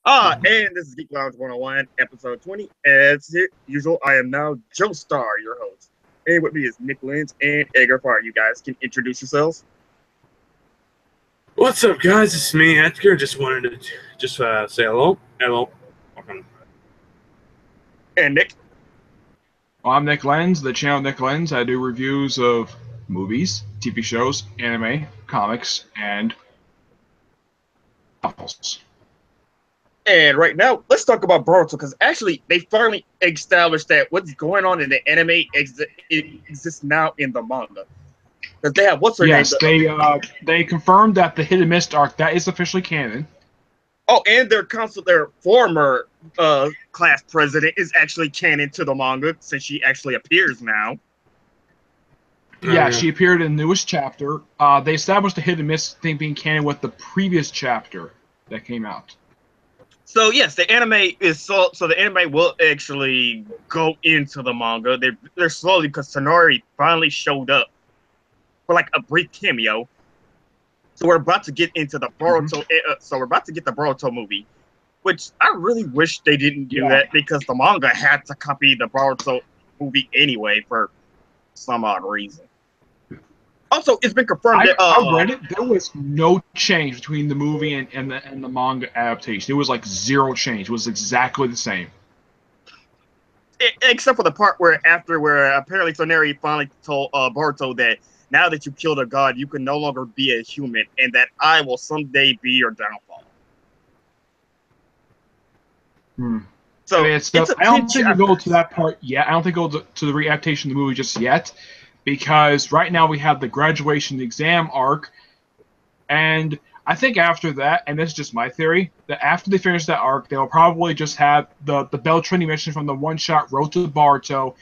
And this is Geek Lounge 101, episode 20. As usual, I am now Joe Star, your host. And with me is Nick Lenz and Edgar Farr. You guys can introduce yourselves. What's up, guys? It's me, Edgar. Just wanted to say hello. Hello. Welcome. And Nick. Well, I'm Nick Lenz, the channel Nick Lenz. I do reviews of movies, TV shows, anime, comics, and novels. And right now, let's talk about Boruto, because actually, they finally established that what's going on in the anime exists now in the manga. Because they have, what's her name? Yes, they confirmed that the Hidden Mist arc, that is officially canon. Oh, and their former class president is actually canon to the manga, since she actually appears now. Yeah, she appeared in the newest chapter. They established the Hidden Mist thing being canon with the previous chapter that came out. So yes, the anime is so the anime will actually go into the manga. They're slowly, because Sonori finally showed up for like a brief cameo. So we're about to get into the Boruto. So we're about to get the Boruto movie, which I really wish they didn't do that, because the manga had to copy the Boruto movie anyway for some odd reason. Also, it's been confirmed that I read it. There was no change between the movie and the manga adaptation. It was like zero change. It was exactly the same. Except for the part where apparently Soneri finally told Boruto that now that you killed a god, you can no longer be a human, and that I will someday be your downfall. So I don't think we'll go to that part yet. I don't think we'll go to the readaptation of the movie just yet, because right now we have the graduation exam arc, and I think after that, and this is just my theory, that after they finish that arc, they'll probably just have the Bell training mission from the one-shot Road to Boruto,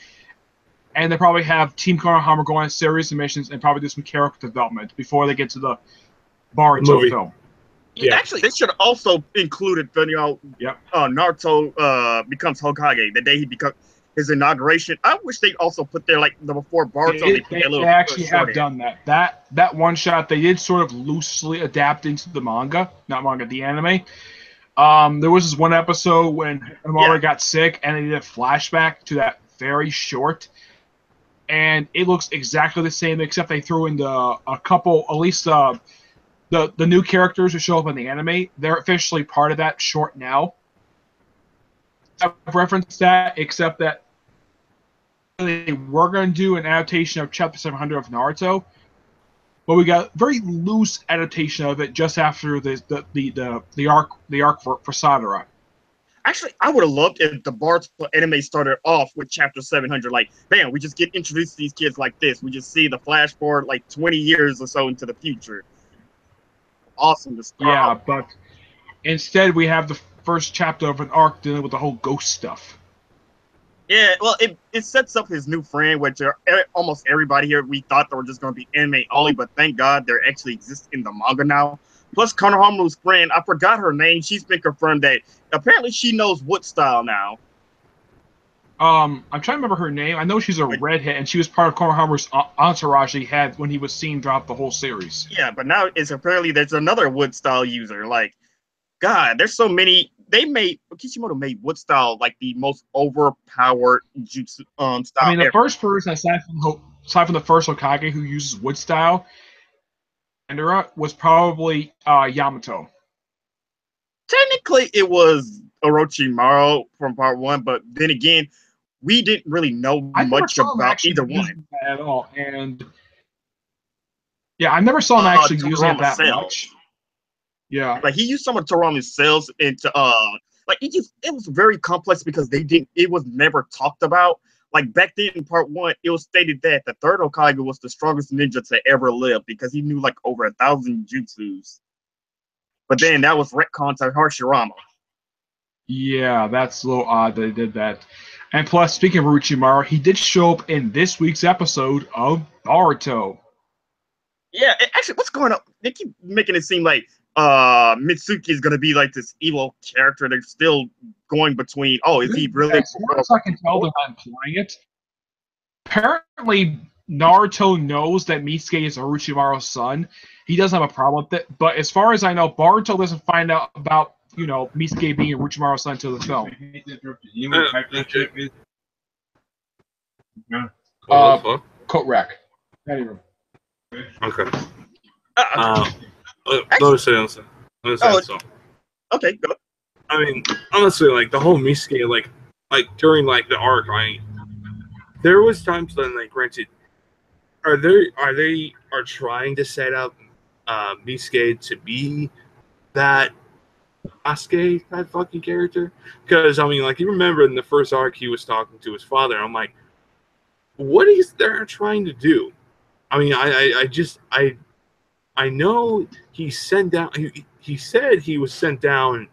and they'll probably have Team Konohama go on series of missions and probably do some character development before they get to the Boruto film. Yeah. Actually, they should have also included, Naruto becomes Hokage, the day he becomes his inauguration. I wish they also put there, like, before Boruto. They actually have done that. That one shot they did sort of loosely adapt into the manga, not manga, the anime. There was this one episode when Amara got sick, and they did a flashback to that very short, and it looks exactly the same, except they threw in a couple, at least the new characters who show up in the anime. They're officially part of that short now. I've referenced that, except that we're going to do an adaptation of Chapter 700 of Naruto, but we got a very loose adaptation of it just after the arc for Sadara. Actually, I would have loved if the Boruto anime started off with Chapter 700. Like, bam, we just get introduced to these kids like this. We just see the flash forward like 20 years or so into the future. Awesome to start. Yeah, but instead we have the first chapter of an arc dealing with the whole ghost stuff. Yeah, well, it sets up his new friend, which almost everybody here, we thought they were just going to be anime only, but thank God they actually exist in the manga now. Plus, Konohama's friend, I forgot her name. She's been confirmed that apparently she knows Wood Style now. I'm trying to remember her name. I know she's a redhead, and she was part of Konohama's entourage he had when he was seen throughout the whole series. Yeah, but now it's apparently there's another Wood Style user. Like, God, there's so many. Kishimoto made Wood Style like the most overpowered jutsu style. I mean, the first person aside from the first Hokage who uses Wood Style, was probably Yamato. Technically, it was Orochimaru from part 1, but then again, we didn't really know much about either one at all. And yeah, I never saw him actually using it that much. Yeah, like he used some of Torama's cells into it was very complex because it was never talked about. Like back then in part 1, it was stated that the third Hokage was the strongest ninja to ever live because he knew like over 1,000 jutsus. But then that was retconned to Hashirama. Yeah, that's a little odd that they did that. And plus, speaking of Orochimaru, he did show up in this week's episode of Boruto. Yeah, actually, what's going on? They keep making it seem like Mitsuki is going to be like this evil character. They're still going between, is he really? As far as I can tell, they're not implying it. Apparently, Naruto knows that Mitsuki is Orochimaru's son. He doesn't have a problem with it. But as far as I know, Boruto doesn't find out about you know, Misuke being Uchimaru's son to the film. You know what type that shit is? Yeah. What the fuck? Coat rack. Anyway. Okay. Uh, Let me say this. okay, go. I mean, honestly, like the whole Misuke, like during like the arc, there was times when, like, granted, are they trying to set up Misuke to be that Sasuke type fucking character? Because I mean, like, you remember in the first arc, he was talking to his father. I'm like, what is they trying to do? I mean, I know he sent down. He said he was sent down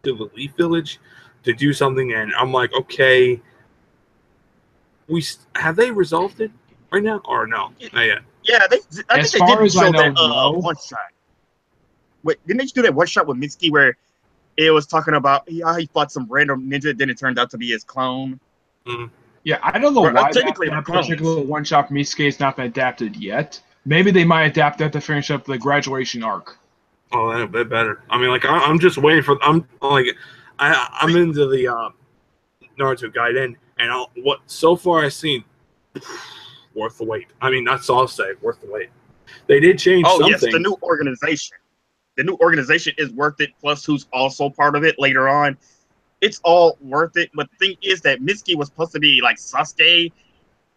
to the Leaf Village to do something, and I'm like, okay, have they resolved it right now or no? Not yet. Yeah, I As think they far did as show I know, that no. one shot. Wait, didn't they do that one shot with Mitsuki where it was talking about how he fought some random ninja, then it turned out to be his clone? Mm. Yeah, I don't know Or, why technically that the clones. particular one shot from Misuke has not been adapted yet. Maybe they might adapt that to finish up the graduation arc. Oh, that'd be better. I mean, like, I'm just waiting for. I'm into the Naruto Gaiden, and what so far I've seen, worth the wait. I mean, that's all I'll say. Worth the wait. They did change Oh something. yes, the new organization. The new organization is worth it. Plus, who's also part of it later on. It's all worth it. But the thing is that Mitsuki was supposed to be like Sasuke,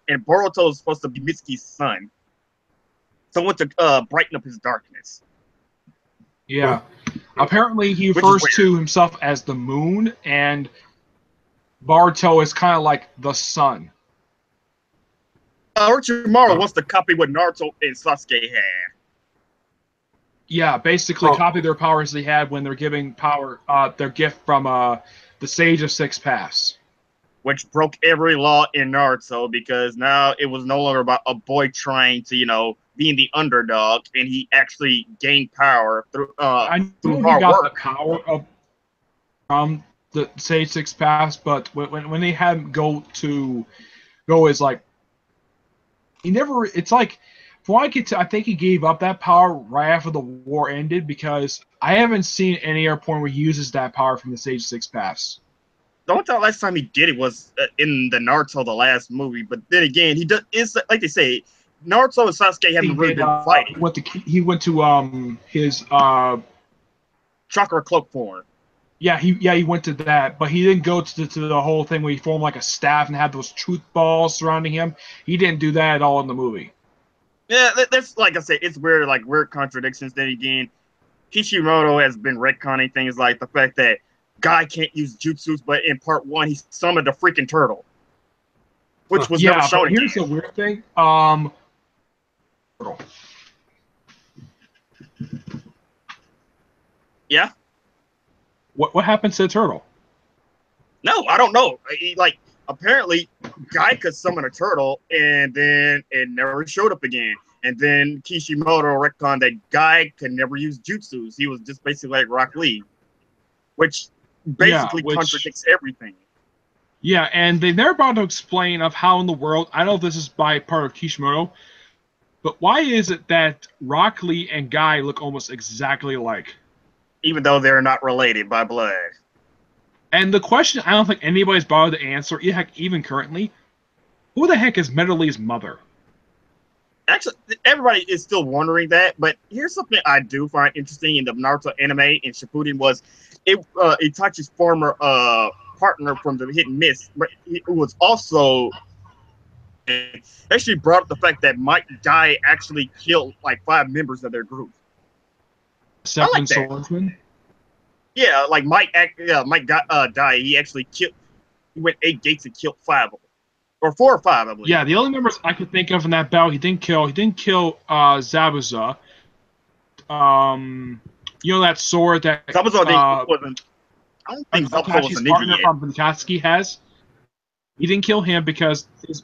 and Boruto is supposed to be Mitsuki's son. Someone to brighten up his darkness. Yeah. Apparently, he Which is refers weird. to himself as the moon, and Baruto is kind of like the sun. Orochimaru wants to copy what Naruto and Sasuke had. Yeah, basically copy their powers they had when they're giving power, their gift from the Sage of Six Paths. Which broke every law in Naruto because now it was no longer about a boy trying to, being the underdog, and he actually gained power through I know through he hard got work. the power from the Sage Six Paths, but when they had him go as like he never. It's like from what I could tell, I think he gave up that power right after the war ended because I haven't seen any other point where he uses that power from the Sage Six Paths. The only last time he did it was in the Naruto, the last movie. But then again, he does. It's like they say, Naruto and Sasuke haven't really been fighting. He went to his chakra cloak form. Yeah, he went to that, but he didn't go to the whole thing where he formed like a staff and had those truth balls surrounding him. He didn't do that at all in the movie. Yeah, that's like I said, it's weird, like weird contradictions. Then again, Kishimoto has been retconning things like the fact that Guy can't use jutsus, but in part 1 he summoned a freaking turtle, which was never shown again. Here's the weird thing. Yeah. What happens to the turtle? No, I don't know. Apparently, Guy could summon a turtle, and then it never showed up again. And then Kishimoto retconned that Guy could never use jutsus. He was just basically like Rock Lee, which basically contradicts everything. Yeah, and they never bothered to explain of how in the world. I know this is by part of Kishimoto, but why is it that Rock Lee and Guy look almost exactly alike? Even though they're not related by blood. And the question I don't think anybody's bothered to answer, heck, even currently, who the heck is Metal Lee's mother? Actually, everybody is still wondering that, but here's something I do find interesting in the Naruto anime in Shippuden was Itachi's former partner from the Hit and Miss, who was also actually brought up the fact that Mike Guy actually killed like 5 members of their group. Seven swordsman? Yeah, like Mike got died. He actually killed. He went 8 gates and killed 5 of them, or 4 or 5, I believe. Yeah, the only members I could think of in that battle, he didn't kill Zabuza. You know that sword that Zabuza wasn't. I don't think Zabuza was a ninja partner yet. from Bukatsuki has. He didn't kill him because his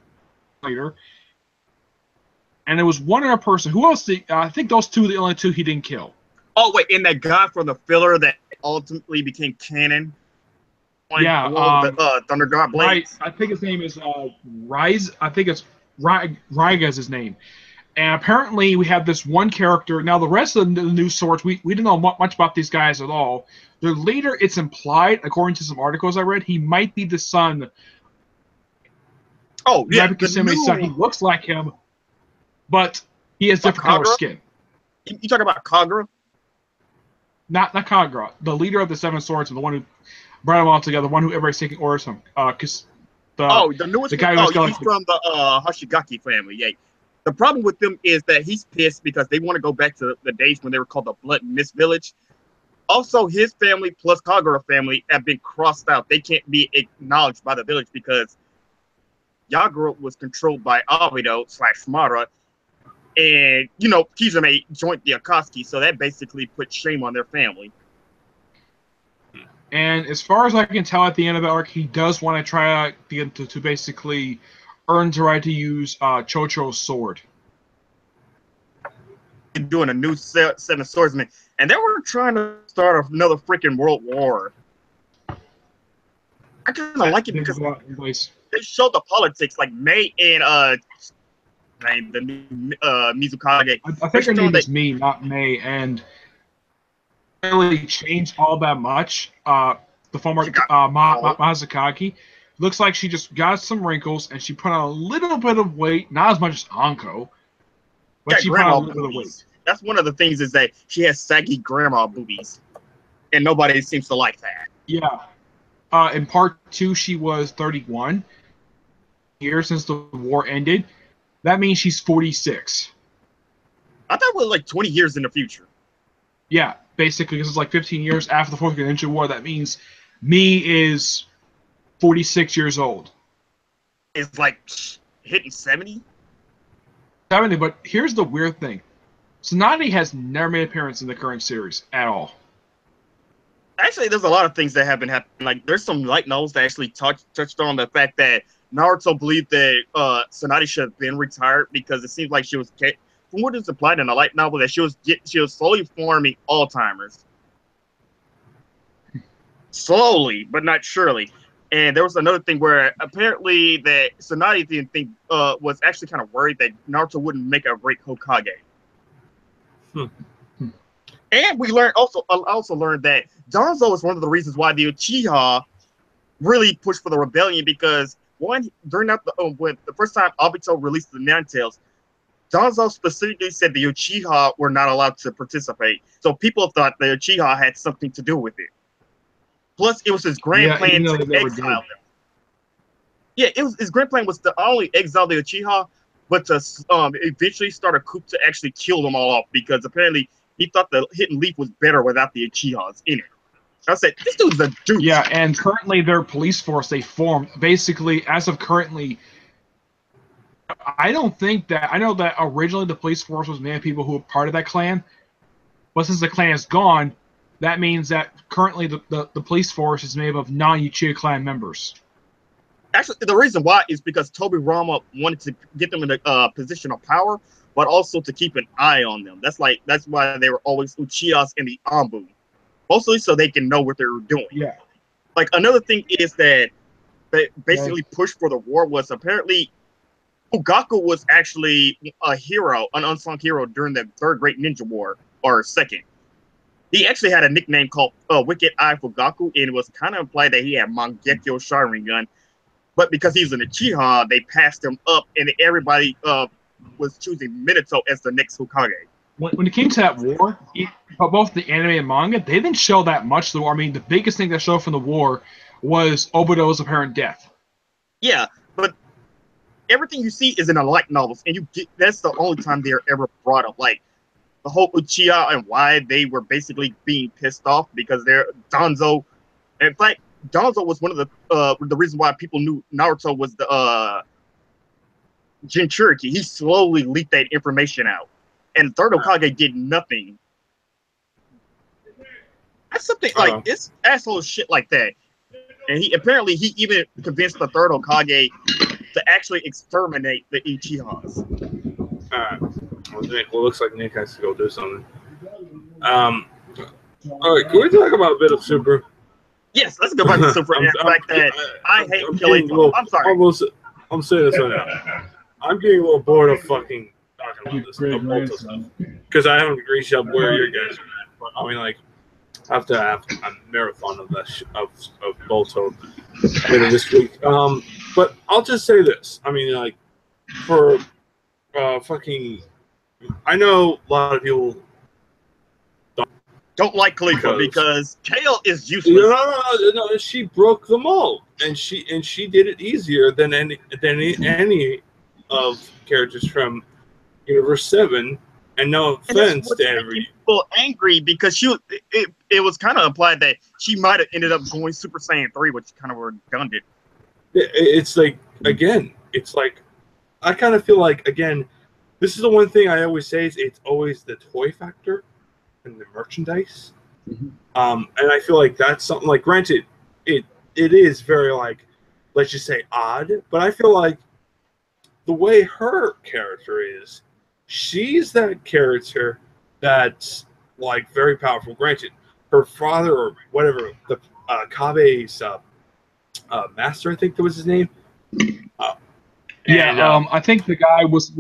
later. And it was one other person. Who else? I think those two are the only 2 he didn't kill. Oh wait, and that guy from the filler that ultimately became canon. Yeah, the Thunder God Blades. I think his name is Rise. I think it's Raiga's his name. And apparently we have this one character. Now, the rest of the news source, we didn't know much about these guys at all. The leader, it's implied, according to some articles I read, he might be the son. Oh, yeah. Kiseme's son. He looks like him, but he has different color skin. You talking about Kagura? Not Kagura. The leader of the Seven Swords, and the one who brought them all together, the one who everybody's taking orders from. The newest guy one. He's from the Hoshigaki family. Yeah. The problem with them is that he's pissed because they want to go back to the days when they were called the Blood Mist Village. Also, his family plus Kagura family have been crossed out. They can't be acknowledged by the village because Yagura was controlled by Abido/Mara, and Kizame joined the Akatsuki, so that basically put shame on their family. And as far as I can tell, at the end of the arc, he does want to try to basically earn the right to use Chocho's sword. Doing a new Seven Swordsmen, and they were trying to start another freaking world war. I kind of like it because they showed the politics, like Mei and the new Mizukage. I think her name is Mei, not Mei, and really changed all that much. The former Mazukagi looks like she just got some wrinkles and she put on a little bit of weight, not as much as Anko, but she put on a little bit of weight. That's one of the things is that she has saggy grandma boobies, and nobody seems to like that. Yeah. In part 2, she was 31 years since the war ended. That means she's 46. I thought it was like 20 years in the future. Yeah, basically, because it's like 15 years after the Fourth Ninja War. That means me is 46 years old. It's like hitting 70? 70, but here's the weird thing. Tsunade has never made an appearance in the current series at all. Actually, there's a lot of things that have been happening. Like, there's some light novels that actually touched on the fact that Naruto believed that Tsunade should have been retired because it seems like she was, from what is implied in a light novel, that she was slowly forming Alzheimer's. Slowly, but not surely. And there was another thing where apparently that Tsunade didn't think was actually kind of worried that Naruto wouldn't make a great Hokage. And we also learned that Danzo is one of the reasons why the Uchiha really pushed for the rebellion, because during when the first time Obito released the Ninetales, Danzo specifically said the Uchiha were not allowed to participate. So people thought the Uchiha had something to do with it. Plus, it was his grand plan to exile them. Yeah, his grand plan was to not only exile the Uchiha, but to eventually start a coup to actually kill them all off, because apparently he thought the Hidden Leaf was better without the Uchihas in it. I said, this dude's a dude. Yeah, and currently their police force, they formed, basically, as of currently, I know that originally the police force was made of people who were part of that clan, but since the clan is gone, that means that currently the police force is made of non-Uchiha clan members. Actually, the reason why is because Tobirama wanted to get them in a position of power, but also to keep an eye on them. That's why they were always Uchihas in the Anbu, mostly so they can know what they're doing. Yeah. Like, another thing is that they basically pushed for the war was apparently Fugaku was actually a hero, an unsung hero during the Third Great Ninja War, or second. He actually had a nickname called Wicked Eye Fugaku, and it was kind of implied that he had Mangekyo Sharingan. But because he's an Uchiha, they passed him up, and everybody was choosing Minato as the next Hokage. When it came to that war, both the anime and manga, they didn't show that much. I mean, the biggest thing that showed from the war was Obito's apparent death. Yeah, but everything you see is in the light novels, and that's the only time they're ever brought up. Like, the whole Uchiha and why they were basically being pissed off because they're Danzo. In fact, Danzo was one of the reasons why people knew Naruto was the Jinchuriki. He slowly leaked that information out, and Third Hokage did nothing. That's something like it's asshole shit like that. And he even convinced the Third Hokage to actually exterminate the Uchihas. Well, looks like Nick has to go do something. All right, can we talk about a bit of Super? Yes, let's go back to Super. I hate killing. I'm sorry. I'm saying this right now. I'm getting a little bored of fucking talking about this Boto stuff because I haven't reached up where your guys are at. But I mean, like, I have to have a marathon of that of Boto later this week. But I'll just say this. I mean, like, for fucking, I know a lot of people don't like Khalifa because Kale is useless. No. She broke the mold, and she did it easier than any of characters from Universe 7. And no offense to every people angry because it was kind of implied that she might have ended up going Super Saiyan 3, which kind of redundant. It's like, again, it's like, I kind of feel like, again, this is the one thing I always say is it's always the toy factor and the merchandise. And I feel like that's something, like, granted, it is very, like, let's just say odd, but I feel like the way her character is, she's that character that's, like, very powerful. Granted, her father or whatever, the Kabe's master, I think that was his name. I think the guy was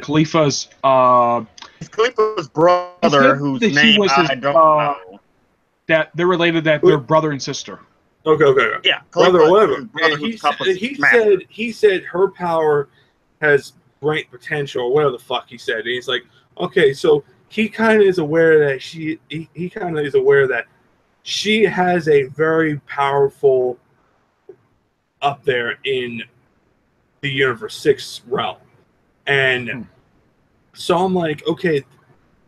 Khalifa's. Khalifa's brother, whose name I don't know. That they're related. That they're brother and sister. Okay. Yeah, brother, Khalifa, whatever. He said her power has great potential, or whatever the fuck he said. And he's like, okay, so he kind of is aware that he kind of is aware that she has a very powerful up there in the Universe 6 realm. And so I'm like, okay,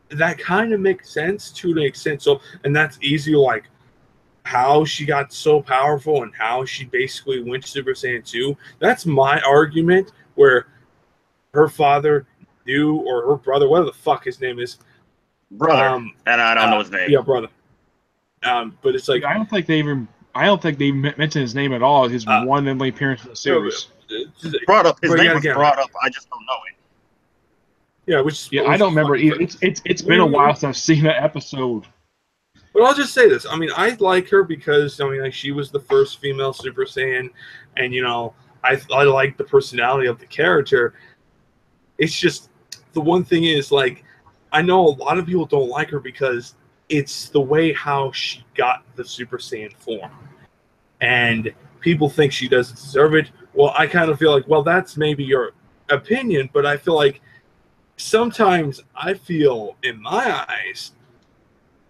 that kind of makes sense to an extent. So, and that's easy, like, how she got so powerful and how she basically went Super Saiyan 2. That's my argument, where her father knew, or her brother, whatever the fuck his name is. Brother. And I don't know his name. Yeah, brother. But it's like, I don't think they mentioned his name at all. His one and only appearance in the series. Brought up. His name was brought up. I just don't know it. Yeah, I don't remember it either. It's been a while since I've seen that episode. But I'll just say this. I mean, I like her because, I mean, like, she was the first female Super Saiyan, and, you know, I like the personality of the character. It's just, the one thing is, like, I know a lot of people don't like her because it's the way how she got the Super Saiyan form. And people think she doesn't deserve it. Well, I kind of feel like, well, that's maybe your opinion, but I feel like sometimes I feel, in my eyes,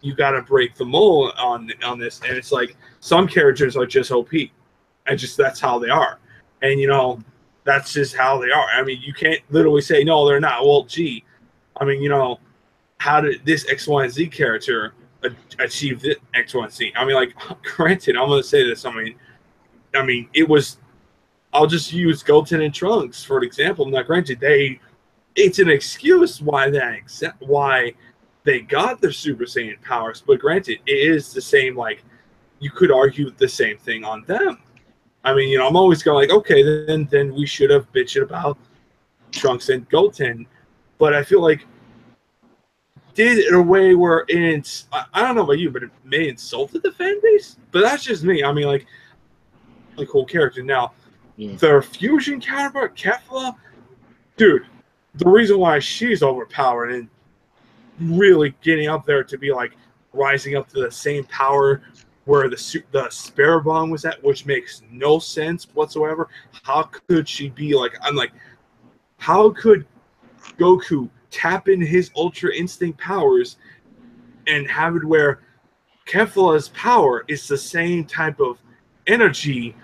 you got to break the mold on this. And it's like, some characters are just OP. And just, that's how they are. And, you know, that's just how they are. I mean, you can't literally say, no, they're not. Well, gee, I mean, you know, how did this X, Y, and Z character achieve this X, Y, and Z? I mean, like, granted, I'm going to say this. I mean, it was, I'll just use Goten and Trunks for an example. Now, granted, it's an excuse why they got their Super Saiyan powers, but granted, it is the same, like, you could argue the same thing on them. I mean, you know, I'm always going like, okay, then we should have bitched about Trunks and Goten, but I feel like did it in a way where it's, I don't know about you, but it may insulted the fan base. But that's just me. I mean, like, a cool character. Now, their fusion counterpart, Kefla, dude, the reason why she's overpowered and really getting up there to be like rising up to the same power where the Spare Bomb was at, which makes no sense whatsoever. How could she be like, I'm like, how could Goku tap in his Ultra Instinct powers and have it where Kefla's power is the same type of energy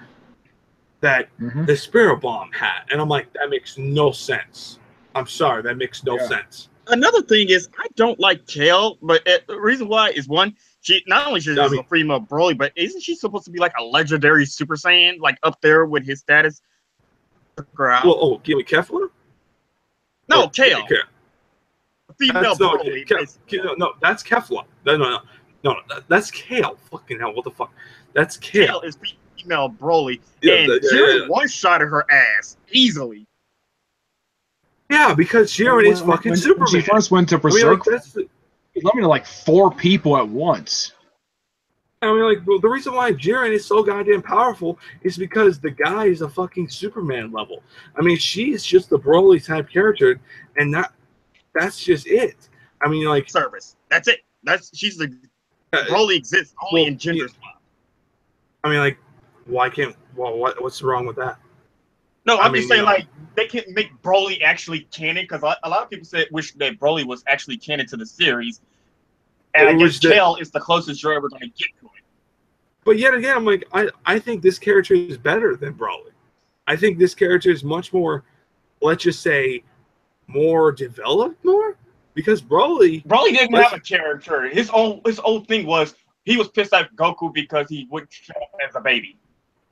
that the Spare Bomb had? And I'm like, that makes no sense. I'm sorry, that makes no sense. Another thing is, I don't like Kale, but the reason why is, one, she not only she's a female Broly, but isn't she supposed to be like a legendary Super Saiyan, like up there with his status? Well, give me Kefla? No, Kale. Female Broly. No, that's Kefla. No, that's Kale. Fucking hell, what the fuck? That's Kale. Kale is female Broly, and Jiren one-shotted her ass easily. Yeah, because Jiren is fucking Superman. When she first went to Berserk, he let me to like 4 people at once. I mean, like, the reason why Jiren is so goddamn powerful is because the guy is a fucking Superman level. I mean, she's just the Broly type character, and that's just it. I mean, like service. That's it. She's the Broly exists only in gender swap. I mean, like, why can't? Well, what's wrong with that? No, I'm just saying, like, they can't make Broly actually canon because a lot of people wish that Broly was actually canon to the series, and I guess Kale is the closest you're ever going to get to it. But yet again, I'm like, I think this character is better than Broly. I think this character is much more, let's just say, more developed, because Broly didn't have a character. His own thing was he was pissed at Goku because he wouldn't show up as a baby.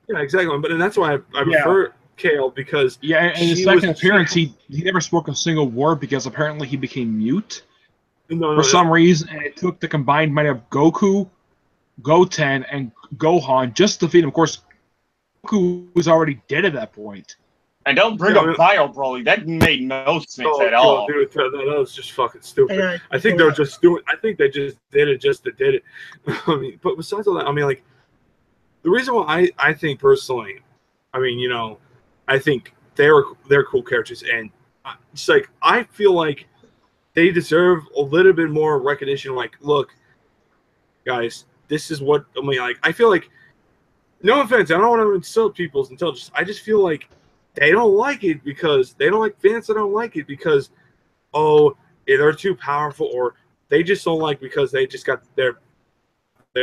Yeah, exactly. And that's why I prefer Kale, because in his second appearance, he never spoke a single word because apparently he became mute for some reason, and it took the combined might of Goku, Goten, and Gohan just to defeat him. Of course, Goku was already dead at that point. And don't bring up Bio Broly. That made no sense at all. Dude, that was just fucking stupid. I think they're just doing. I think they just did it just to did it. I mean, but besides all that, I mean, like, the reason why I think personally, I mean, you know, I think they're cool characters, and it's like I feel like they deserve a little bit more recognition. Like, look, guys, this is what I mean. Like, I feel like, no offense, I don't want to insult people's intelligence. I just feel like they don't like it because they don't like fans that don't like it because, they're too powerful, or they just don't like because they just got their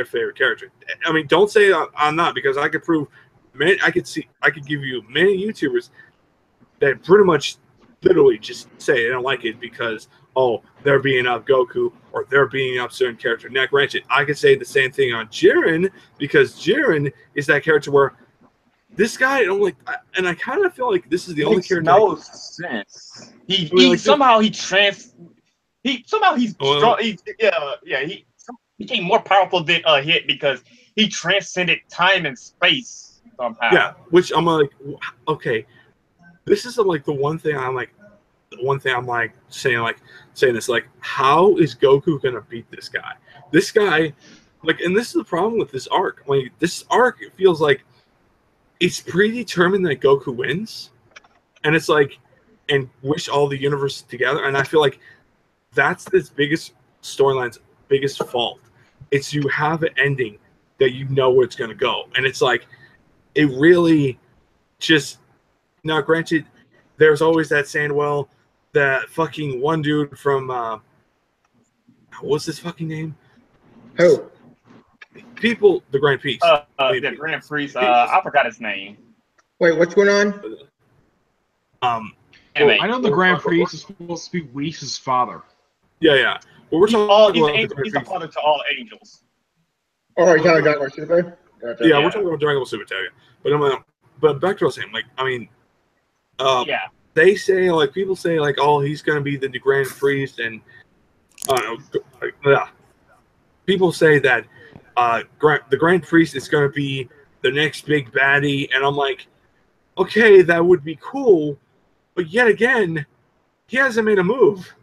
favorite character. I mean, don't say I'm not, because I could prove. I could give you many YouTubers that pretty much literally just say they don't like it because they're beating up Goku or they're beating up certain character. Now, granted, I could say the same thing on Jiren, because Jiren is that character where this guy, and I kind of feel like this is the only character. No sense. He somehow became more powerful than a Hit because he transcended time and space somehow. Yeah, which I'm like, okay, this is like the one thing I'm saying this, like, how is Goku gonna beat this guy? This guy, like, and this is the problem with this arc. Like, this arc, it feels like it's predetermined that Goku wins, and it's like, and wish all the universes together. And I feel like that's this biggest storyline's biggest fault. It's you have an ending that you know where it's gonna go, and it's like, it really just. Now, granted, there's always that saying, well, that fucking one dude from what's his fucking name? Who? The Grand Priest. The Grand Priest. I forgot his name. Wait, what's going on? I know the Grand Priest is supposed to be Whis' father. Yeah. Well, we're talking about he's the father to all angels. Oh, you're talking about Dragon Ball Super? Gotcha. Yeah, we're talking about Dragon Ball Super Battalion. But back to what I was saying, like, I mean, they say, like, people say, like, he's gonna be the Grand Priest, and people say that the Grand Priest is gonna be the next big baddie, and I'm like, okay, that would be cool, but yet again, he hasn't made a move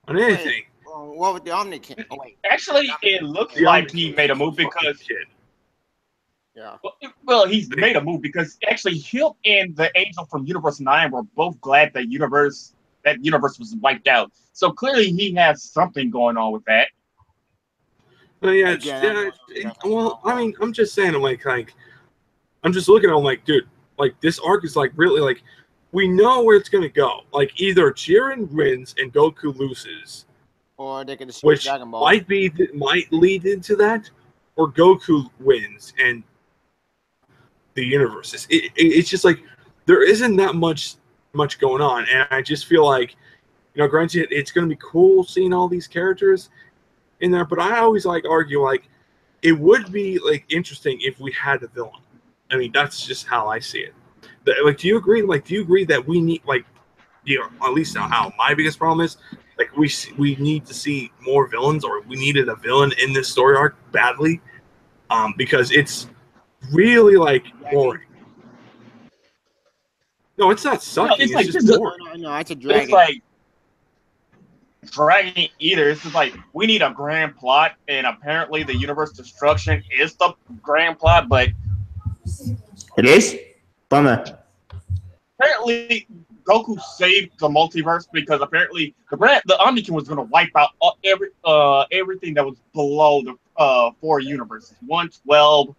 on anything. What with the Omni Kid? Oh, wait. Actually, it looks like he made a move because. Yeah. Well, he's made a move because actually him and the Angel from Universe 9 were both glad that universe was wiped out. So clearly he has something going on with that. Well, I mean, I'm just saying, I'm like, I'm just looking at him like, dude, like, this arc is like really like, we know where it's gonna go. Like, either Jiren wins and Goku loses, or they can which Dragon Ball. might lead into that, or Goku wins and the universe. It's just like there isn't that much going on, and I just feel like, you know, granted, it's going to be cool seeing all these characters in there, but I always argue like it would be like interesting if we had a villain. I mean, that's just how I see it. Like, do you agree? Like, do you agree that we need, like, you know, at least how my biggest problem is, like, we need to see more villains, or we needed a villain in this story arc badly, because it's really like boring. No, it's not sucking. No, it's like just boring. No, it's a dragon. It's like Dragon Eater. It's just like we need a grand plot, and apparently the universe destruction is the grand plot, but it is? Bummer. Apparently Goku saved the multiverse because apparently the Omnikin was going to wipe out everything that was below the 4 universes, 112.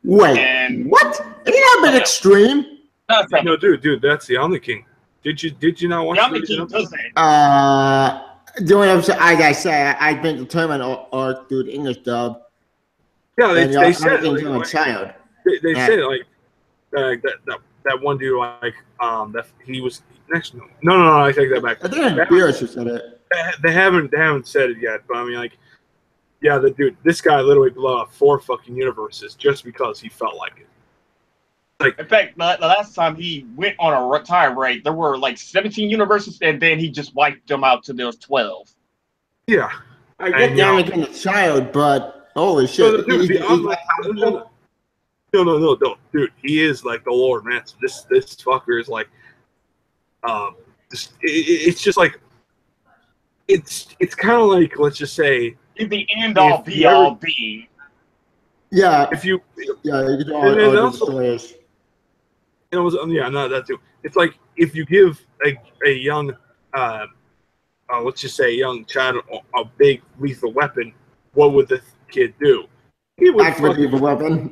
Wait, And what? Isn't that a bit extreme? No, dude, that's the Omni King. Did you not watch The the Omnikin does that. The only episode, like I say, I've been determined or through the English dub. Yeah, they said a child. They said like that one dude like that he was next. No, I take that back. I think Beerus who said it. They haven't said it yet, but I mean like, yeah, this guy literally blew up 4 fucking universes just because he felt like it. Like, in fact, the last time he went on a tirade, there were like 17 universes, and then he just wiped them out to those 12. Yeah, I get the Anakin a child, but holy shit! No, dude, he is like the Lord, man. This fucker is like, it's just like, it's kind of like, let's just say, He's the end all be all being. Yeah, you could all the stories. It was no, that too. It's like if you give a young, let's just say a young child a big lethal weapon, what would the kid do? He would activate lethal weapon.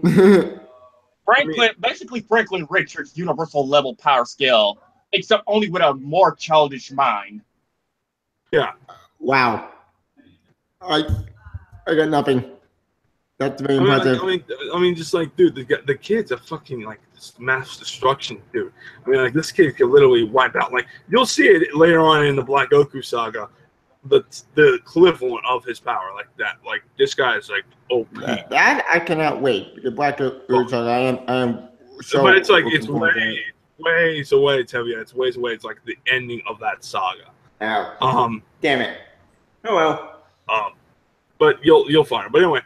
Franklin Richards' universal level power scale, except only with a more childish mind. Yeah. Wow. I got nothing. That's very impressive. I mean, just like, dude, the kid's a fucking like mass destruction, dude. I mean, like this kid can literally wipe out. Like you'll see it later on in the Black Goku saga, the equivalent of his power, like that. Like this guy is like OP. That I cannot wait. The Black Goku saga, I am. So but it's like it's ways away, Tevye. It's ways away. It's like the ending of that saga. Ow. Damn it. Oh well. But you'll find it. But anyway.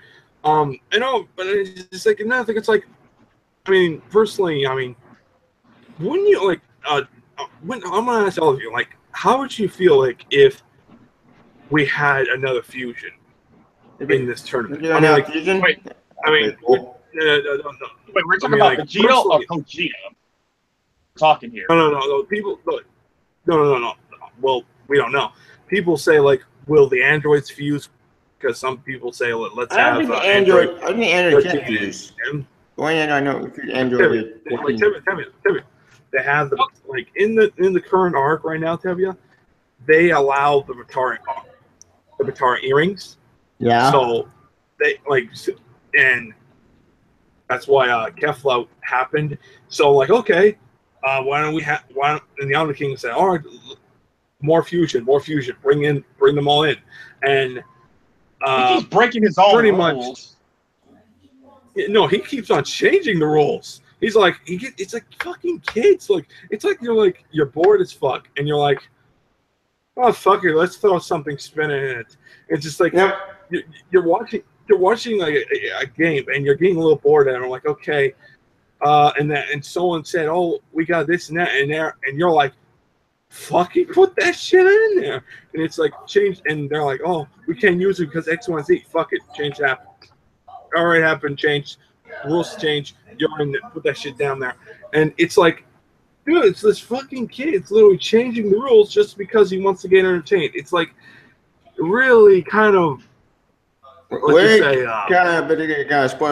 I know, but it's just like another thing. It's like, I mean, personally, I mean, wouldn't you like? When I'm gonna ask all of you, like, how would you feel like if we had another fusion in this tournament? I mean, like, fusion? Wait, I mean, no. Wait, we're talking about Vegeta or Gogeta? Talking here. No. People, no. Well, we don't know. People say like, will the androids fuse? Because some people say, let's have Android. I think Android can't fuse. I know Android. Tevye. They have the like in the current arc right now, Tevye. They allow the Batara earrings. Yeah. So they like, and that's why Kefla happened. So like, okay, why don't and the Omni King say, all right, more fusion, bring them all in, and. He keeps breaking his own rules. No, he keeps on changing the rules. He's like, it's like fucking kids. Like, it's like you're bored as fuck, and you're like, oh fuck it, let's throw something spinning in it. It's just like you're watching like a game, and you're getting a little bored, and I'm like, okay, and someone said, oh, we got this and that in there, and you're like, fucking put that shit in there. And it's like changed, and they're like, oh, we can't use it because X, Y, and Z. Fuck it, change happened. All right, happened, change. Rules change. You're in, put that shit down there. And it's like, dude, it's this fucking kid. It's literally changing the rules just because he wants to get entertained. It's like really kind of. Spoil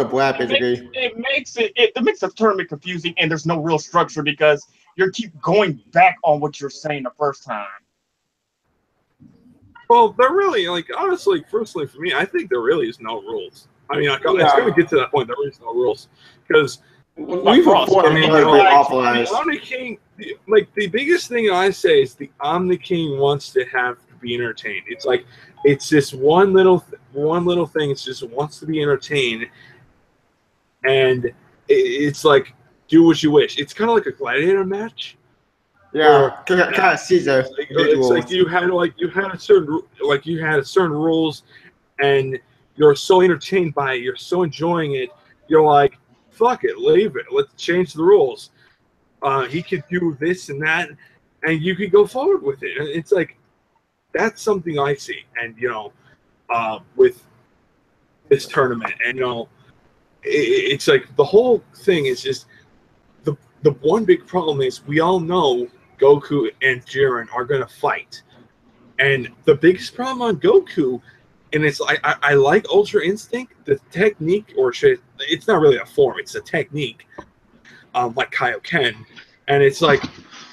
black, basically. It makes the tournament confusing, and there's no real structure because you keep going back on what you're saying the first time. Well, there really, like, honestly, personally, for me, I think there really is no rules. I mean, it's going to get to that point. There is no rules because we've Omni King. Like the biggest thing I say is the Omni King wants to be entertained. It's like it's just one little thing. It's just wants to be entertained, and it's like do what you wish. It's kind of like a gladiator match. Yeah, kind of Caesar. It's like you had certain rules, and you're so entertained by it. You're so enjoying it. You're like, fuck it, leave it. Let's change the rules. He could do this and that, and you could go forward with it. And it's like that's something I see, and with this tournament, and it's like the whole thing is just the one big problem is we all know Goku and Jiren are gonna fight, and the biggest problem on Goku, and it's I like Ultra Instinct, the technique, or shit, it's not really a form, it's a technique, like Kaioken, and it's like,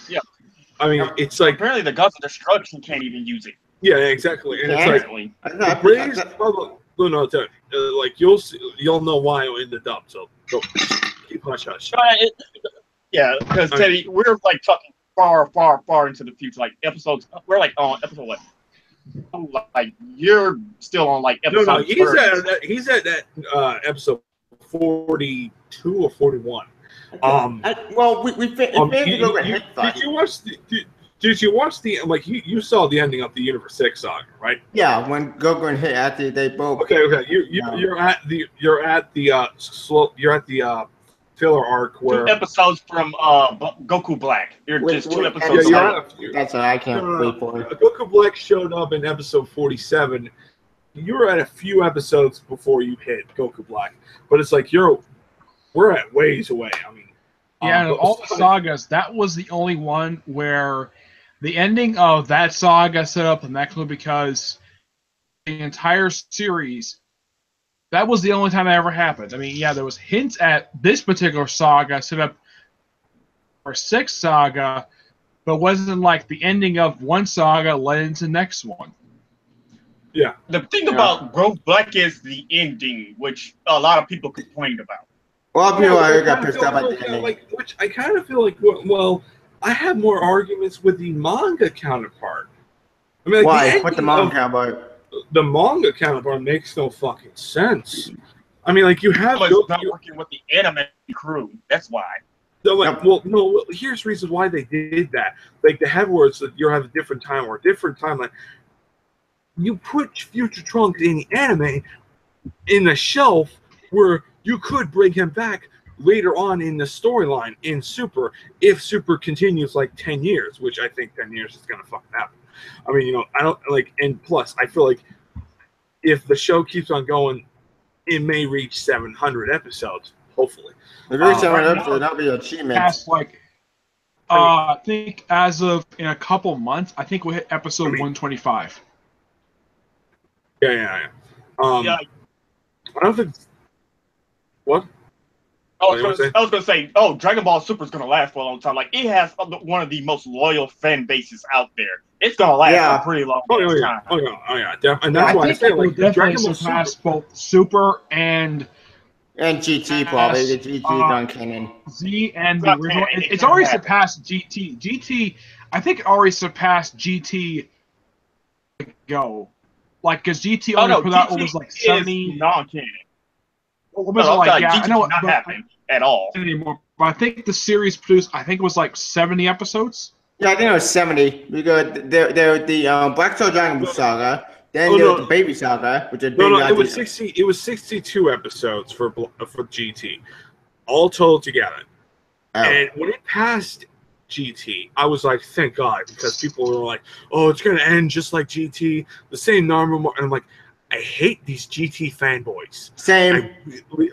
Yeah. I mean, it's like apparently the Gods of Destruction can't even use it. yeah, exactly, and it's like Apparently. the greatest problem. No, like you'll know why in the dub. So go, keep hush hush. Yeah, because Teddy, we're like talking far into the future. Like episodes, we're like on episode what? Like you're still on like episode. No, he's at that episode 42 or 41. Well, we did you watch Did you watch the like you saw the ending of the Universe 6 saga, right? Yeah, when Goku and Hit after they both. Okay. You're at the filler arc where 2 episodes from Goku Black. You're just 2 episodes. That's what I can't wait for. Goku Black showed up in episode 47. You were at a few episodes before you hit Goku Black, but it's like we're at ways away. I mean, yeah, and all the sagas, that was the only one where the ending of that saga set up the next one, because the entire series, that was the only time that ever happened. I mean, yeah, there was hints at this particular saga set up for 6 saga, but wasn't like the ending of one saga led into the next one. Yeah. The thing about Goku Black is the ending, which a lot of people complained about. Well, people got pissed off at the ending. Which I kind of feel like, well, I have more arguments with the manga counterpart. I mean, like, why? What the manga counterpart? The manga counterpart makes no fucking sense. I mean, like, you have not working with the anime crew. That's why. So, like, well, no. Here's the reason why they did that. Like, the head words that you have a different time or a different timeline. You put Future Trunks in the anime in a shelf where you could bring him back later on in the storyline in Super, if Super continues like 10 years, which I think 10 years is going to fucking happen. I mean, I don't like, and plus, I feel like if the show keeps on going, it may reach 700 episodes, hopefully. If it's 700 episodes, that'll be an achievement. Past, like, I think as of in a couple months, I think we'll hit episode 125. Yeah. I don't think. What? I was going to say, Dragon Ball Super is going to last for a long time. Like, it has one of the most loyal fan bases out there. It's going to last for a pretty long time. Oh, yeah. And that's why I say, like, Dragon Ball surpass both Super and GT, probably. The GT non-canon. Z and the original. It's already surpassed GT. GT, I think it already surpassed GT Go. Like, because GT only put out what was like 70. Non-canon. What was it like? Yeah, GT I know not happen at all anymore. But I think the series produced, I think it was like 70 episodes. Yeah, I think it was 70. Because there was the Black Star Dragon Saga, then there was the Baby Saga, which is it was 60. It was 62 episodes for GT, all told together. Oh. And when it passed GT, I was like, thank God, because people were like, oh, it's gonna end just like GT, the same number, and I'm like, I hate these GT fanboys. Same.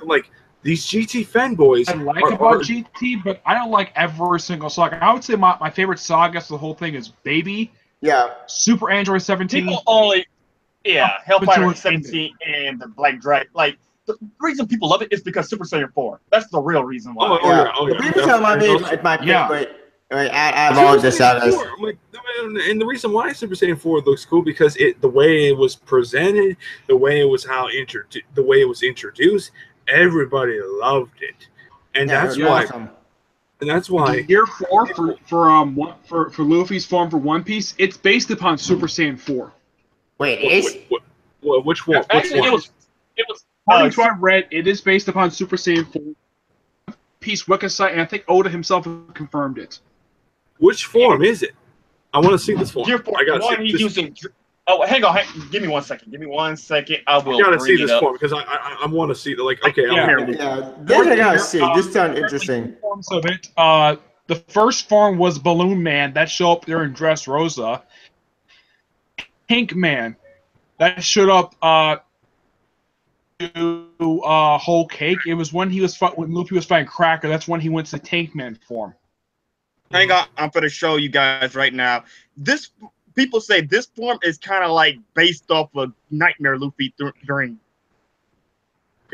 Like, these GT fanboys. I like about GT, but I don't like every single saga. I would say my favorite saga for the whole thing is Baby. Yeah. Super Android 17. People only, Hellfire 17 and the Black Dragon. Like, the reason people love it is because Super Saiyan 4. That's the real reason why. The Baby Saga is my favorite. I have all the sagas. And the reason why Super Saiyan 4 looks cool because the way it was presented, the way it was introduced, everybody loved it, and that's why. Awesome. And that's why Year 4 for Luffy's form for One Piece, it's based upon Super Saiyan 4. Wait, which one? Actually, it was. According to what I read, it is based upon Super Saiyan 4. Piece Wiki site, and I think Oda himself confirmed it. Which form is it? I want to see this form. I got to see this. Hang on. Give me 1 second. I will. I gotta see this form because I want to see the I'm here. This I gotta see. This sounds interesting. Forms of it. The first form was Balloon Man. That showed up there in Dressrosa. Pink Man. That showed up to Whole Cake. It was when when Luffy was fighting Cracker. That's when he went to Tank Man form. Hang on, I'm going to show you guys right now. This people say this form is kind of like based off of Nightmare Luffy during.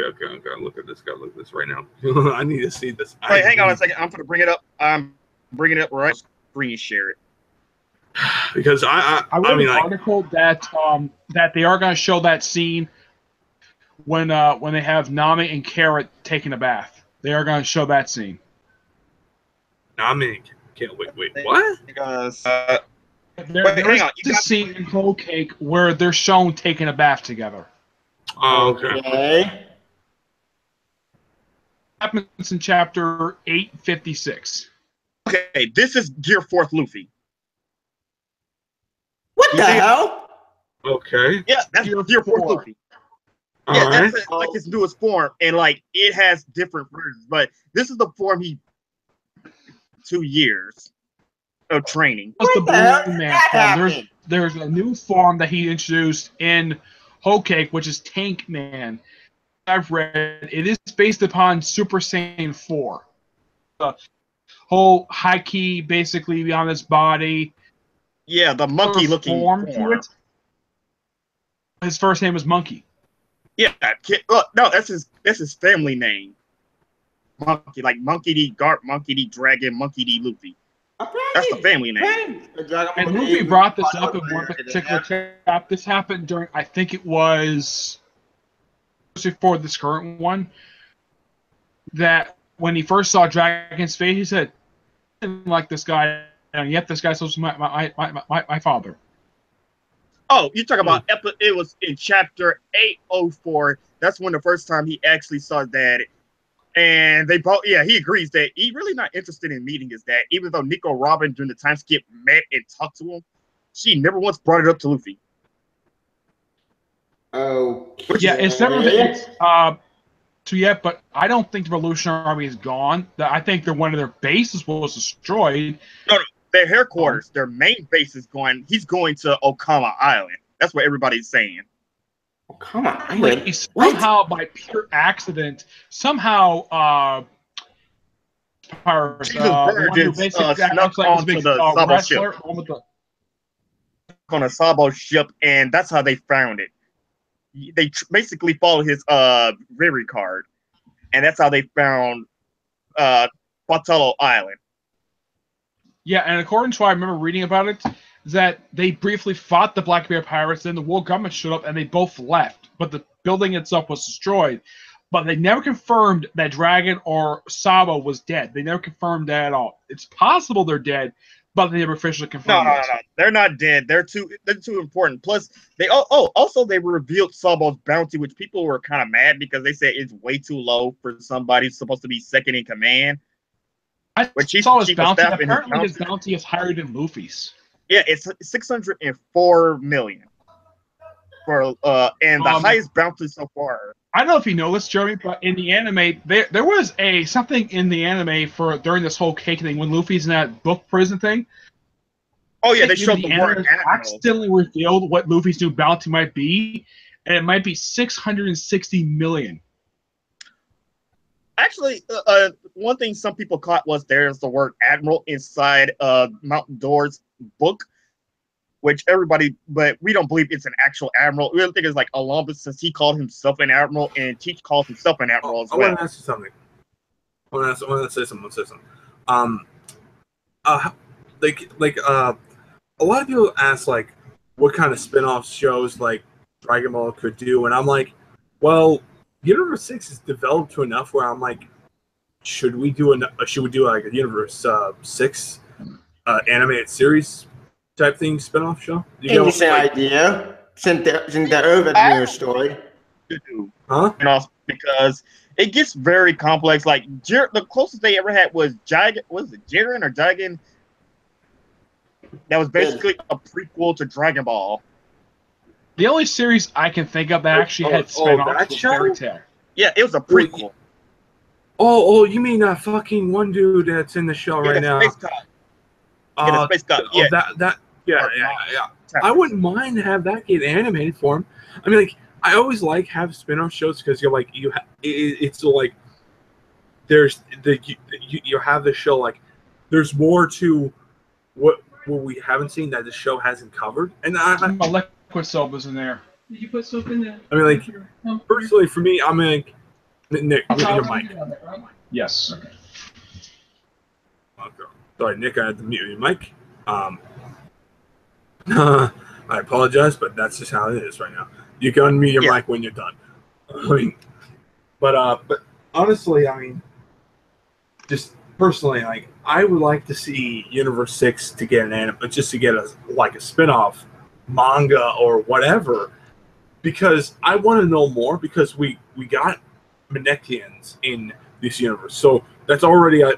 Okay, look at this. Gotta look at this right now. I need to see this. Wait, hang on a second. I'm going to bring it up. I'm bringing it up right. Screen share it. Because I read mean, an like, article that that they are going to show that scene when they have Nami and Carrot taking a bath. They are going to show that scene. Nami can't wait. What? Because There is a scene in Whole Cake where they're shown taking a bath together. Oh, okay. Okay. Happens in chapter 856. Okay, this is Gear 4th Luffy. What the hell? Okay. Yeah, that's Gear 4th Luffy. All Yeah, right. that's like his newest form, and like it has different versions, but this is the form he 2 years of training. What's the What the hell Blue did Man that form? happen? There's a new form that he introduced in Whole Cake, which is Tank Man. I've read it is based upon Super Saiyan 4. The whole high key, basically beyond his body. Yeah, the monkey-looking form to it. His first name was Monkey. Yeah, no, that's his family name. Monkey, like Monkey D. Garp, Monkey D. Dragon, Monkey D. Luffy. That's the family name. And Luffy brought this up in one particular chapter. This happened during, I think it was before this current one, that when he first saw Dragon's face, he said, I didn't like this guy, and yet this guy's supposed to be my father. Oh, you talk about it was in chapter 804. That's when the first time he actually saw Dad. And they both, yeah, he agrees that he's really not interested in meeting his dad, even though Nico Robin during the time skip met and talked to him. She never once brought it up to Luffy. Okay. Yeah, it's never been to yet, but I don't think the Revolutionary Army is gone. I think that one of their bases was destroyed. No, their headquarters, their main base is going. He's going to Okama Island. That's what everybody's saying. Okama Island. Somehow, by pure accident, pirates. Jesus Bird snuck onto the Sabo ship. On a Sabo ship, and that's how they found it. They basically followed his Riri card, and that's how they found Patello Island. Yeah, and according to what I remember reading about it, that they briefly fought the Blackbeard pirates, then the world government showed up, and they both left. But the building itself was destroyed. But they never confirmed that Dragon or Sabo was dead. They never confirmed that at all. It's possible they're dead, but they never officially confirmed it. No. They're not dead. They're too important. Plus, they also they revealed Sabo's bounty, which people were kind of mad because they said it's way too low for somebody who's supposed to be second in command. I saw his bounty. Apparently, his bounty is higher than Luffy's. Yeah, it's 604 million for and the highest bounty so far. I don't know if you know this, Jeremy, but in the anime, there was something in the anime for during this whole cake thing when Luffy's in that book prison thing. Oh yeah, they showed the word accidentally revealed what Luffy's new bounty might be, and it might be 660 million. Actually, one thing some people caught was there's the word admiral inside Mountain Door's book, which but we don't believe it's an actual admiral. We don't think it's like Olympus, since he called himself an admiral, and Teach calls himself an admiral as well. I want to ask you something. I want to say something. A lot of people ask like, what kind of spin-off shows like Dragon Ball could do, and I'm like, well, Universe 6 is developed to enough where I'm like, should we do like a Universe 6 animated series type thing spin-off show? Interesting idea. Since the over story. Huh? Because it gets very complex. Like the closest they ever had was Jiren or Jigen? That was basically a prequel to Dragon Ball. The only series I can think of that actually had spin-offs was Fairy Tail. Yeah, it was a prequel. Oh, you mean that fucking one dude that's in the show right now? Space God. Yeah. I wouldn't mind to have that get animated for him. I mean, like, I always like have spin-off shows because you're like it's like there's you have the show like there's more to what we haven't seen that the show hasn't covered. And liquid soap is in there. Did you put soap in there? I mean, like, personally, for me, I'm like, Nick, mute your mic. Yes. Okay. Sorry, Nick, I had to mute your mic. I apologize, but that's just how it is right now. You can unmute your mic when you're done. I mean, but honestly, I mean, just personally, like, I would like to see Universe 6 to get an anime, just to get a spin-off manga or whatever, because I want to know more, because we got Manekians in this universe, so that's already a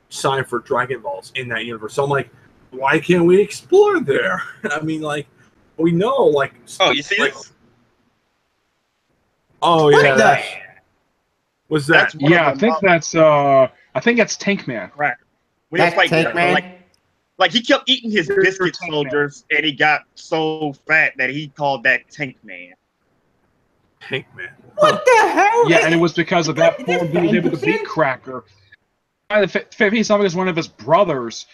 sign for Dragon Balls in that universe. So I'm like, why can't we explore there? I mean, like, we know, like, oh, you see this? Oh yeah, what's that? Yeah, I think that's Tank Man. Right. That's Tank Man. Like he kept eating his biscuit soldiers, and he got so fat that he called that Tank Man. Tank Man. What the hell? Yeah, and it was because of that poor dude able to beat Cracker. He's something as one of his brothers.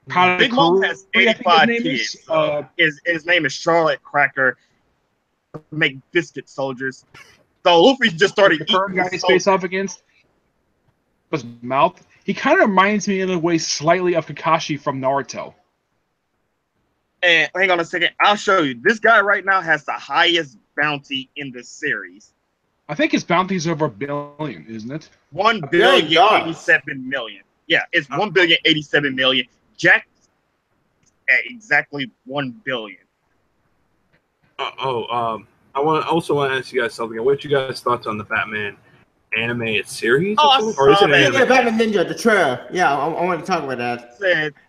Big Mom has 85 kids. His name is Charlotte Cracker. Make biscuit soldiers. So Luffy just started eating. The guy he's faced off against his mouth. He kind of reminds me in a way slightly of Kakashi from Naruto. And hang on a second, I'll show you. This guy right now has the highest bounty in the series. I think his bounty is over $1 billion, isn't it? 1,087,000,000. Yeah, it's 1,087,000,000. Jack at exactly 1 billion. I also want to ask you guys something. What's you guys' thoughts on the Batman animated series? Or is it Yeah, Batman Ninja, the trailer. Yeah, I want to talk about that.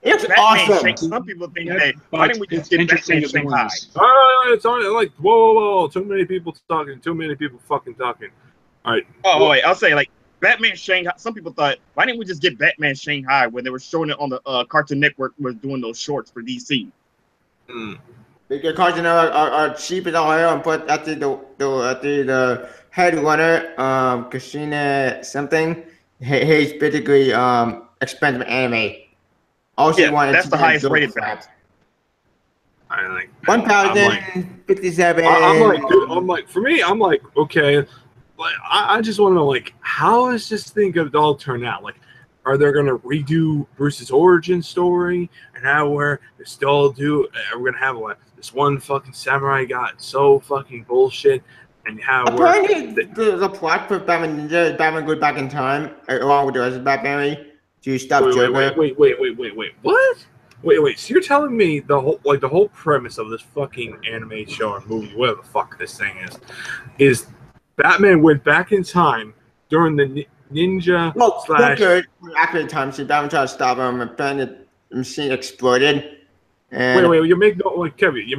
It's Batman awesome. Some people think that. Why didn't we just get Batman Shanghai? It's on. Like, whoa! Too many people talking. Too many people fucking talking. All right. Oh wait, I'll say like Batman Shanghai. Some people thought, why didn't we just get Batman Shanghai when they were showing it on the Cartoon Network? Was doing those shorts for DC. Because Cartoon Network are cheap as all hell, and put after the headrunner, Christina something, he's basically expensive anime. Also, yeah, that's the highest rated batch. I like 1,057. I'm like, for me, I'm like, okay, like, I just want to know, like, how is this thing going to all turn out? Like, are they going to redo Bruce's origin story, and how we're still we're going to have this one fucking samurai got so fucking bullshit, and how apparently the plot for Batman Ninja, Batman goes back in time along with the rest of Batman to stop Joker. Wait, what? Wait, so you're telling me the whole premise of this fucking anime show or movie, whatever the fuck this thing is Batman went back in time during the ninja after the time, so Batman tried to stop him, and then the machine exploded. And wait, you make no, like, Kevin, you're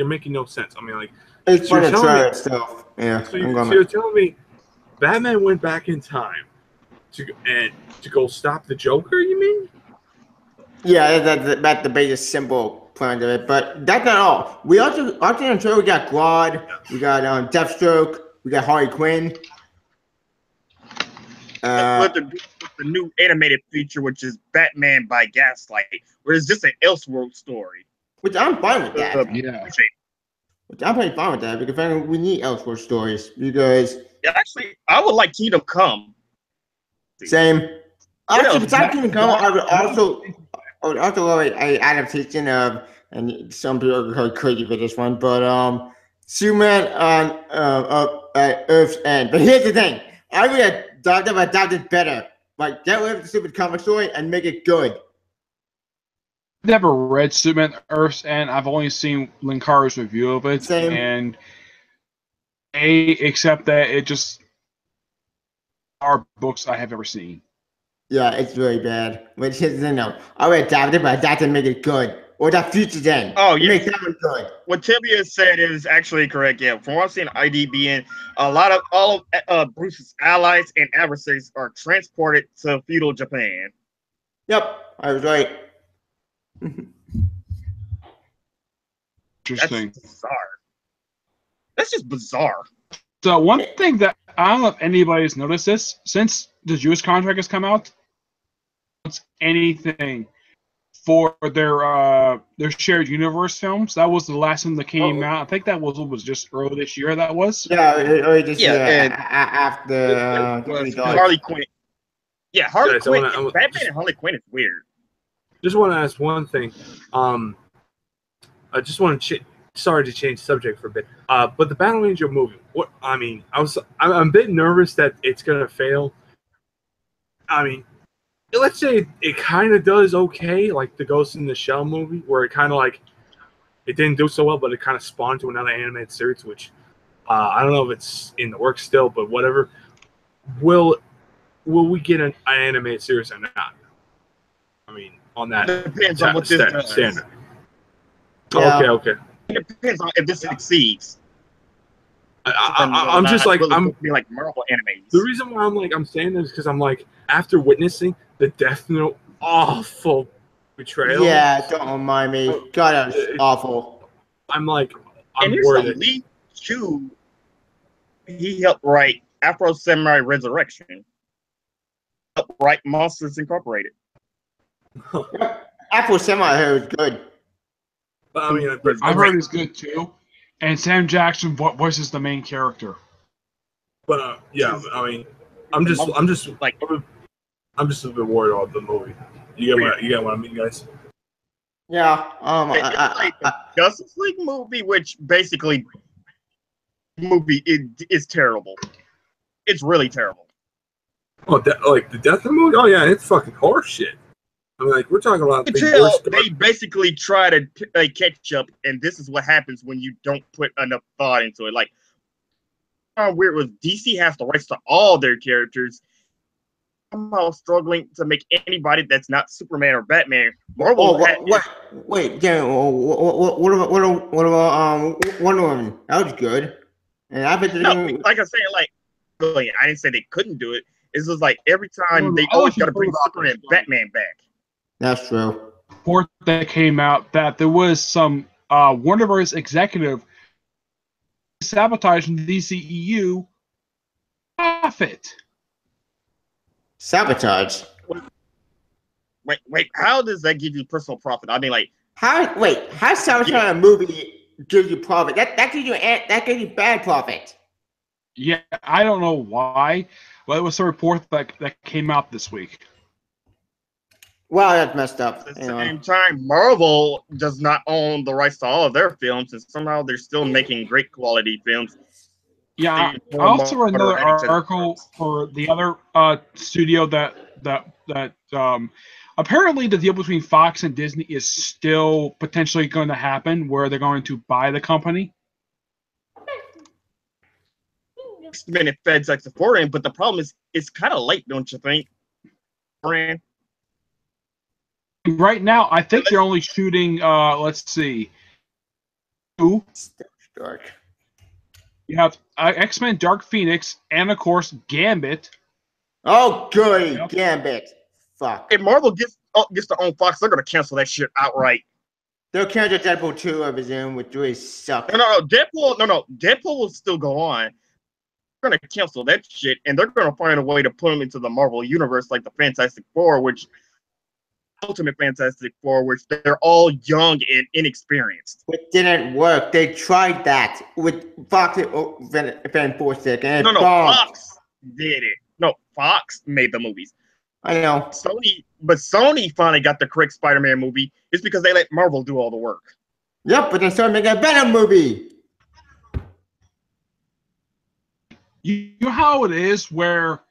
making no sense. I mean, like, it's so funny to try itself. Yeah. So you're telling me Batman went back in time to go stop the Joker? You mean? Yeah, that's the basic simple plan of it. But that's not all. We also in the trailer we got Grodd, we got Deathstroke, we got Harley Quinn. With the new animated feature, which is Batman by Gaslight, where it's just an Elseworld story. Which I'm fine with that. Yeah. Which I'm pretty fine with that because we need Elseworld stories because. Yeah, actually, I would like Kingdom Come. Same. Actually, besides Kingdom Come, I would also love an adaptation of, and some people are called crazy for this one, but Superman on Earth's End. But here's the thing: I would have adapted better. Like, get rid of the stupid comic story and make it good. Never read Superman Earth's End. I've only seen Linkaro's review of it. Same. And except that it just are books I have ever seen. Yeah, it's really bad. But here's the thing, though. I would adapt it, but adapt it and make it good. Or that future then. Oh, yeah. Make that one good. What Tibia said is actually correct. Yeah, from what I've seen, IDBN, all of Bruce's allies and adversaries are transported to feudal Japan. Yep, I was right. Interesting. That's bizarre. That's just bizarre. So one thing that I don't know if anybody's noticed this, since the Jewish contract has come out, anything for their shared universe films. That was the last one that came out. I think that was just early this year. That was. Yeah, or just Yeah, and after was died. Harley Quinn. Yeah, Harley Guys, Quinn. I wanna- Batman and Harley Quinn is weird. Just want to ask one thing. I just want to sorry to change subject for a bit. But the Battle Angel movie. What I mean, I'm a bit nervous that it's gonna fail. I mean, let's say it kind of does okay, like the Ghost in the Shell movie, where it kind of like it didn't do so well, but it kind of spawned to another animated series, which I don't know if it's in the works still, but whatever. Will we get an animated series or not? I mean, on that Depends on what this does. standard. Yeah. Okay. It depends on if this succeeds. I'm just like I'm be like Marvel animes. The reason why I'm saying this is because I'm like, after witnessing the Death Note awful betrayal. Yeah, don't mind me. God, that was awful. I'm like, and here's worried. something, Lee Chu, he helped write Afro Samurai Resurrection. Helped write Monsters Incorporated. Afro Samurai I heard was good. I mean, I've heard it's good too. And Sam Jackson voices the main character. But yeah, I mean, I'm just a bit worried about the movie. You get what I mean, guys? Yeah. It's like the Justice League movie, which basically is terrible. It's really terrible. Oh, like the Death Note movie? Oh yeah, it's fucking horse shit. I mean, like we're talking about they basically try to catch up, and this is what happens when you don't put enough thought into it. Like, weird was DC has the rights to all their characters. Somehow struggling to make anybody that's not Superman or Batman. Marvel. Wait, yeah. What about Wonder Woman? That was good. And I bet like I said, like I didn't say they couldn't do it. It's just like every time they always got to bring Superman and Batman back. That's true. Report that came out that there was some Warner Bros. Executive sabotaging the DCEU profit. Sabotage. Wait, how does that give you personal profit? I mean, like, how sabotage a movie gives you profit? That gives you bad profit. Yeah, I don't know why, but it was a report that came out this week. Wow, that's messed up. At the same time, Marvel does not own the rights to all of their films, and somehow they're still making great quality films. Yeah, I also read another article for the other studio that apparently the deal between Fox and Disney is still potentially going to happen, where they're going to buy the company. Minute Fed's like supporting, but the problem is it's kind of late, don't you think, Brand? Right now, I think they're only shooting. Let's see, two. You have X-Men: Dark Phoenix, and of course Gambit. Oh, good, yep. Gambit. Fuck. If Marvel gets to own Fox, they're gonna cancel that shit outright. They'll cancel Deadpool 2, I presume, which really sucks. No, Deadpool will still go on. They're gonna cancel that shit, and they're gonna find a way to put them into the Marvel universe, like the Fantastic Four, which Ultimate Fantastic Four, which they're all young and inexperienced. It didn't work. They tried that with Fox Fantastic, and Fox did it. No, Fox made the movies. I know. Sony finally got the correct Spider-Man movie. It's because they let Marvel do all the work. Yep, but they started making a better movie. You know how it is where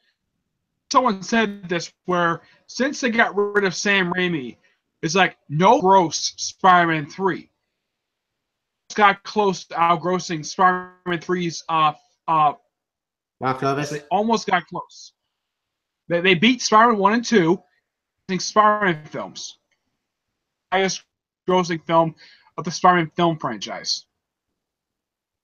someone said this, where since they got rid of Sam Raimi, it's like no gross Spider-Man 3. It's got close to outgrossing Spider-Man 3's box office. They almost got close. They beat Spider-Man 1 and 2 in Spider-Man films. Highest grossing film of the Spider-Man film franchise.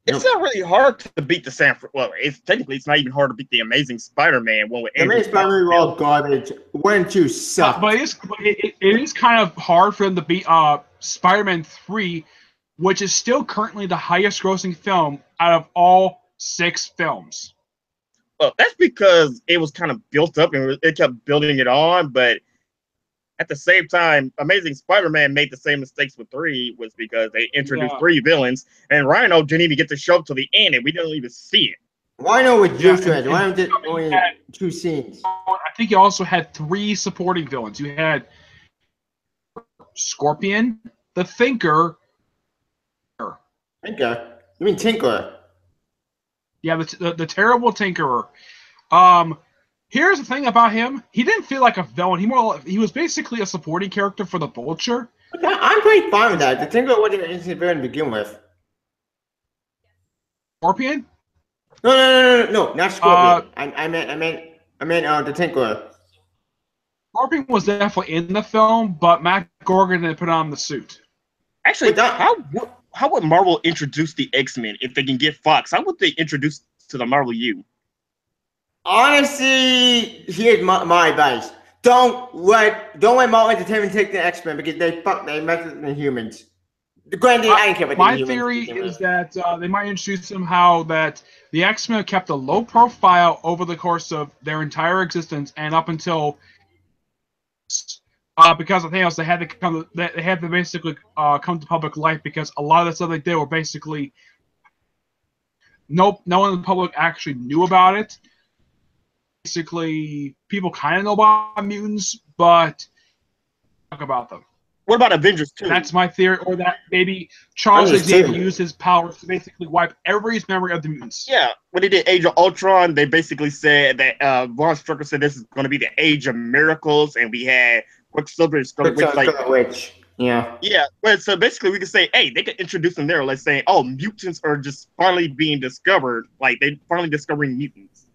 It's not really hard to beat the it's not even hard to beat the Amazing Spider-Man one with Amazing Spider-Man were all garbage. 1 and 2 suck. But it is kind of hard for them to beat Spider-Man 3, which is still currently the highest grossing film out of all 6 films. Well, that's because it was kind of built up and it kept building it on, but at the same time, Amazing Spider-Man made the same mistakes with 3, was because they introduced Yeah. 3 villains, and Rhino didn't even get to show up to the end, and we didn't even see it. Rhino was Yeah, useless. Rhino did you only had- 2 scenes. I think you also had 3 supporting villains. You had Scorpion, the Thinker. Tinker. You mean Tinker? Yeah, the terrible Tinkerer. Here's the thing about him. He didn't feel like a villain. He was basically a supporting character for the Vulture. I'm pretty fine with that. The Tinker wasn't an innocent villain to begin with. Scorpion? No, not Scorpion. I meant the Tinker. Scorpion was definitely in the film, but Matt Gorgon didn't put on the suit. Actually, But that- how would Marvel introduce the X-Men if they can get Fox? How would they introduce to the Marvel U? Honestly, here's my advice. Don't let Marvel Entertainment take the X-Men because they mess with the humans. Granted, I didn't care about the My humans. theory is that they might introduce somehow that the X-Men kept a low profile over the course of their entire existence and up until because of things they had to basically come to public life because a lot of the stuff they did were basically no one in the public actually knew about it. Basically, people kind of know about mutants, but talk about them. What about Avengers 2? That's my theory, or that maybe Charles Xavier used his powers to basically wipe everybody's memory of the mutants. Yeah, when they did Age of Ultron, they basically said that Von Strucker said this is going to be the Age of Miracles, and we had Quicksilver and Scarlet Witch. Yeah. Yeah, but so basically we could say, hey, they could introduce them there, like saying, oh, mutants are just finally being discovered, like they finally discovering mutants.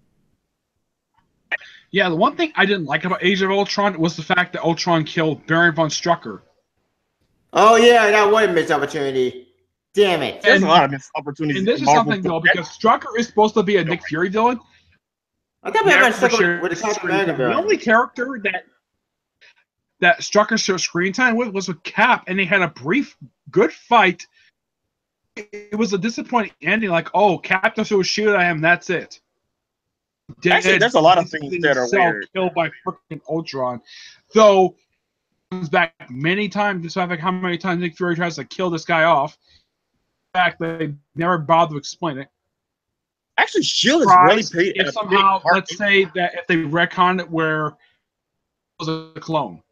Yeah, the one thing I didn't like about Age of Ultron was the fact that Ultron killed Baron von Strucker. Oh yeah, that was a missed opportunity. Damn it. There's a lot of missed opportunities. And this is Marvel something though, because Strucker is supposed to be a Nick Fury villain. I thought we had stuck with the Captain America The villain. only character that Strucker showed screen time with was with Cap, and they had a brief, good fight. It was a disappointing ending, like, oh, Cap just threw a shield at him, that's it. Actually, there's a lot of things that are weird. Killed by freaking Ultron. Though, comes back many times, despite how many times Nick Fury tries to kill this guy off. In fact, they never bother to explain it. Actually, Shield is really paid. If somehow, let's say that if they retcon it where it was a clone.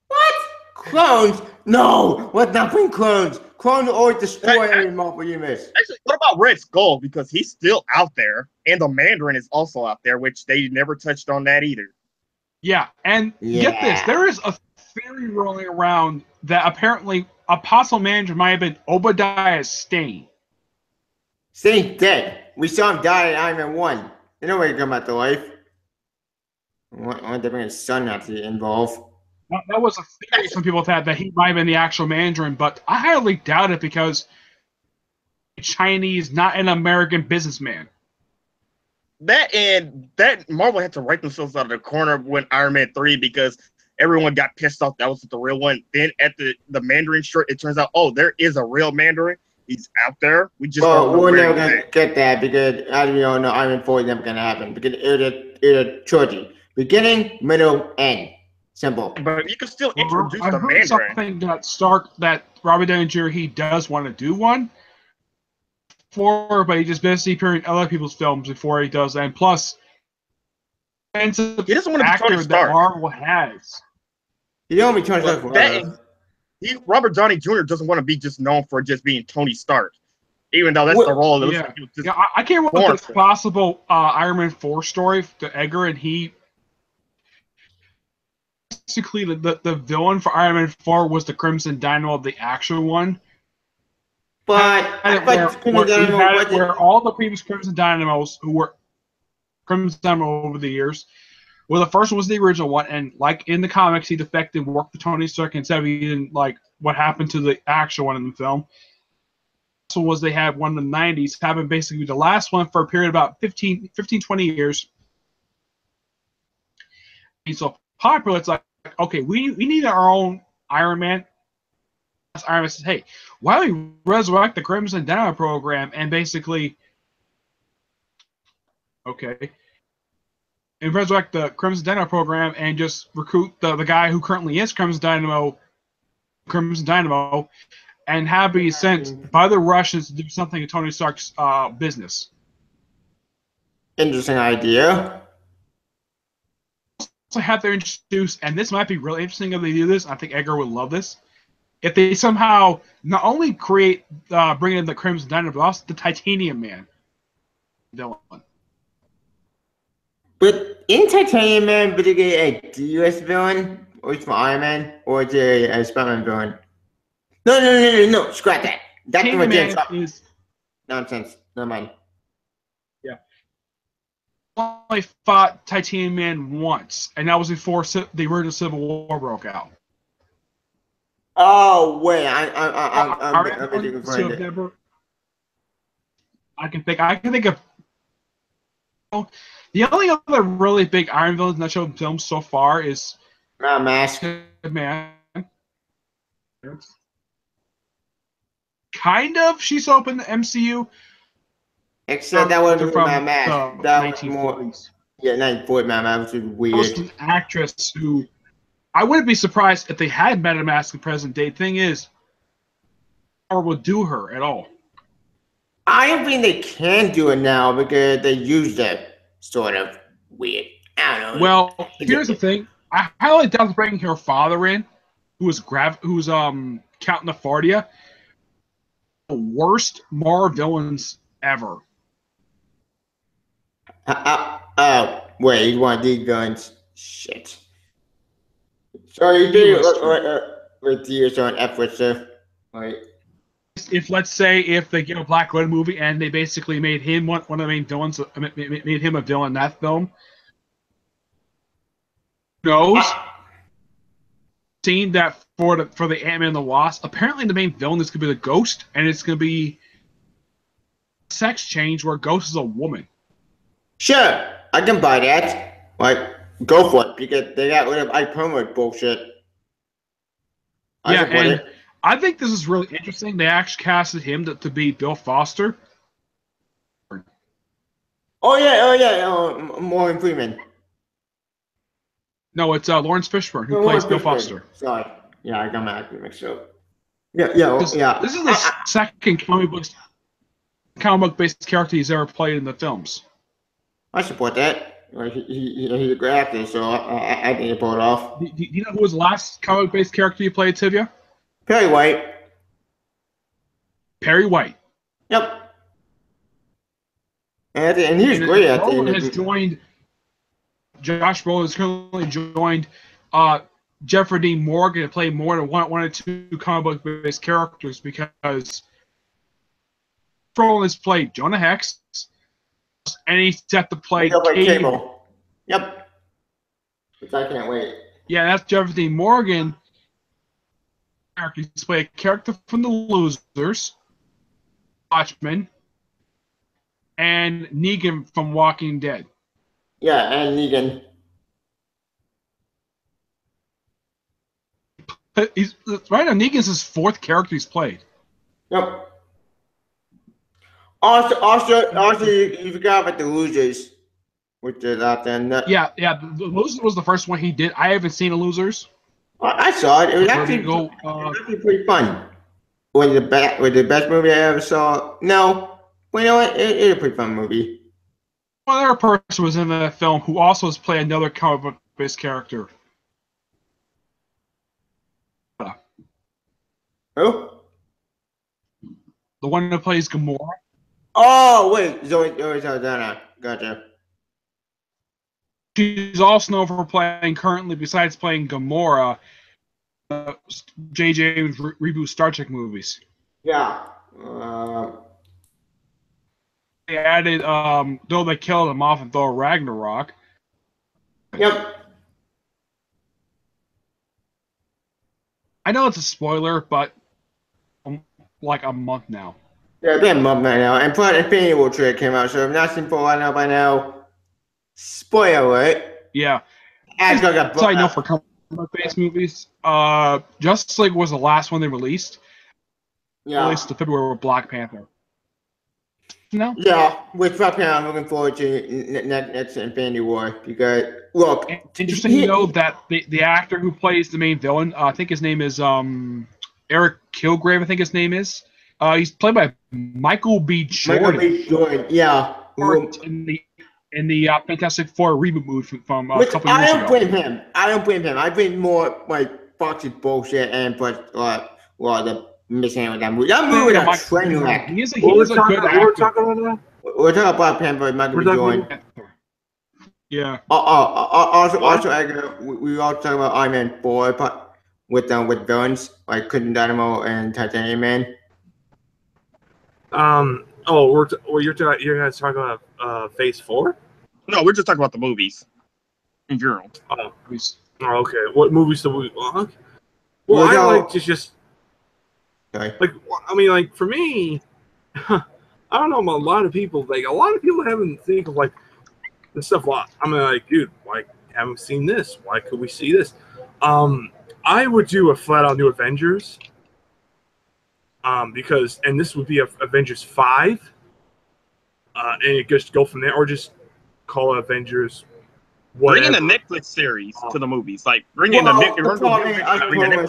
What? Clones? No! Let's not bring clones. Clones always destroy every Marvel universe. Actually, what about Red Skull? Because he's still out there, and the Mandarin is also out there, which they never touched on that either. Yeah, and get this, there is a theory rolling around that apparently a possible manager might have been Obadiah Stane. Stane's dead. We saw him die in Iron Man 1. They know where to come back to life. I want to bring his son out to get involved. That was a theory some people had that he might have been the actual Mandarin, but I highly doubt it because Chinese, not an American businessman. That Marvel had to write themselves out of the corner when Iron Man 3 because everyone got pissed off that was the real one. Then at the Mandarin shirt, it turns out, oh, there is a real Mandarin. He's out there. We just we're never gonna get that because as we all know, Iron Man 4 is never gonna happen because it's a trilogy. Beginning, middle, end. Simple. But you can still introduce I've the heard Mandarin. something that Robert Downey Jr. he does want to do one but he just basically appeared in other people's films before he does that. And plus, he doesn't want to be actor Tony Stark. that Marvel has. You don't be Tony Stark forever. Robert Downey Jr. doesn't want to be just known for just being Tony Stark, even though that's the role. That I can't remember the possible Iron Man 4 story to Edgar, and he basically the villain for Iron Man 4 was the Crimson Dynamo, the actual one. But where all the previous Crimson Dynamos who were Crimson Dynamo over the years. Well, the first one was the original one, and like in the comics, he defected, worked for Tony Stark, and said he didn't like what happened to the actual one in the film. So was they had one in the 90s, having basically the last one for a period of about 15, 20 years. He's so popular, it's like, okay, we need our own Iron Man. Iron Man says, hey, why don't we resurrect the Crimson Dynamo program and basically, okay. and resurrect the Crimson Dynamo program and just recruit the guy who currently is Crimson Dynamo, and have be sent by the Russians to do something in Tony Stark's business. Interesting idea. Also have to introduce, and this might be really interesting if they do this. I think Edgar would love this. If they somehow not only bring in the Crimson Dynamo, but also the Titanium Man villain. But in Titanium Man, would it get a US villain, or it's from Iron Man, or is it a Spider-Man villain? No, scrap that. That's Titanium what Man is nonsense. Never mind. only fought Titanium Man once, and that was before the original Civil War broke out. Oh wait, I'm I can think of the only other really big Iron villains that showed in films so far is Mask. Man. Kind of, she's open the MCU. Except that wasn't from my mask. That was more. 1940s. Yeah, 1940 my mask, which was That weird. was an actress who I wouldn't be surprised if they had Meta Mask in present day. Thing is, or would do her at all. I don't think they can do it now because they used it. Sort of weird. I don't know. Well, here's the thing. I highly doubt bringing her father in, who's Count Nefardia. The worst Mara villains ever. Wait, he's one of these guns. Shit. So you did with years on efforts, sir. Right. Let's say if they get a Black Widow movie and they basically made him one of the main villains, made him a villain in that film. Who knows? Seen that for the Ant-Man and the Wasp. Apparently, the main villain is going to be the Ghost, and it's going to be a sex change where Ghost is a woman. Sure, I can buy that. Like, go for it because they got rid of iPerma bullshit. I think this is really interesting. They actually casted him to be Bill Foster. Oh yeah. Morgan Freeman. No, it's Lawrence Fishburne who plays Bill Foster. Sorry. Yeah, I got my actor mixed up. Yeah. This is the second comic book based character he's ever played in the films. I support that. He's a great actor, so I think he pulled it off. Do you know who was the last comic based character you played, Tivia? Perry White. Perry White. Yep. And he's great at Josh Brolin has currently joined Jeffrey Dean Morgan to play more than one or two comic book based characters because Brolin has played Jonah Hex and he's set to play Cable. Yep. Which I can't wait. Yeah, that's Jeffrey Dean Morgan. He's played a character from The Losers, Watchmen, and Negan from Walking Dead. Yeah, and Negan. Right now, Negan's his fourth character he's played. Yep. Also, you forgot about The Losers, which is out there. Yeah. The Losers was the first one he did. I haven't seen The Losers. I saw it. It was actually pretty fun. Was it the best movie I ever saw? No. Well, you know what? It was a pretty fun movie. One other person was in that film who also has played another comic book-based character. Who? The one who plays Gamora. Oh, wait. Zoe Saldana. Gotcha. She's also known for playing currently, besides playing Gamora, J.J. reboot Star Trek movies. Yeah. They added, though they killed him off in Thor Ragnarok. Yep. I know it's a spoiler, but like a month now. Yeah, it's been a month now. And plus, Infinity War trailer came out, so if not seen for a while now by now, spoiler it. Yeah. That's I know for comic book-based movies. Justice League was the last one they released. Yeah. Released in February with Black Panther. now? Yeah, with Rock I'm looking forward to next Infinity War because look, Interesting to know that the actor who plays the main villain, I think his name is Eric Kilgrave. I think his name is. He's played by Michael B. Jordan. Michael B. Jordan, yeah. In the Fantastic Four reboot movie from a Which couple years I don't ago. blame him. I don't blame him. I blame more like Fox's bullshit and but the mishandling of that movie. That movie was a train wreck. He is a good actor. We're talking about now? We're talking about Black Panther, Michael B. Jordan. Yeah. Also, Edgar, we all talking about Iron Man 4 but with villains like Quentin Dynamo and Titanium Man. You're guys talking about Phase 4? No, we're just talking about the movies in general. Oh, okay. What movies do we? Well, I like to just like. I mean, like for me, I don't know. A lot of people haven't think of like this stuff. I'm like, dude, like haven't seen this. Why could we see this? I would do a flat out new Avengers. Because this would be Avengers 5, and it just go from there, or just call it Avengers. Whatever. Bring in a Netflix series to the movies, like bring in a Netflix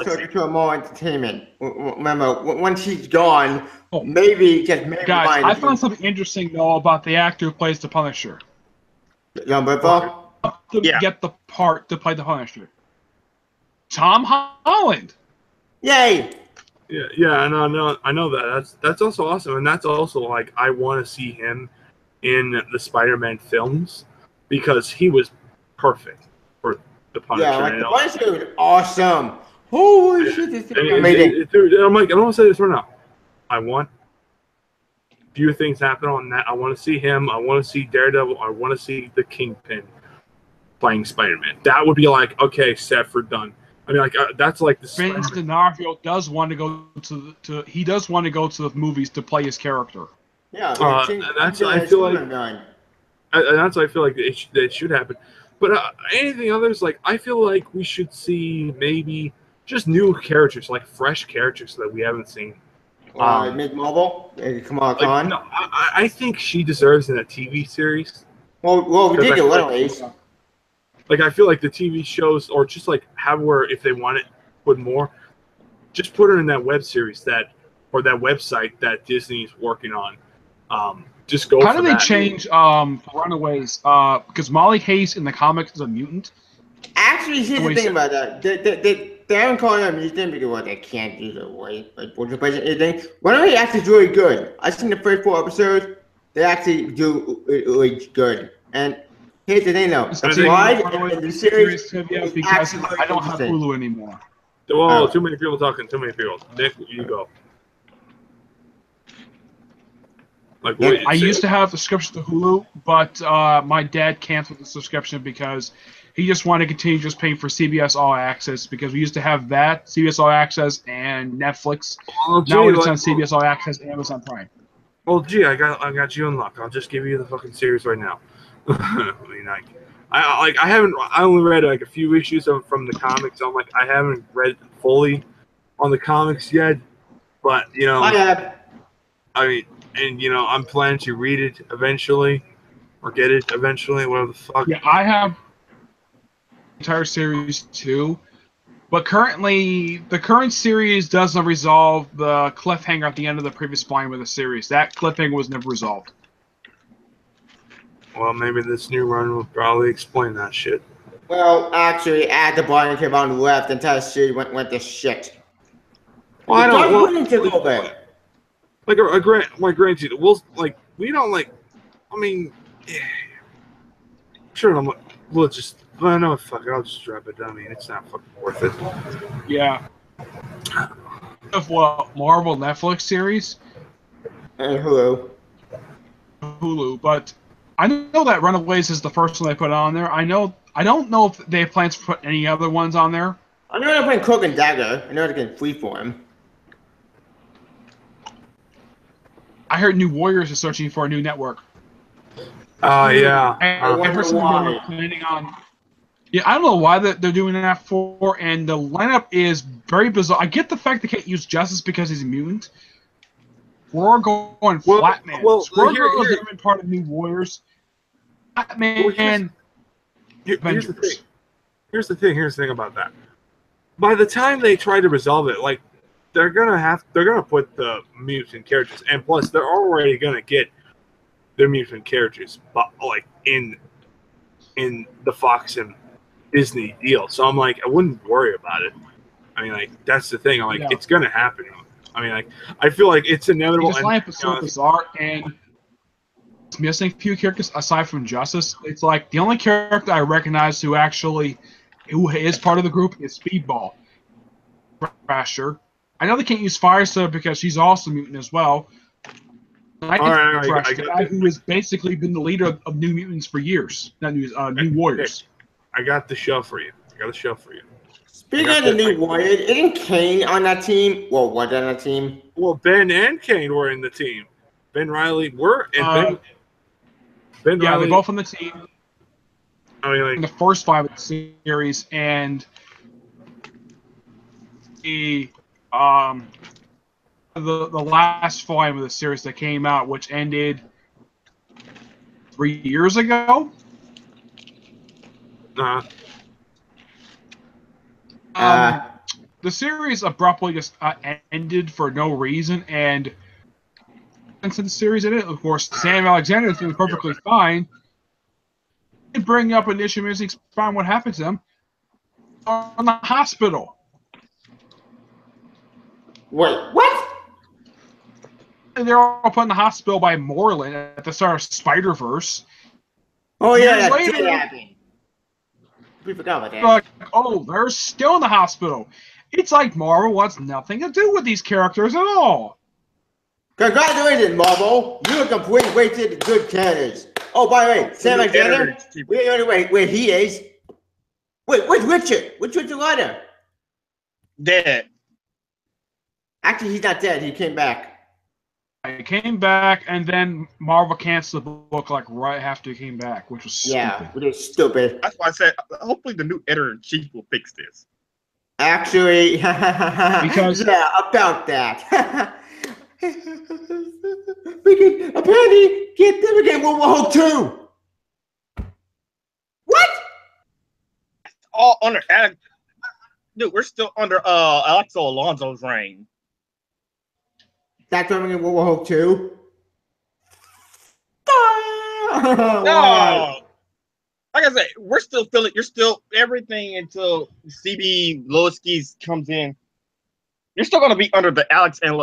series. More entertainment. Remember, once he's gone, maybe guys, I found something interesting though about the actor who plays the Punisher. Young Bethel? Get the part to play the Punisher. Tom Holland. Yay! Yeah, I know that. That's also awesome, and that's also like I want to see him in the Spider-Man films because he was perfect for the Punisher. Yeah, like the Punisher was awesome. Holy shit, this is amazing. Dude, I'm like, I don't want to say this right now. I want a few things happen on that. I want to see him. I want to see Daredevil. I want to see the Kingpin playing Spider-Man. That would be like, okay, set for done. I mean, like that's like the. Vince D'Onofrio does want to go to he does want to go to the movies to play his character. Yeah, and that's I feel like, and that's I feel like it should happen. But anything others, like I feel like we should see maybe just new characters, like fresh characters that we haven't seen. Mid-Marvel, Kamala Khan. No, I think she deserves in a TV series. Well, we did it anyways. Like I feel like the TV shows, or just like have her if they want it, put more. Just put her in that web series that website that Disney's working on. Just go. How do they change Runaways? Because Molly Hayes in the comics is a mutant. Actually, here's the thing about that. They haven't called her a mutant because they can't do the way like anything. Runaways actually is really good. I've seen the first 4 episodes. They actually do really good. And here's the thing, though. The series because I don't have Hulu anymore. Whoa, too many people talking. Too many people. Nick, you go. Like, I used to have a subscription to Hulu, but my dad canceled the subscription because he just wanted to continue just paying for CBS All Access because we used to have that, CBS All Access, and Netflix. Now it's on CBS All Access and Amazon Prime. Well, gee, I got you in luck. I'll just give you the fucking series right now. I mean, I only read like a few issues from the comics. I'm like, I haven't read fully on the comics yet, but you know, I mean, and you know, I'm planning to read it eventually or get it eventually, whatever the fuck. Yeah, I have the entire series too, but currently the current series doesn't resolve the cliffhanger at the end of the previous volume of the series. That cliffhanger was never resolved. Well, maybe this new run will probably explain that shit. Well, actually, at the bottom came on the left, the entire series went to shit. Well, I don't. Granted, we don't like. I mean, yeah, sure. We'll just. Well, no, fuck it. I'll just drop it down. I mean, it's not fucking worth it. Yeah. Of what Marvel Netflix series? And Hulu, but. I know that Runaways is the first one they put on there. I don't know if they have plans to put any other ones on there. I know they're putting Cloak and Dagger. I know they're getting Freeform. I heard New Warriors is searching for a new network. Yeah. I heard some people are planning on. Yeah, I don't know why they're doing that for, and the lineup is very bizarre. I get the fact they can't use Justice because he's a mutant. Squirrel going Well, Flatman. well, Squirrel here- has here- never been part of New Warriors. Flatman. Well, here's the Avengers. thing. Here's the thing about that. By the time they try to resolve it, like they're gonna put the mutant characters, and plus they're already gonna get their mutant characters, but like in the Fox and Disney deal. So I'm like, I wouldn't worry about it. I mean, like that's the thing. I'm like, Yeah. it's gonna happen. I mean, like I feel like it's inevitable. This lineup is so bizarre, and it's missing a few characters aside from Justice. It's like the only character I recognize who is part of the group is Speedball. Thrasher. I know they can't use Firestar because she's also mutant as well. I think Thrasher, the guy who has basically been the leader of New Mutants for years, not New Warriors. I got the show for you. Speaking of the New Warriors, isn't Kane on that team? Well, what on that team? Well, Ben and Kane were in the team. Ben Riley were, and Ben yeah, Riley. they're both on the team. I mean, like in the first 5 of the series, and the last volume of the series that came out, which ended 3 years ago. The series abruptly just ended for no reason, and since the series ended, of course, Sam Alexander is doing perfectly fine. They bring up an issue and explain what happened to them in the hospital. Wait, what? They're all put in the hospital by Moreland at the start of Spider-Verse. Oh yeah, Years that later, did happen. We forgot about that. like, oh, they're still in the hospital. It's like Marvel wants nothing to do with these characters at all. Congratulations, Marvel. You a complete wasted of good characters. Oh, by the way, Sam Alexander. Wait, he is. Wait, where's Richard? Where's Richard Ryder? Dead. Actually, he's not dead. He came back. He came back, and then Marvel canceled the book like right after he came back, which was stupid. Which is stupid. That's why I said, hopefully the new editor-in-chief will fix this. Actually, because about that. We can apparently get them again. World War Hulk 2. What? All under Alex. Dude, we're still under Alexo Alonso's reign. That's coming in World War Hulk 2. No. Like I said, we're still feeling. You're still everything until CB Lowski's comes in. You're still going to be under the Alex and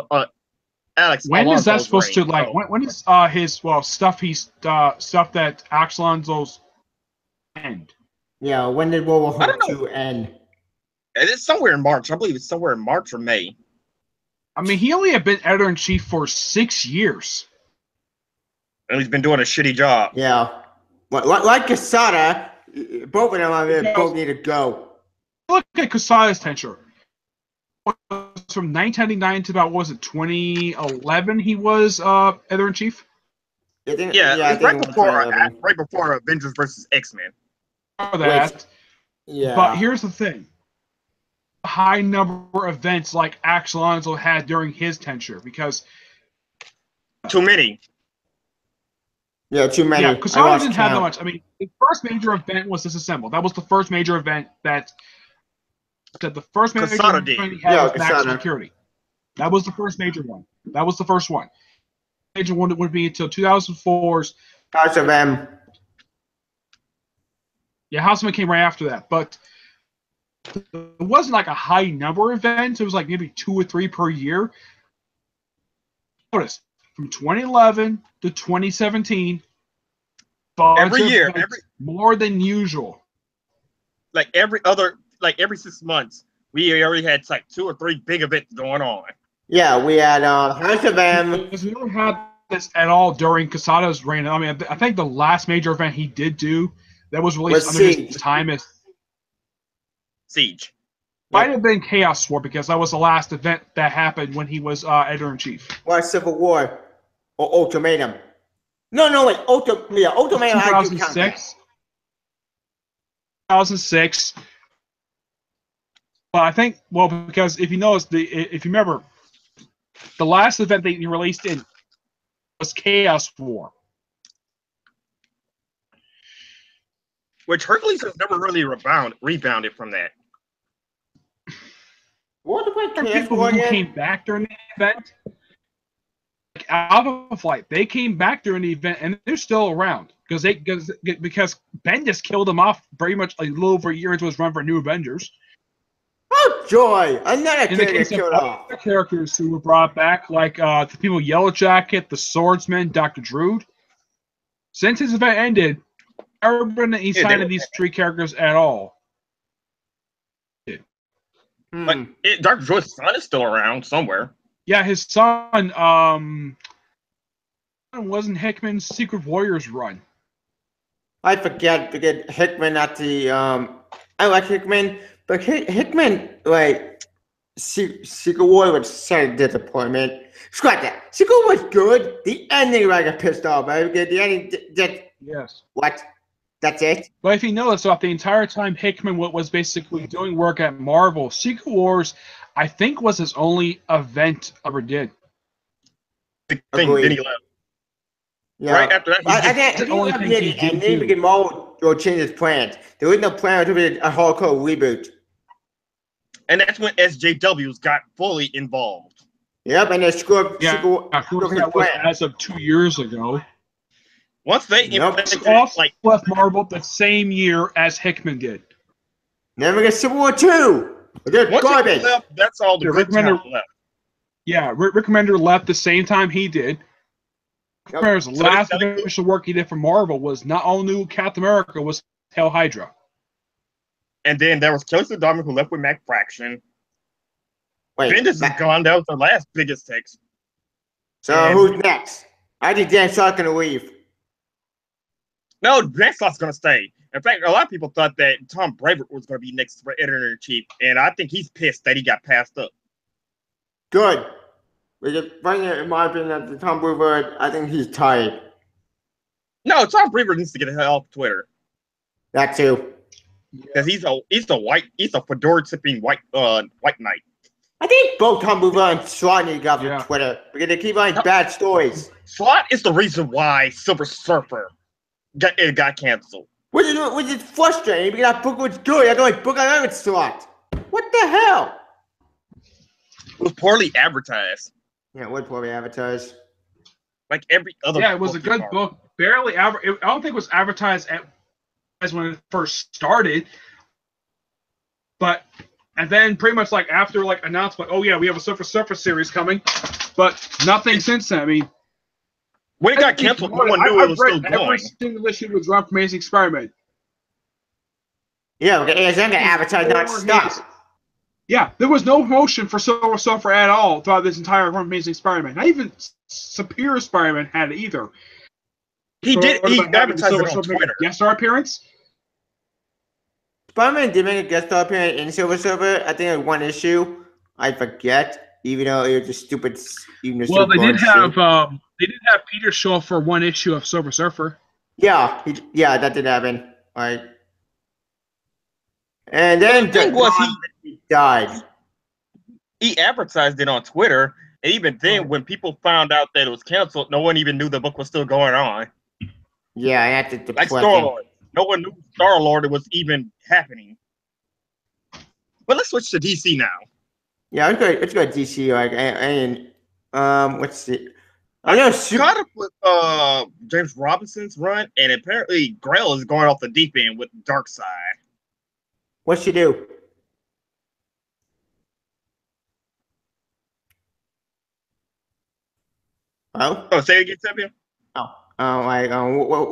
Alex. When Alonso's is that supposed reign, to like? so. When is his stuff that Alex Alonso's end? Yeah, when did World War Hulk 2 end? It's somewhere in March. I believe it's somewhere in March or May. I mean, he only had been editor-in-chief for 6 years. And he's been doing a shitty job. Yeah. Like Casada, both of them both need to go. Look at Quesada's tenure. From 1999 to about, what was it, 2011 he was editor-in-chief? Yeah, right before Avengers versus X-Men. That. Yeah. But here's the thing. High number of events like Alex Alonso had during his tenure, because too many. Yeah, too many. Yeah, Quesada didn't have that much. I mean, the first major event was Disassemble. That was the first major event that the first major event he had was Maximum Security. That was the first major one. That was the first one. Major one would be until 2004's House of M. Yeah, House of M came right after that, but it wasn't like a high number of events. It was like maybe 2 or 3 per year. Notice, from 2011 to 2017, every year, more than usual. Like every 6 months, we already had like 2 or 3 big events going on. Yeah, we had House of M. Because we never had this at all during Quesada's reign. I mean, I think the last major event he did do that was released under his time as Siege. Might have been Chaos War, because that was the last event that happened when he was editor-in-chief. Why Civil War or Ultimatum? No, wait, Ultimatum. 2006. 2006. But I think, well, because if you notice, if you remember, the last event they released in was Chaos War. Which Hercules has never really rebounded from that. What about There are Chaos people War who again? came back during the event. Like Alpha Flight, they came back during the event and they're still around because Bendis killed them off pretty much a little over a year into his run for New Avengers. Oh joy! Another In the character case of killed off. other characters who were brought back, like the people Yellow Jacket, the Swordsman, Dr. Drood, since his event ended, never been any sign of these three characters at all. But Dr. Droid's son is still around somewhere. Yeah, his son wasn't Hickman's Secret Warriors run. I forget because Hickman at the I like Hickman, but Hickman like Secret War was such a disappointment. Scrap that. Secret War was good. The ending I got pissed off. Right? Because the ending Yes. what? That's it. But if you notice, throughout the entire time Hickman was basically doing work at Marvel, Secret Wars, I think, was his only event ever did. Then he left. Yeah. Right after that, I think the only he thing did he the did ending do. because Marvel will change his plans. There was no plan to be a hardcore reboot. and that's when SJWs got fully involved. Yep, and they screwed. Yeah, of course, that was as of 2 years ago. Once they Nope. implemented, Also like, left Marvel the same year as Hickman did. Never get Civil War 2. They're once garbage. he left, that's all the Yeah, good Rick Remender- talent left. Yeah, Rick Remender left the same time he did. Yep. Remender's So last they're telling official work he did for Marvel was not all new Captain America, was Hail Hydra. And then there was Kelsey Darman who left with Mac Fraction. Wait, Bendis is gone. That was the last biggest text. so and- who's next? I think Dan Stark's gonna leave. No, Nextlock's going to stay. In fact, a lot of people thought that Tom Brevoort was going to be next for editor-in-chief, and I think he's pissed that he got passed up. Good. Because right now, in my opinion, at the Tom Brevoort, I think he's tired. No, Tom Brevoort needs to get the hell off Twitter That too. because he's a fedora-tipping white knight. I think both Tom Brevoort and Slot need to get off Yeah. of Twitter because they keep writing bad stories. Slot is the reason why Silver Surfer got canceled. Which is frustrating because that book was good. I don't like book I ever Slot. What the hell? It was poorly advertised, Yeah, what probably advertised. like every other. Yeah, it was a good book. book. Barely I don't think it was advertised as when it first started. And then pretty much like after like announcement, oh yeah, we have a Silver Surfer series coming, but nothing since then. I mean, When it got canceled, no one knew it was still going. Every single issue was run from Amazing Spider-Man. Yeah, okay, ASM got advertised non-stop. Yeah, there was no promotion for Silver Surfer at all throughout this entire run of Amazing Spider-Man. Not even Superior Spider-Man had it either. He did. He advertised it on Twitter. Guest star appearance. Spider-Man did make a guest star appearance in Silver Surfer. I think it was one issue. I forget, even though it was just stupid. Well, they did have Peter show up for one issue of Silver Surfer. Yeah, that did happen. All right. And then The thing was, he died. He advertised it on Twitter, and even then, when people found out that it was canceled, no one even knew the book was still going on. Yeah, and that's Like depressing. Star-Lord. No one knew Star-Lord was even happening. But let's switch to DC now. Yeah, let's go to DC. Let's see. I know. Caught up with James Robinson's run, and apparently Grail is going off the deep end with Darkseid. What's she do? Oh. Oh, say it again, Samuel.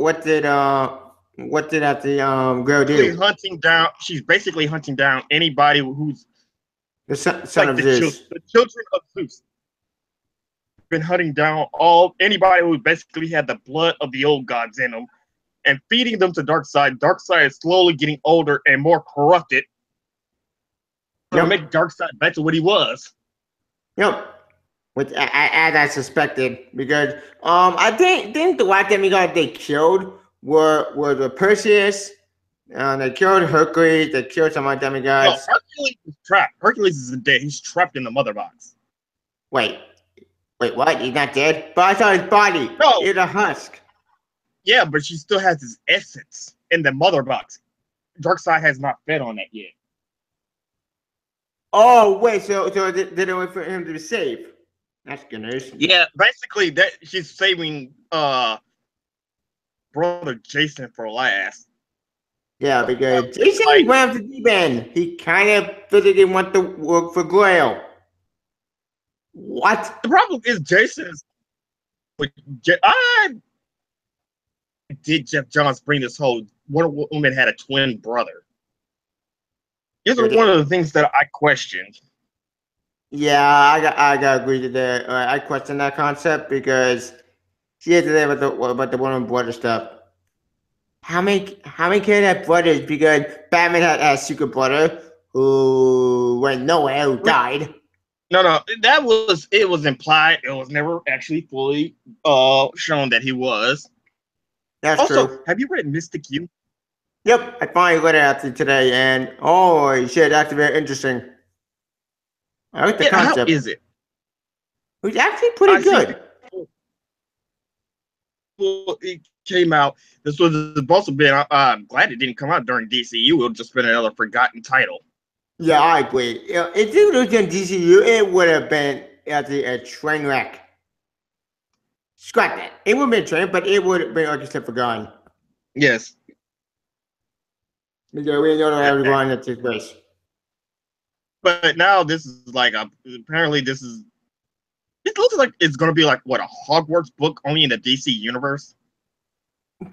What did that the girl do? She's basically hunting down anybody who's The son like of the Zeus. children of Zeus. Been hunting down anybody who basically had the blood of the old gods in them and feeding them to Darkseid. Darkseid is slowly getting older and more corrupted. To make Darkseid back to what he was. Yep. As I suspected, because I think the white demigod they killed were the Perseus. They killed Hercules. They killed some other No, demigods. Hercules is trapped. Hercules isn't dead. He's trapped in the mother box. Wait, Wait, what? He's not dead? But I saw his body. No. It's a husk. Yeah, but she still has his essence in the mother box. Darkseid has not fed on that yet. Oh, wait, so they don't wait for him to be saved. That's good news. Yeah, basically that she's saving brother Jason for last. Yeah, because Jason Like- went off the deep end. He kind of physically want to work for Grail. What? The problem is Jason's. I did Jeff Johns bring this whole Wonder Woman had a twin brother? These are one of the things that I questioned. Yeah, I got agree to that. I question that concept because she had to say about the woman brother stuff. How many kids have brothers? Because Batman had a secret brother who went nowhere, who died. No, it was implied. It was never actually fully shown that he was. That's also, true. have you read Mystic You? Yep, I finally read it after today, and oh shit, that's very interesting. I like the concept. How is it? It's actually pretty good. Well, it came out. This was supposed to be. I'm glad it didn't come out during DCU. It would just been another forgotten title. Yeah, I agree. If it was in DCU, it would have been actually a train wreck. Scrap that. It would have been a train, but it would have been, like I said, forgotten. Yes. Because we know everyone that took place. But now this is like apparently this is. It looks like it's going to be like what, a Hogwarts book only in the DC universe.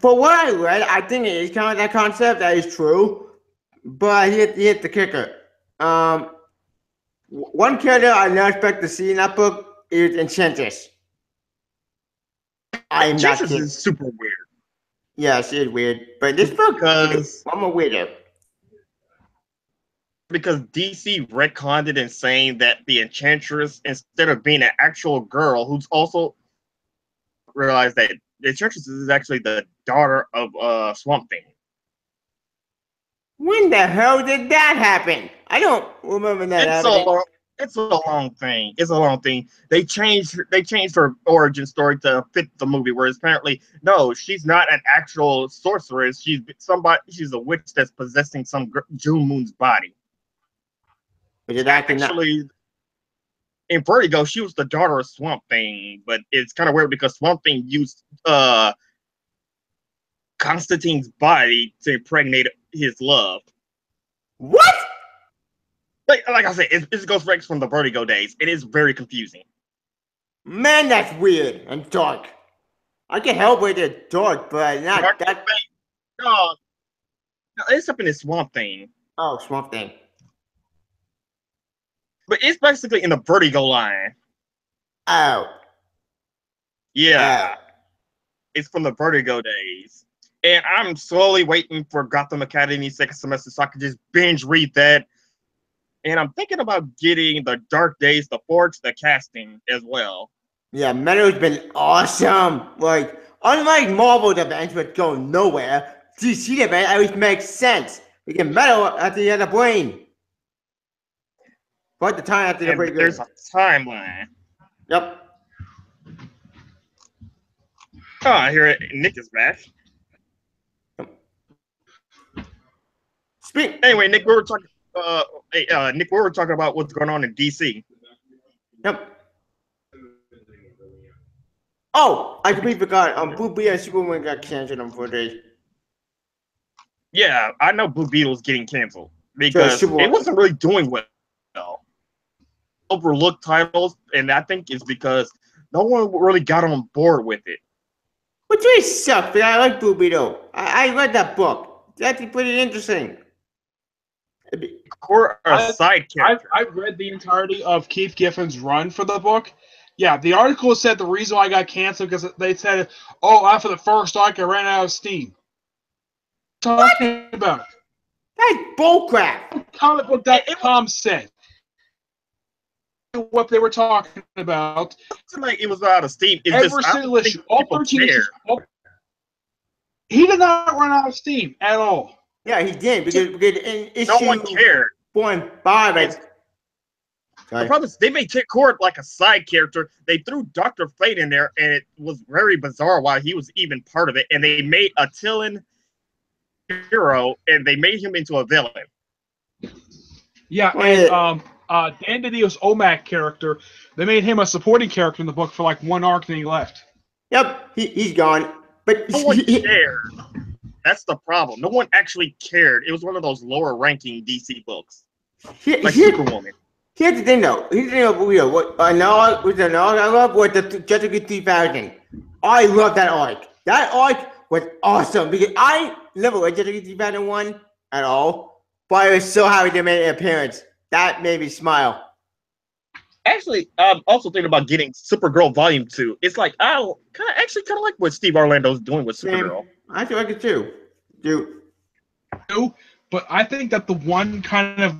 For what I read, I think it is kind of that concept. That is true, but he hit the kicker. One character I never expect to see in that book is Enchantress. I am not kidding. Is super weird. Yeah, she is weird, but this book, I'm a weirdo. Because DC retconned it and saying that the Enchantress, instead of being an actual girl, who's also realized that the Enchantress is actually the daughter of Swamp Thing. When the hell did that happen? I don't remember that happening. It's a long thing. It's a long thing. They changed her origin story to fit the movie, whereas apparently no, she's not an actual sorceress. She's a witch that's possessing some June Moon's body. But did actually, in Vertigo, she was the daughter of Swamp Thing, but it's kind of weird because Swamp Thing used Constantine's body to impregnate his love. What? Like I said, it goes right from the Vertigo days. It is very confusing. Man, that's weird and dark. I can help with it dark, but not dark that. No, it's up in this Swamp Thing. Oh, Swamp Thing. But it's basically in the Vertigo line. Oh. Yeah. It's from the Vertigo days. And I'm slowly waiting for Gotham Academy second semester so I can just binge read that. And I'm thinking about getting the Dark Days, the Forge, the casting as well. Yeah, Meadow's been awesome. Like, unlike Marvel events which go nowhere, DC event always makes sense. We get Meadow at the end of the brain. But the time after the pretty good. There's a timeline. Yep. Oh, I hear it. Nick is back. Anyway, Nick, we were talking. Nick, we were talking about what's going on in DC. Yep. Oh, I completely forgot. Blue Beetle and Superman got canceled on 4 days. Yeah, I know Blue Beetle's getting canceled because it wasn't really doing well. Overlooked titles, and I think it's because no one really got on board with it. Which really sucks, but I like Blue Beetle. I read that book. That's pretty interesting. Or a side character. I've read the entirety of Keith Giffen's run for the book. Yeah, the article said the reason why I got canceled because they said, "Oh, after the first arc, I ran out of steam." Talking about that's bullcrap. Comicbook.com said what they were talking about. It's like it was out of steam. Every single issue, all 13 issues. He did not run out of steam at all. Yeah, he did because in issue no one cared. 4 and 5, The problem is they made Cord like a side character. They threw Dr. Fate in there, and it was very bizarre why he was even part of it. And they made Attilan hero, and they made him into a villain. Yeah, and Dan Didio's OMAC character, they made him a supporting character in the book for like one arc, then he left. Yep, he's gone. But No one cared. That's the problem. No one actually cared. It was one of those lower-ranking DC books, like Superwoman. Here's the thing, though. What I love was the Jessica 3000. I love that arc. That arc was awesome because I never read Jessica 3001 at all, but I was so happy they made an appearance. That made me smile. Actually, I'm also thinking about getting Supergirl Volume 2. It's like I kind of like what Steve Orlando's doing with Supergirl. I feel like it too. But I think that the one kind of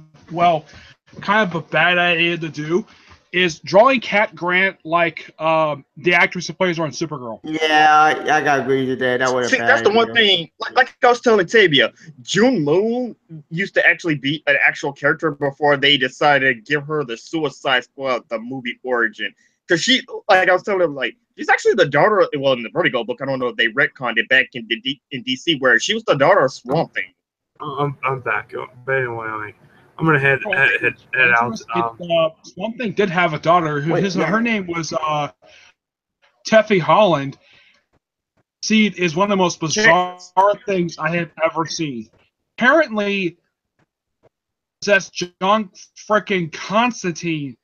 a bad idea to do is drawing Cat Grant like the actress who plays her on Supergirl. Yeah, I gotta agree with that. That was that's the one thing. Like I was telling Tavia, June Moon used to actually be an actual character before they decided to give her the Suicide Squad, the movie origin. Because she, like I was telling them, like she's actually the daughter. Well, in the Vertigo book, I don't know if they retconned it back in DC, where she was the daughter of Swamp Thing. I'm back. But anyway, I'm gonna head out. Swamp Thing did have a daughter. Her name was Teffy Holland. Seed is one of the most bizarre things I have ever seen. Apparently, possessed John freaking Constantine.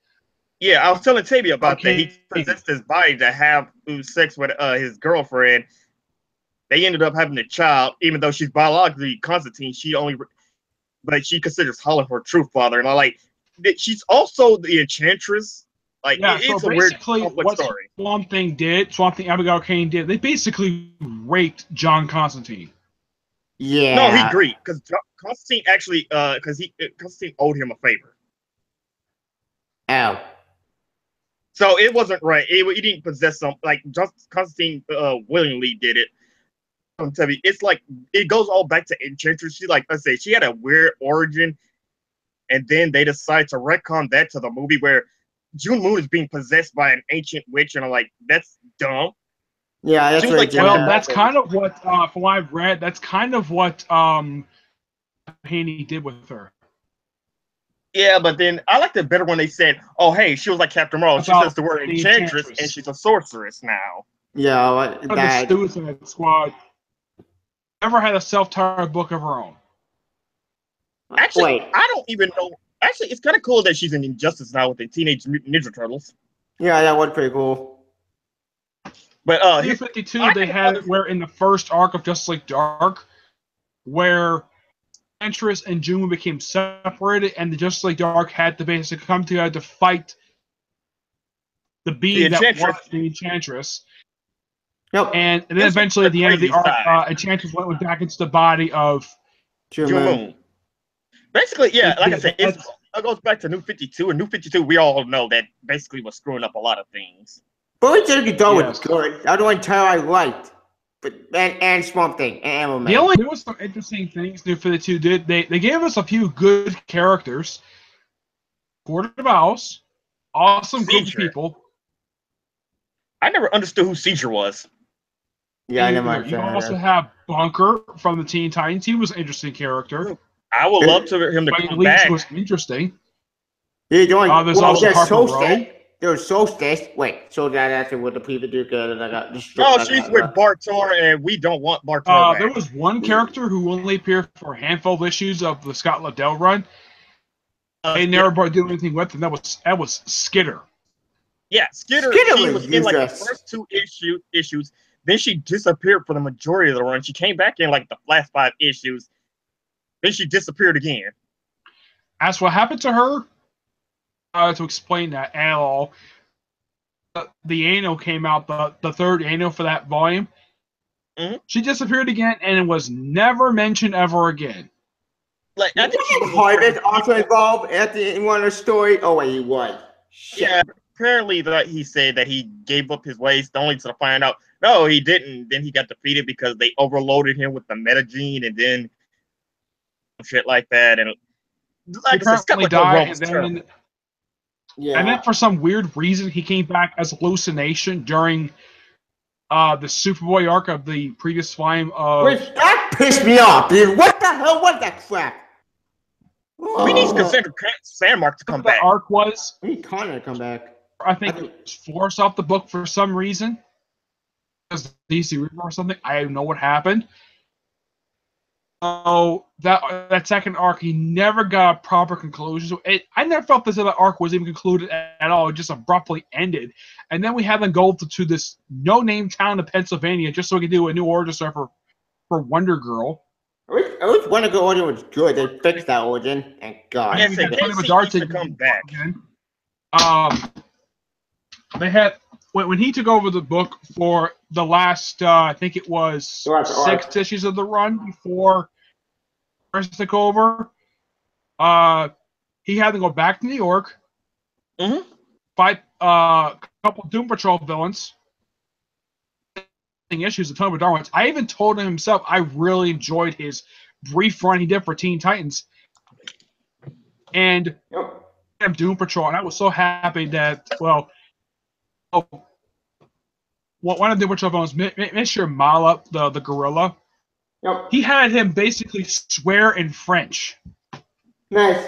Yeah, I was telling Tavia about that. He possessed his body to have sex with his girlfriend. They ended up having a child, even though she's biologically Constantine. But she considers Holland her true father, and I like. She's also the Enchantress. Like, yeah, it's so a weird, basically, complex what story. Swamp Thing Abigail Kane did, they basically raped John Constantine. Yeah. No, he agreed because Constantine actually, Constantine owed him a favor. Ow. So it wasn't right. He didn't possess Constantine willingly did it. It's like it goes all back to Enchantress. She had a weird origin, and then they decide to retcon that to the movie where June Moon is being possessed by an ancient witch, and I'm like, that's dumb. Yeah, that's right. That's kind of what, from what I've read, that's kind of what Haney did with her. Yeah, but then I liked it better when they said, "Oh, hey, she was like Captain Marvel. She says the word Enchantress, and she's a sorceress now." Yeah, the Suicide Squad never had a self-titled book of her own. Actually, I don't even know. Actually, it's kind of cool that she's in Injustice now with the Teenage Mutant Ninja Turtles. Yeah, that was pretty cool. But New 52, they had it where in the first arc of Justice League Dark, where Enchantress and June became separated, and the Justice League Dark had to basically come together to fight the being that was the Enchantress. Yep. And then eventually, at the end of the arc, Enchantress went back into the body of June Moon. Basically, yeah, like I said, it goes back to New 52, and New 52, we all know that basically was screwing up a lot of things. But Jessica Jones was good. That was the one title I liked. But and Swamp Thing and MMA. There was some interesting things New 52 did. They gave us a few good characters. Court of Owls, awesome group of people. I never understood who Seizure was. Yeah, I never. You also have Bunker from the Teen Titans. He was an interesting character. I would love to him to come back. Was interesting. Yeah, there's also Harper Row. There's Solstice. Wait, so that's with the previous Duke and I got no, she's with Bartor, and we don't want Bartor. There was one character who only appeared for a handful of issues of the Scott Liddell run. They never did anything with him. That was Skitter. Yeah, Skitter she was in like the first two issues. Then she disappeared for the majority of the run. She came back in like the last 5 issues. Then she disappeared again. As what happened to her, to explain that at all, the annual came out, the third annual for that volume. Mm-hmm. She disappeared again, and it was never mentioned ever again. Like, I think Harvard also involved in one of the stories. Oh wait, he was. Shit. Yeah, apparently that he said that he gave up his waste only to find out no, he didn't. Then he got defeated because they overloaded him with the metagene, and then shit like that. And like he apparently died, and then Yeah. And then for some weird reason, he came back as hallucination during the Superboy arc of the previous volume of. Which that pissed me off, dude. What the hell was that crap? We need Cassandra Sandmark to come That back. arc was. We need Connor to come back. I think it was forced off the book for some reason. Because DC or something. I don't know what happened. So that second arc, he never got a proper conclusion. So I never felt this other arc was even concluded at all. It just abruptly ended. And then we have them go to this no-name town in Pennsylvania just so we could do a new origin story for Wonder Girl. I wish Wonder Girl origin was good. They fixed that origin. Thank God. Yes, and Casey needs to come back. They had when he took over the book for the last, I think it was 6 issues of the run before Chris took over. He had to go back to New York, fight a couple Doom Patrol villains, issues, a ton of Darwins. I even told him himself I really enjoyed his brief run he did for Teen Titans, and Doom Patrol, and I was so happy that one of the Doom Patrol villains, Mr. Mala, the gorilla. Yep. He had him basically swear in French. Nice.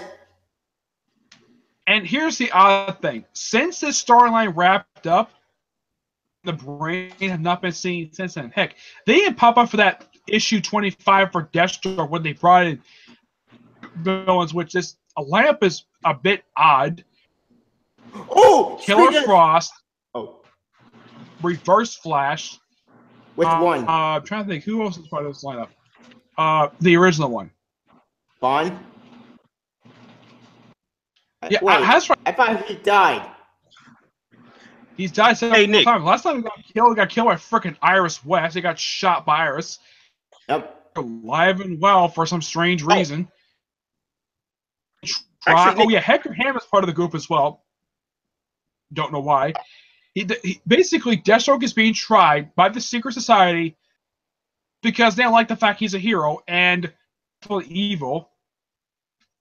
And here's the odd thing. Since this storyline wrapped up, the brain have not been seen since then. Heck, they didn't pop up for that issue 25 for Deathstroke when they brought in villains, which is a lamp is a bit odd. Oh! Killer Frost. Oh. Reverse Flash. Which one? I'm trying to think. Who else is part of this lineup? The original one. Bond? Yeah, wait, I thought he died. He's died several times. Last time he got killed by freaking Iris West. He got shot by Iris. Yep. Alive and well for some strange reason. Hector Ham is part of the group as well. Don't know why. He basically, Deathstroke is being tried by the Secret Society because they don't like the fact he's a hero and evil.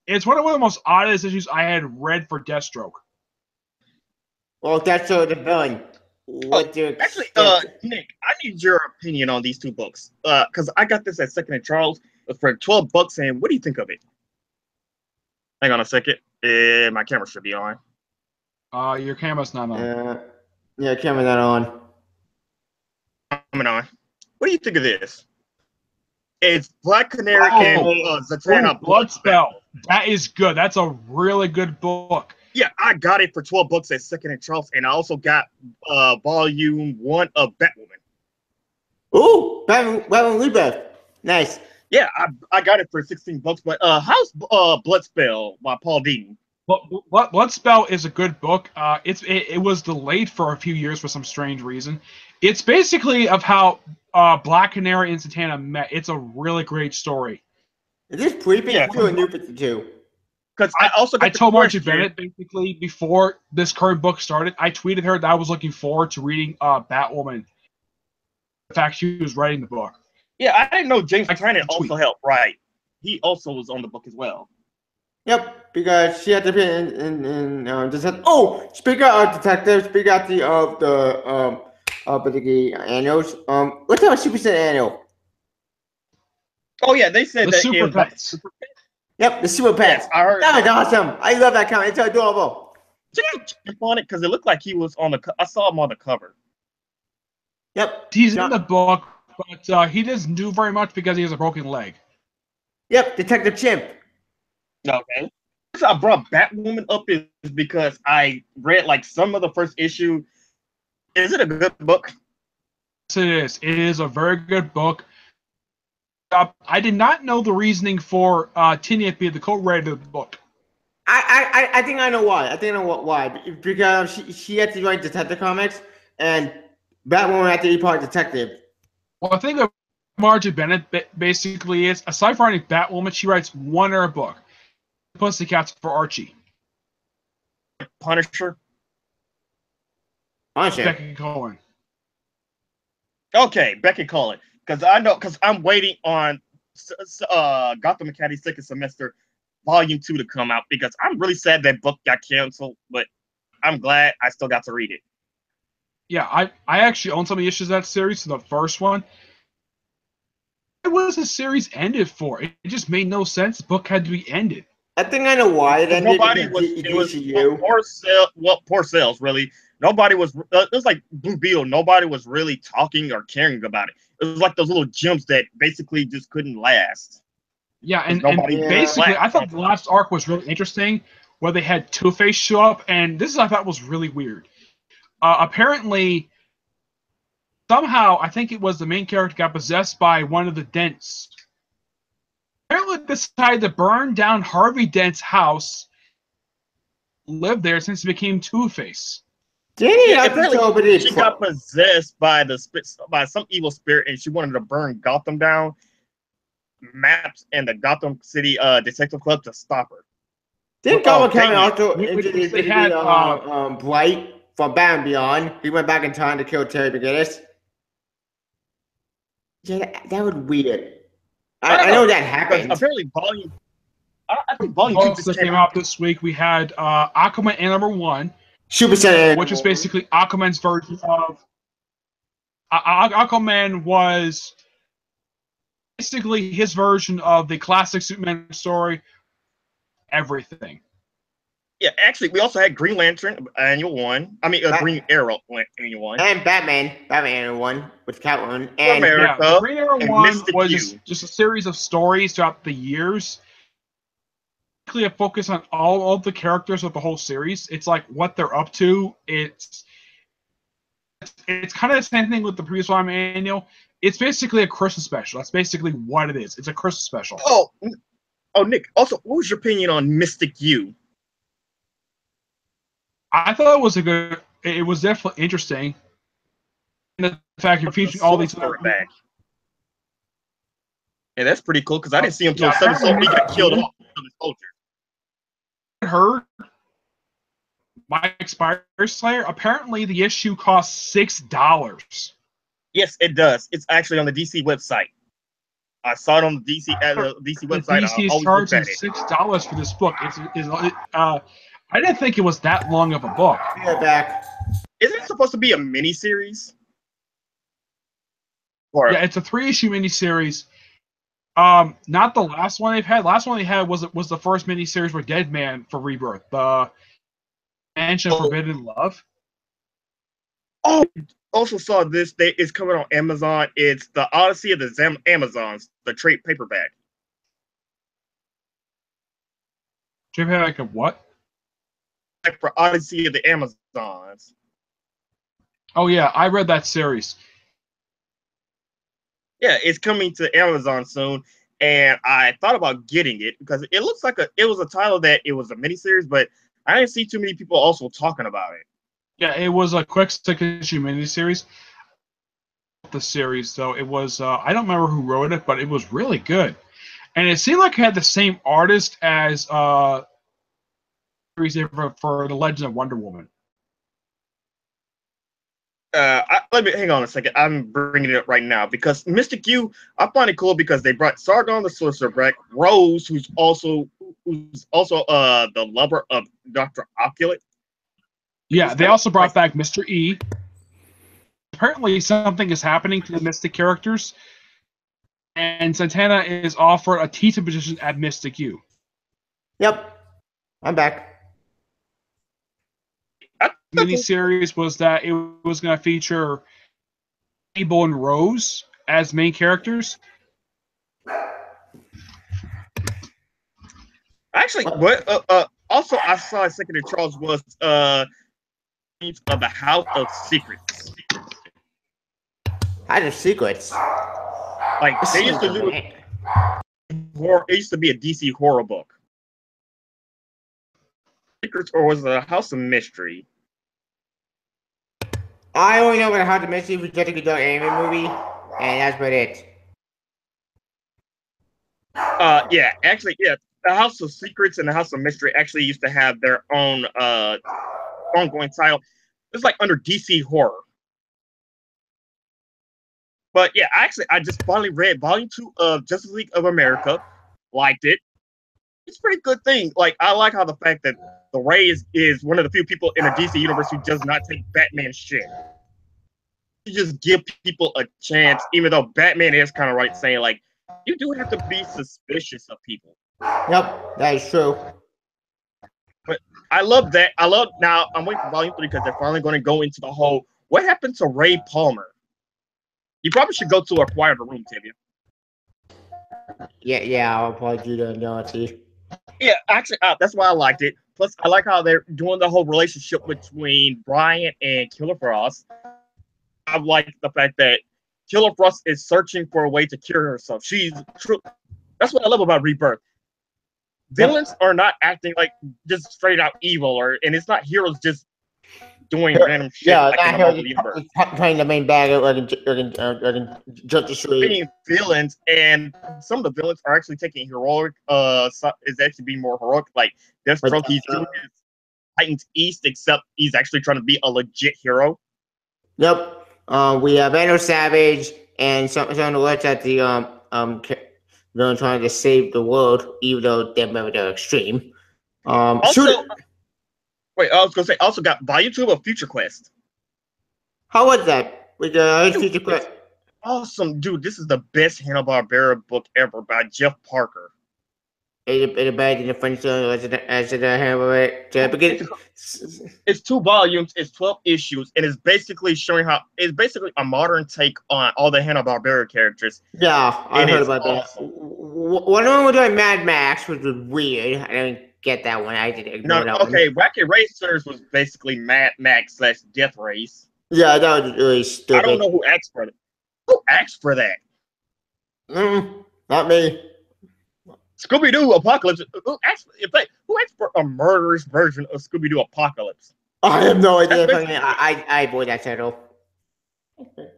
It's one of the most oddest issues I had read for Deathstroke. Well, that's the villain. What do you actually, Nick, I need your opinion on these two books. Because I got this at Second and Charles for $12, and what do you think of it? Hang on a second. My camera should be on. Your camera's not on. Yeah, camera not on. Coming on. What do you think of this? It's Black Canary and Zatanna Bloodspell. That is good. That's a really good book. Yeah, I got it for $12 at Second and Charles, and I also got volume 1 of Batwoman. Ooh, Batwoman Rebirth. Nice. Yeah, I got it for $16. But how's Bloodspell by Paul Dini? Bloodspell is a good book. It was delayed for a few years for some strange reason. It's basically of how Black Canary and Zatanna met. It's a really great story. Is this creepy? Yeah, I'm New 52. Because I told Margie Bennett basically before this current book started. I tweeted her that I was looking forward to reading Batwoman. The fact she was writing the book. Yeah, I didn't know James Tynion also helped write. He also was on the book as well. Yep, because she had to be in speaking of detectives, speaking of the annuals. What's our Super Set annual? Oh yeah, they said the that Super Pets. Yep, the Super Pets. Yes, I heard that was awesome. I love that comic. It's adorable. Check on it because it looked like he was on the. I saw him on the cover. Yep, he's in the book, but he doesn't do very much because he has a broken leg. Yep, Detective Chimp. Okay. I brought Batwoman up is because I read like some of the first issue. Is it a good book? Yes, it is. It is a very good book. I did not know the reasoning for Tinian being the co-writer of the book. I think I know why. I think I know why. Because she had to write Detective Comics, and Batwoman had to be part of Detective. Well, I think Margie Bennett basically is, aside from writing Batwoman, she writes one other book. Pussycats for Archie. Punisher. Becky Cohen. Okay, Becky Cohen. Because I'm waiting on Gotham Academy second semester volume 2 to come out because I'm really sad that book got canceled. But I'm glad I still got to read it. Yeah, I actually own some of the issues of that series. So the first one, what was the series ended for? It just made no sense. The book had to be ended. I think I know why it ended. Nobody was. It was poor sales. Well, poor sales. Really, nobody was. It was like Blue Beetle. Nobody was really talking or caring about it. It was like those little gems that basically just couldn't last. Yeah, and basically, I thought the last arc was really interesting, where they had Two-Face show up, and this is I thought was really weird. Apparently, somehow, I think it was the main character got possessed by one of the Dents. Apparently, decided to burn down Harvey Dent's house, lived there since he became Two-Face. Apparently, she got possessed by some evil spirit, and she wanted to burn Gotham down. Maps and the Gotham City Detective Club to stop her. Did Gotham County also introduce Blight from Batman Beyond? He went back in time to kill Terry McGinnis. Yeah, that was weird. I know that happened. Apparently, I think Volume 2 just came out this week. We had Aquaman #1, Super Saiyan, which is basically Aquaman's version of. Aquaman was basically his version of the classic Superman story. Everything. Yeah, actually, we also had Green Lantern Annual 1. I mean, Green Arrow Annual 1. And Batman Annual 1 with Catwoman. And America, Green Arrow 1 was just a series of stories throughout the years. Basically, a focus on all of the characters of the whole series. It's like what they're up to. It's kind of the same thing with the previous one annual. It's basically a Christmas special. That's basically what it is. It's a Christmas special. Oh, Nick. Also, what was your opinion on Mystic U? I thought it was definitely interesting. And the fact you're featuring all these other back. Yeah, that's pretty cool because I didn't see him until he got killed off from the soldier. I heard Mike Slayer. Apparently, the issue costs $6. Yes, it does. It's actually on the DC website. I saw it on the DC website. DC is charging $6 for this book. I didn't think it was that long of a book. Yeah, back. Isn't it supposed to be a miniseries? Yeah, it's a 3-issue miniseries. Not the last one they've had. Last one they had was the first miniseries with Deadman for Rebirth. The Mansion of Forbidden Love. Oh, also saw this. It's coming on Amazon. It's the Odyssey of the Amazons, the trade paperback. Trade paperback of what? For Odyssey of the Amazons. Oh yeah, I read that series. Yeah, it's coming to Amazon soon, and I thought about getting it because it looks like it was a title that it was a miniseries, but I didn't see too many people also talking about it. Yeah, it was a quick 6-issue miniseries. The series, though, it was I don't remember who wrote it, but it was really good, and it seemed like it had the same artist as series for the Legend of Wonder Woman. Let me hang on a second. I'm bringing it up right now because Mystic U, I find it cool because they brought Sargon the Sorcerer back, Rose, who's also the lover of Dr. Oculus. Yeah, they also brought back Mr. E. Apparently, something is happening to the Mystic characters, and Santana is offered a teaching position at Mystic U. Yep, I'm back. Miniseries was that it was going to feature Abel and Rose as main characters. Actually, what? Also, I saw Secretary Charles was of the House of Secrets. House of Secrets. Like they used to do it used to be a DC horror book. Secrets, or was it a House of Mystery? I only know about House of Mystery for Jessica Jones anime movie, and that's about it. Yeah, actually, yeah. The House of Secrets and the House of Mystery actually used to have their own ongoing title. It's like under DC Horror. But yeah, I just finally read Volume 2 of Justice League of America. Liked it. It's a pretty good thing. Like, I like how the fact that the Ray is one of the few people in the DC universe who does not take Batman shit. You just give people a chance, even though Batman is kind of right saying like you do have to be suspicious of people. Yep, that is true. But I love that. Now I'm waiting for Volume 3 because they're finally going to go into the whole what happened to Ray Palmer. You probably should go to a quieter room, Tibia. Yeah, I'll probably do that now. Yeah, actually, that's why I liked it. Plus, I like how they're doing the whole relationship between Brian and Killer Frost. I like the fact that Killer Frost is searching for a way to cure herself. She's true. That's what I love about Rebirth. Villains are not acting like just straight out evil, and it's not heroes just doing random shit like in the Marvel universe. Playing the main bag in Justice League. Being villains, and some of the villains are actually taking heroic. Is actually being more heroic. Like Deathstroke, he's doing his Titans East, except he's actually trying to be a legit hero. Yep. We have Endo Savage and some of the words at the villain trying to save the world, even though they're extreme. Also, wait, I was gonna say also got Volume 2 of Future Quest. How was that? With the Future Quest? Awesome, dude! This is the best Hanna-Barbera book ever by Jeff Parker. It better than the funny story as it It's 2 volumes, it's 12 issues, and it's basically showing how it's basically a modern take on all the Hanna-Barbera characters. Yeah, I heard about awesome. that. One of them was doing Mad Max, which was weird. I didn't get that one. I did ignore that one. Okay, Wacky Racers was basically Mad Max / Death Race. Yeah, that was really stupid. I don't know who asked for it. Who asked for that? Not me. Scooby-Doo Apocalypse. Who asked for a murderous version of Scooby-Doo Apocalypse? I have no idea. I avoid that title.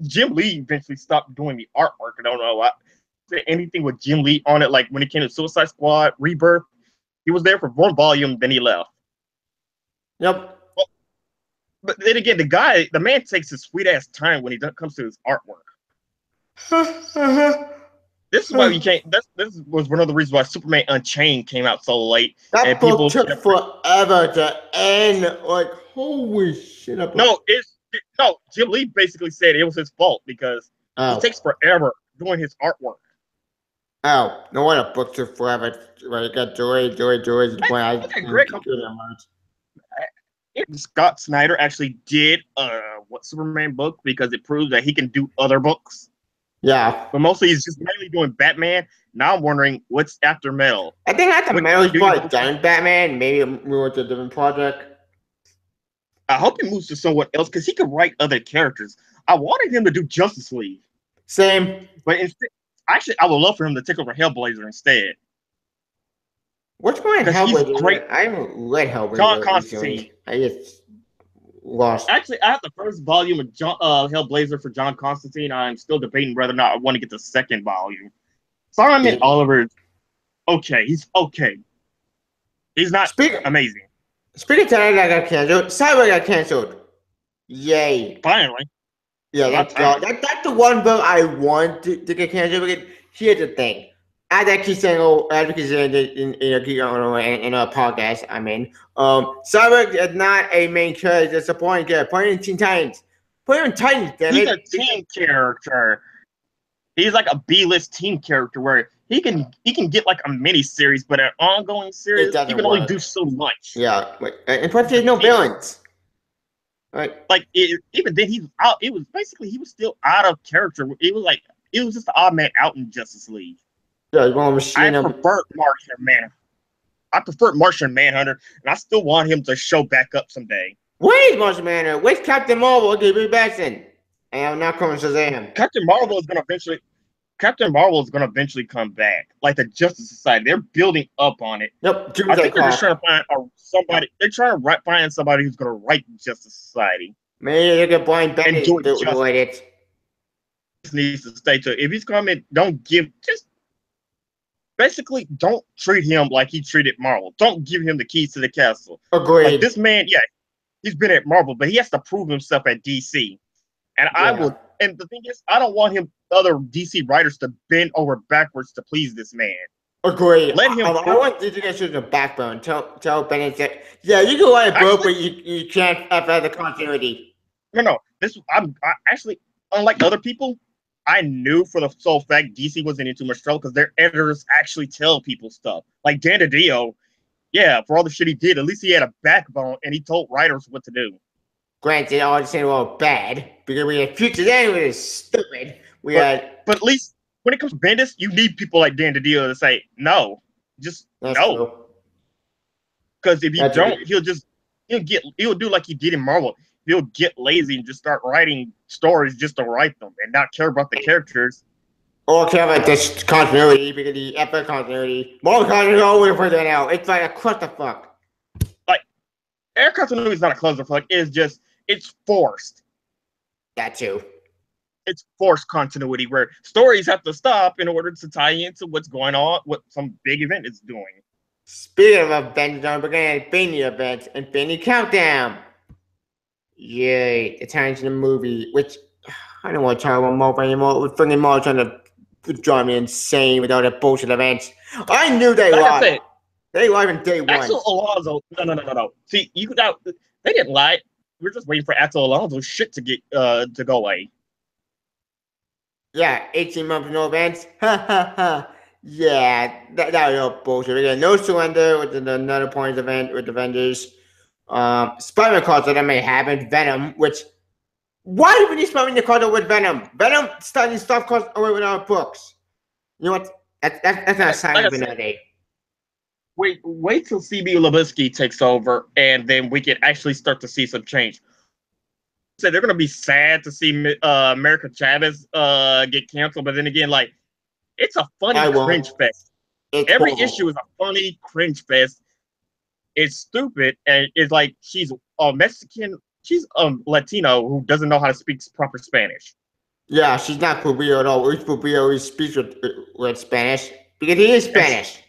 Jim Lee eventually stopped doing the artwork. I don't know why. Anything with Jim Lee on it, like when it came to Suicide Squad, Rebirth, he was there for 1 volume, then he left. Yep. Well, but then again, the man takes his sweet ass time when he comes to his artwork. This is why you can't. This was one of the reasons why Superman Unchained came out so late. That book took forever to end. Like, holy shit! No, Jim Lee basically said it was his fault because it takes forever doing his artwork. Oh, no wonder a book took forever. Like, got joy. Scott Snyder actually did what Superman book because it proves that he can do other books. Yeah, but mostly he's just mainly doing Batman. Now I'm wondering what's after Metal. I think after Metal he's probably done Batman. Maybe move to a different project. I hope he moves to someone else because he could write other characters. I wanted him to do Justice League. Same, but instead, actually, I would love for him to take over Hellblazer instead. Which one? Hellblazer. Great. I haven't read Hellblazer. John Constantine. I just lost. Actually, I have the first volume of Hellblazer for John Constantine. I'm still debating whether or not I want to get the second volume. Simon Oliver, okay, he's okay. He's not amazing. Speaking of that, got canceled. Cyber got canceled. Yay! Finally. Yeah, that's the one book I want to get canceled. Because here's the thing. As I keep saying, in a podcast I'm in, Cyborg is not a main character. It's a supporting character. Put him in Teen Titans. Put him in Titans, damn it. He's a teen character. He's like a B-list teen character where he can get like a mini series, but an ongoing series he can only do so much. Yeah, and plus there's no villains. Right. Like even then he was out. It was basically he was still out of character. It was just the odd man out in Justice League. Yeah, I prefer Martian Manhunter, and I still want him to show back up someday. Where's Martian Manhunter? Where's Captain Marvel? Okay, be back in. And I'm not coming to Shazam. Captain Marvel is gonna eventually come back. Like the Justice Society, they're building up on it. Yep. I think they're just trying to find somebody. They're trying to find somebody who's gonna write Justice Society. Maybe they get Brian Bennett to write it. Needs to stay to it. If he's coming, don't treat him like he treated Marvel. Don't give him the keys to the castle. Agreed. Like this man, he's been at Marvel, but he has to prove himself at DC. And and the thing is, I don't want other DC writers to bend over backwards to please this man. Agree. Let him. I want you to get a backbone. Tell Bennett that, yeah, you can write a book, but you can't have the continuity. No. I actually, unlike other people, I knew for the sole fact DC wasn't into much trouble because their editors actually tell people stuff. Like Dan DiDio, yeah, for all the shit he did, at least he had a backbone and he told writers what to do. Granted, all the same all bad because we had Future then, which is stupid. But at least when it comes to Bendis, you need people like Dan DiDio to say no, just no. Because if you don't, he'll do like he did in Marvel. He'll get lazy and just start writing stories just to write them and not care about the characters. Or care about this continuity because the epic continuity. More continuity always for that out. It's like a clusterfuck. Like, air continuity is not a clusterfuck. It's forced. That too. It's forced continuity where stories have to stop in order to tie into what's going on, what some big event is doing. Speaking of events, we're going to Infinity events, Infinity Countdown. Yay, it turns into the movie, which I don't want to talk about Marvel anymore. We're freaking Marvel trying to drive me insane with all that bullshit events. I knew they lied. They lied in day one. Axel Alonso, no. See, they didn't lie. We're just waiting for Axel Alonso's shit to get to go away. Yeah, 18 months no events. Ha. Yeah, that was all bullshit. We got No Surrender with another point event with Avengers. Spider-Man cards that may happen. Venom, which why would you Spider-Man cards with Venom? Venom starting stuff cards away with our books. You know what? That's not a sign of another day. Wait till CB Lebowski takes over, and then we can actually start to see some change. So they're gonna be sad to see America Chavez get canceled, but then again, like it's a funny cringe fest. Every issue is a funny cringe fest. It's stupid, and it's like she's a Mexican, she's a Latino who doesn't know how to speak proper Spanish. Yeah, she's not Pubio at all. Pubio speaks with Spanish because he is Spanish.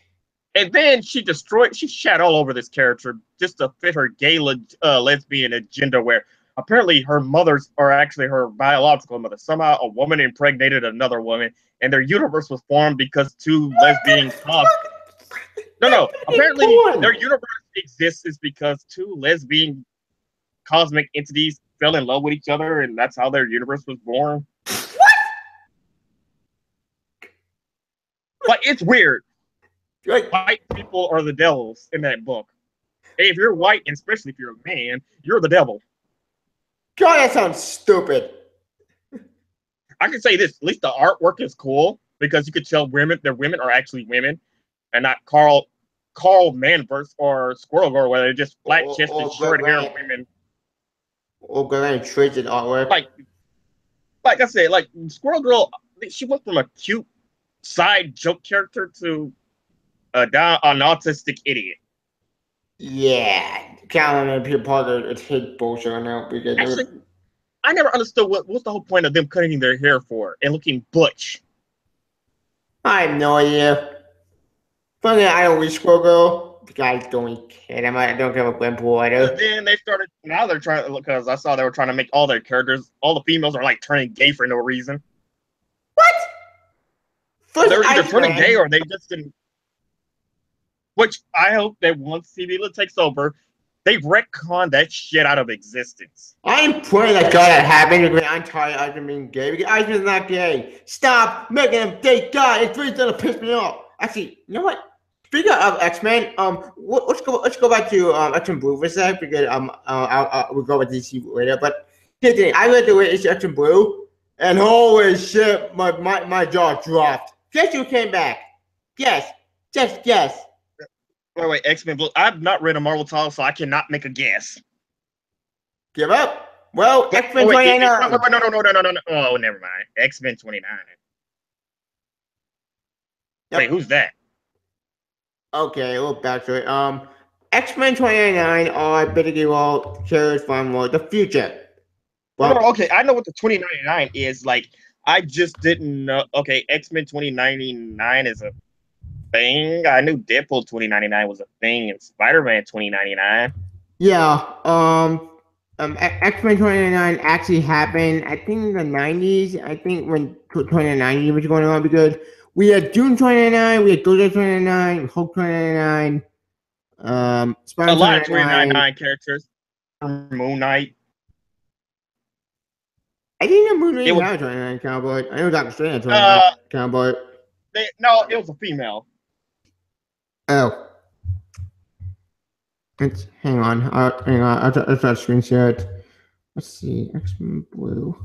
And then she shat all over this character just to fit her gay lesbian agenda where apparently her mothers are actually her biological mother. Somehow a woman impregnated another woman and their universe was formed because two lesbian No. Apparently their universe exists is because two lesbian cosmic entities fell in love with each other and that's how their universe was born. What? Like, it's weird. White people are the devils in that book. Hey, if you're white, and especially if you're a man, you're the devil. God, that sounds stupid. I can say this: at least the artwork is cool because you could tell their women are actually women, and not Carl Manverse or Squirrel Girl, where they're just flat chested, short haired women. Oh, Glenn traded artwork. Like I said, like Squirrel Girl, she went from a cute side joke character to an autistic idiot. Yeah, Calvin Peter Parker, it's his bullshit on that because actually, I never understood what's the whole point of them cutting their hair for and looking butch. I have no idea. Funny, I don't read Squirrel Girl. The guys don't care. I don't care about Gwenpool either. Then they started. Now they're trying to look because I saw they were trying to make all their characters, all the females are like turning gay for no reason. What? They're either turning gay or they just didn't. Which I hope that once CB takes over, they retcon that shit out of existence. I'm praying that God that happened because I'm tired of being gay. Because Iceman's not gay. Stop making him date God. It's really gonna piss me off. Actually, you know what? Speaking of X-Men, let's go back to X-Men Blue for a sec because we'll go with DC later. But here's the thing, I read the latest X-Men Blue, and holy shit, my jaw dropped. Guess who came back? Guess. Just guess. Wait, X-Men Blue. I've not read a Marvel title, so I cannot make a guess. Give up? Well, X-Men 29. No. Oh, never mind. X-Men 29. Yep. Wait, who's that? Okay, we'll back to it. X-Men 2099 are basically all characters from the future. Well, no, okay, I know what the 2099 is. Like, I just didn't know. Okay, X-Men 2099 is a thing. I knew Deadpool 2099 was a thing and Spider-Man 2099. Yeah, X-Men 2099 actually happened, I think in the 90s. I think when 2090 was going on because We had Doom 2099, we had Doja 2099, Hulk 2099, A Spider lot of 2099. 2099 characters. Moon Knight. I didn't know Moon It Knight was had a 2099 cowboy. I know Doctor Strange had a 2099 cowboy. no, it was a female. Oh. Hang on. Hang on. I'll try to screenshot. Let's see. X-Men Blue.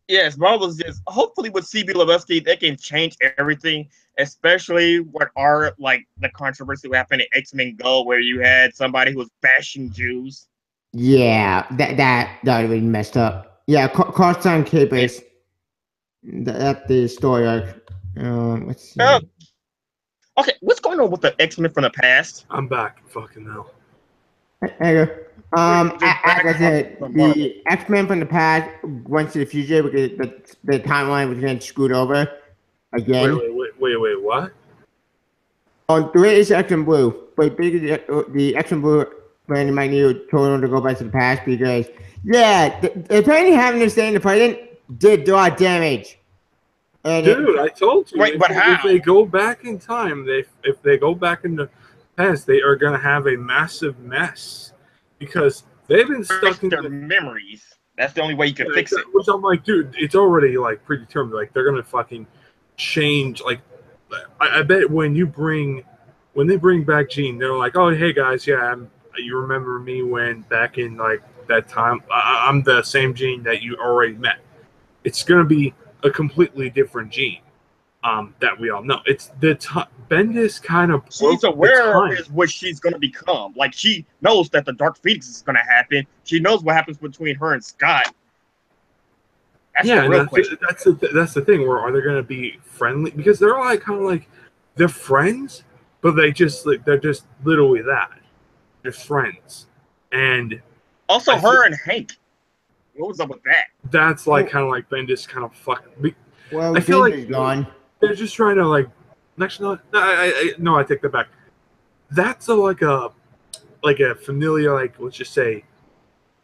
Yes, Marvel's just hopefully with CB Lebowski they can change everything, especially what are like the controversy that happened in X-Men Go, where you had somebody who was bashing Jews. Yeah, that would have been messed up. Yeah, Carson Capers. That's the story arc. Let's see. Okay, what's going on with the X-Men from the past? I'm back. Fucking hell. As Just back I said, from Marvel. the X-Men from the past went to the future because the timeline was getting screwed over again. Wait, what? On the way is X-Men Blue, but the X-Men Blue Brandon might need told to go back to the past because apparently having them stay in the present did a lot of damage. And Dude, I told you. Wait, but how? If they go back in time, if they go back in the past, they are going to have a massive mess because they've been stuck in their memories. That's the only way you can fix it. Which I'm like, dude, it's already like predetermined. Like they're going to fucking change. Like I bet when they bring back Jean, they're like, oh hey guys, yeah, you remember me when back in like that time? I'm the same Jean that you already met. It's going to be a completely different Jean that we all know. It's Bendis kind of she's aware of what she's going to become. Like she knows that the Dark Phoenix is going to happen. She knows what happens between her and Scott. That's the real question. That's the thing. Where are they going to be friendly? Because they're like kind of like they're friends, but they're just literally that. They're friends, and also her and Hank. What was up with that? That's like kind of like Bendis kind of fuck. Well, I feel like gone. They're just trying to like. Actually, no, I take that back. That's like a familiar, like let's just say,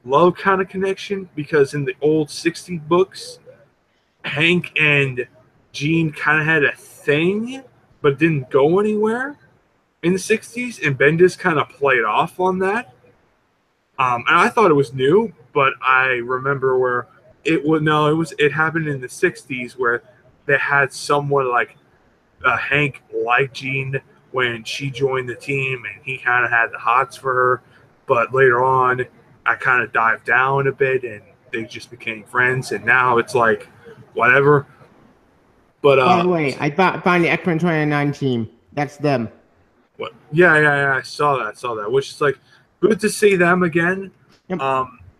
love kind of connection because in the old '60s books, Hank and Jean kind of had a thing, but didn't go anywhere in the '60s, and Bendis kind of played off on that. And I thought it was new, but I remember where it happened in the '60s where they had someone like Hank like Jean when she joined the team, and he kind of had the hots for her. But later on, I kind of dived down a bit, and they just became friends. And now it's like whatever. But by the way, I found the X-Men 2099 team. That's them. What? Yeah. I saw that. Which is like good to see them again. Yep.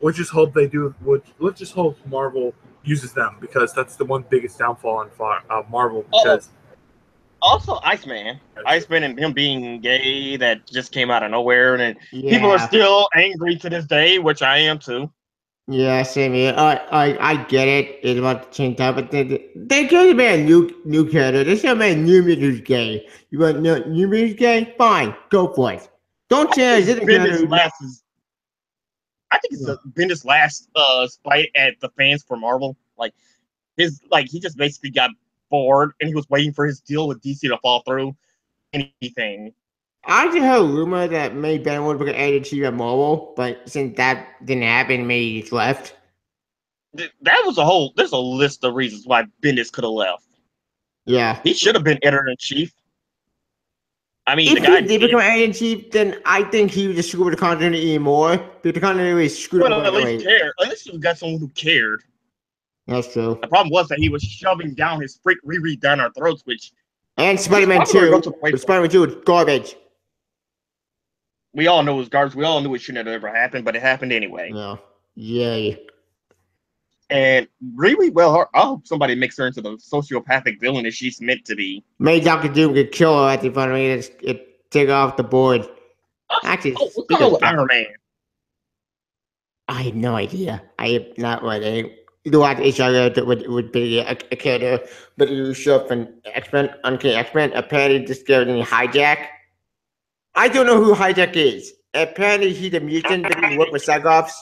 Let's just hope they do. Let's just hope Marvel uses them because that's the one biggest downfall on Marvel. Because also Iceman and him being gay that just came out of nowhere, and people are still angry to this day, which I am too. Yeah, same here. I get it. It's about to change that, but they could have been a new character. They should have been a new who's gay. You want new who's gay? Fine, go for it. Don't change it. I think it's Bendis' last spite at the fans for Marvel. He just basically got bored and he was waiting for his deal with DC to fall through. Anything. I just heard a rumor that maybe Ben would have added to at Marvel, but since that didn't happen, maybe he's left. There's a list of reasons why Bendis could have left. Yeah. He should have been editor-in-chief. I mean, if he did become editor-in-chief, then I think he would just screw with the continuity even more. But the continuity is screwed up. At least care. At least you got someone who cared. That's true. The problem was that he was shoving down his freak reread down our throats, which. And Spider-Man 2. Spider-Man 2 is garbage. We all know it was garbage. We all knew it shouldn't have ever happened, but it happened anyway. Yeah. Yay. And really, well, I hope somebody makes her into the sociopathic villain that she's meant to be. Maybe Doctor Doom could kill her at the front of me and take her off the board. Actually, what's going on with Iron Man? I have no idea. I have not read any. You watch HR would be a character, but you show up in X-Men, Uncanny X-Men. Apparently, discovered in Hijack. I don't know who Hijack is. Apparently, he's a mutant that can work with Cyclops.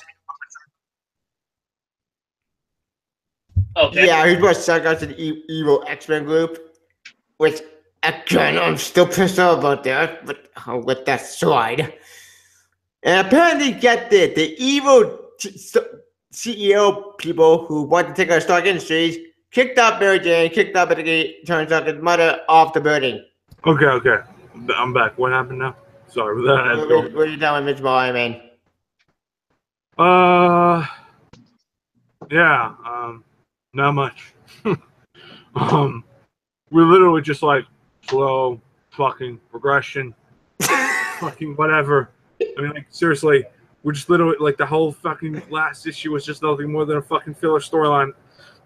Okay. Yeah, he's supposed to suck out to the evil X-Men group, which again I'm still pissed off about that. But with that side, and apparently get the evil CEO people who want to take our Stark Industries kicked out Mary Jane, kicked out Tony Stark's mother off the building. Okay. I'm back. What happened now? Sorry, What are you telling Mitch Iron Man? Yeah, not much. We're literally just like slow fucking progression, fucking whatever. I mean, like seriously, we're just literally like the whole fucking last issue was just nothing more than a fucking filler storyline.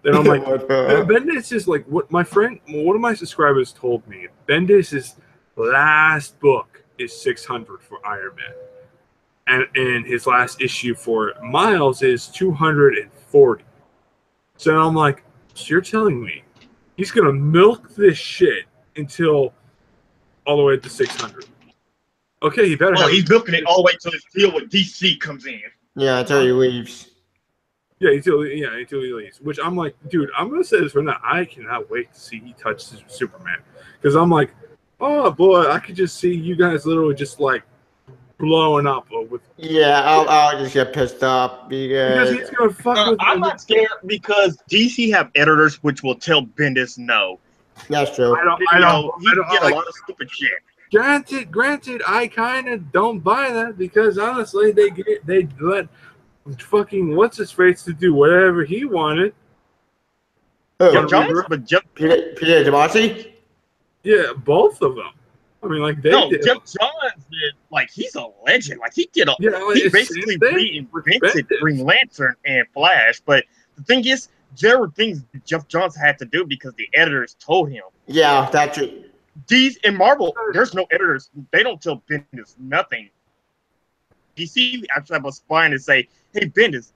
Then I'm like, Bendis is like what my friend, one of my subscribers told me. Bendis' last book is 600 for Iron Man, and his last issue for Miles is 240. So I'm like, so you're telling me he's gonna milk this shit until all the way to 600? Okay, he better. Well, he's milking it all the way till his deal with DC comes in. Yeah, until he leaves. Yeah, until he leaves. Which I'm like, dude, I'm gonna say this right now. I cannot wait to see he touches Superman, because I'm like, oh boy, I could just see you guys literally just like blowing up with. Yeah, I'll just get pissed off Because he's gonna fuck with. I'm not scared because DC have editors which will tell Bendis no. That's true. I don't get a lot of stupid shit. Granted, I kind of don't buy that because honestly, they let fucking what's his face to do whatever he wanted. Oh, Peter Tomasi? Yeah, both of them. I mean, like they did. Jeff Johns did. Like he's a legend. Like he did. He basically reinvented Green Lantern and Flash. But the thing is, there were things Jeff Johns had to do because the editors told him. Yeah, that's true. These in Marvel, there's no editors. They don't tell Bendis nothing. DC actually have a spine and say, "Hey, Bendis,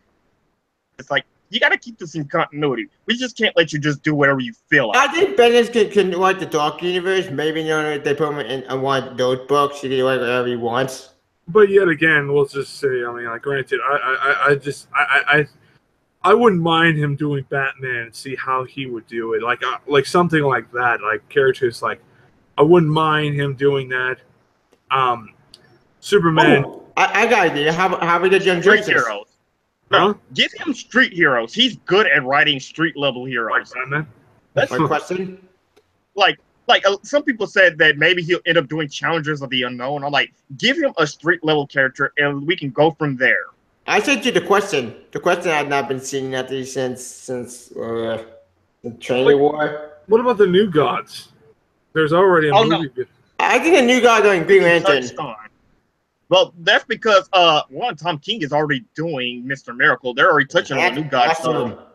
it's like you got to keep this in continuity. We just can't let you just do whatever you feel like." I think Bendis can like the Dark Universe. Maybe they put him in one of those books. He can do whatever he wants. But yet again, we'll just say, I mean, like, granted, I wouldn't mind him doing Batman and see how he would do it, like something like that, like characters like. I wouldn't mind him doing that. Superman. Oh, I got an idea. How we did Young Street Justice? heroes. Huh? Give him street heroes. He's good at writing street level heroes. That's my question. Like some people said that maybe he'll end up doing Challengers of the Unknown. I'm like, give him a street level character and we can go from there. I sent you the question. The question I've not been seeing nothing since the Training War. What about the New Gods? There's already a movie. No. I think a new guy doing Green Lantern. Well, that's because Tom King is already doing Mr. Miracle. They're already touching on the New Gods. So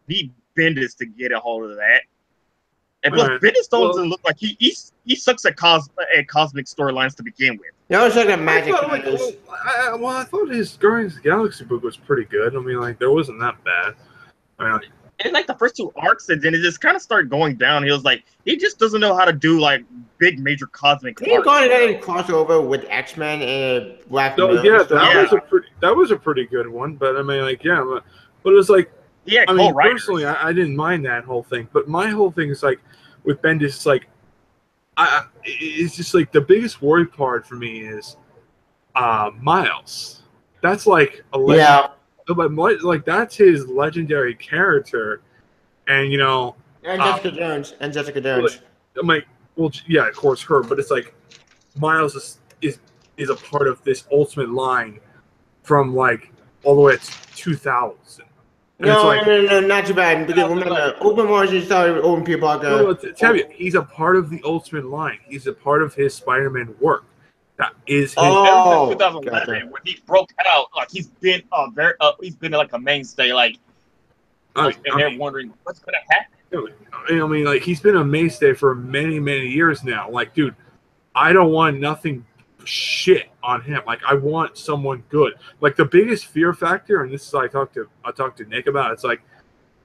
need Bendis to get a hold of that. And plus, Bendis doesn't look like he sucks at cosmic storylines to begin with. No, it's like a magic. I thought his Guardians of the Galaxy book was pretty good. I mean, like, there wasn't that bad. I mean, and like the first two arcs, and then it just kind of started going down. He was like, he just doesn't know how to do like big major cosmic. He's going to crossover with X-Men and Black Widow. Yeah, that was a pretty good one. But I mean, like, yeah, but it was like, yeah. I mean, personally, I didn't mind that whole thing. But my whole thing is like with Bendis, it's like, it's just like the biggest worry part for me is Miles. That's like a legend. But like that's his legendary character, and you know, and Jessica Jones. I'm like, well, yeah, of course her, but it's like Miles is a part of this Ultimate line from like all the way to 2000. No, not too bad. Because remember, Open Margin started with Open Peter Parker. Tell you, he's a part of the Ultimate line. He's a part of his Spider-Man work. That is his. 2011 when he broke out, like he's been like a mainstay, like, and they're wondering what's gonna happen. I mean, like he's been a mainstay for many years now. Like, dude, I don't want nothing shit on him. Like, I want someone good. Like the biggest fear factor, and this is I talked to Nick about. It's like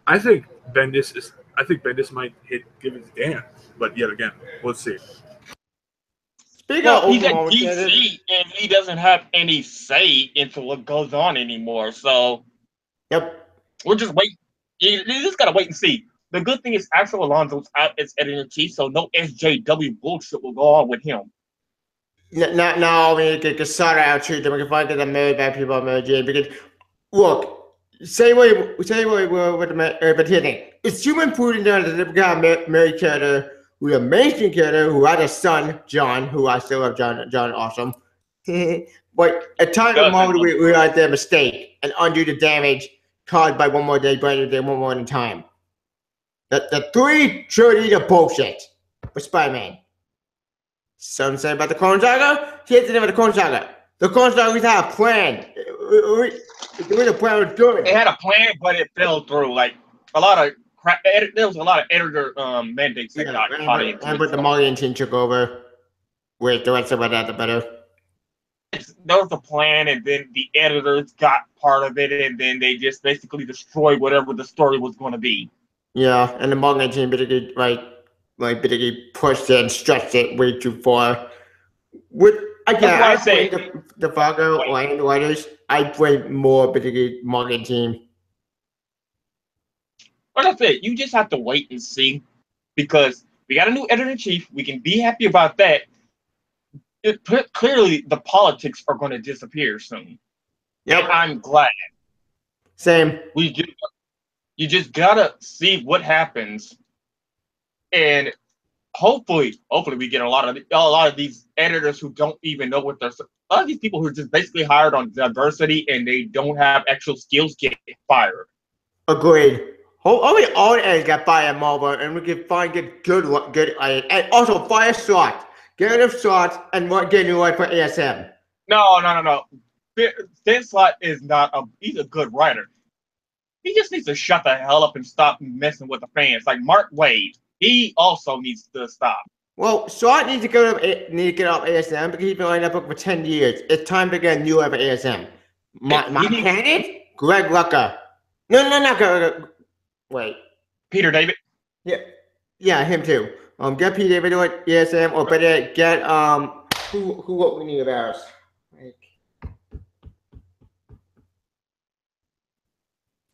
I think Bendis might give it a damn, but yet again, let's see. He's at DC, and he doesn't have any say into what goes on anymore. So, yep, we'll just wait. You just gotta wait and see. The good thing is Axel Alonso's out as editor-in-chief, so no SJW bullshit will go on with him. No, we need to get sort out too. Then we can find that married by people on Mary Jane. Because look, say what with the beginning. It's too important that they got Mary character, who is a mainstream character, who had a son, John, who I still love John awesome. But at time of the moment we realized their mistake and undo the damage caused by one more day, brighter day, one more in time. The 3 trilogy of bullshit with Spider-Man. Something say about the Clone Saga? Here's the name of the Clone Saga. The Clone Saga, we had a plan. The plan was doing. It had a plan, but it fell through. Like a lot of crap. There was a lot of editor mandates that got caught into it. But the Mulligan team took over. With the rest of that, the better. There was a plan, and then the editors got part of it, and then they just basically destroyed whatever the story was going to be. Yeah, and the Mulligan team basically basically pushed it and stretched it way too far. I say the Fargo line writers. I blame more basically Mulligan team. Like I said, you just have to wait and see, because we got a new editor-in-chief. We can be happy about that. Clearly, the politics are going to disappear soon. Yep. And I'm glad. Same. You just gotta see what happens, and hopefully we get a lot of these editors who don't even know what they're. A lot of these people who are just basically hired on diversity and they don't have actual skills get fired. Agreed. Hopefully all editors got fired more, and we can get good, and also fire Slot. Get rid of Slot and get a new life for ASM. No. Dan Slott is he's a good writer. He just needs to shut the hell up and stop messing with the fans. Like Mark Wade, he also needs to stop. Well, Slot needs to get off ASM because he's been lining up for 10 years. It's time to get a new life for ASM. My candidate? Greg Rucker. No, not Greg. Wait. Peter David? Yeah, him too. Get Peter David to ASM, or better get who what we need of ours.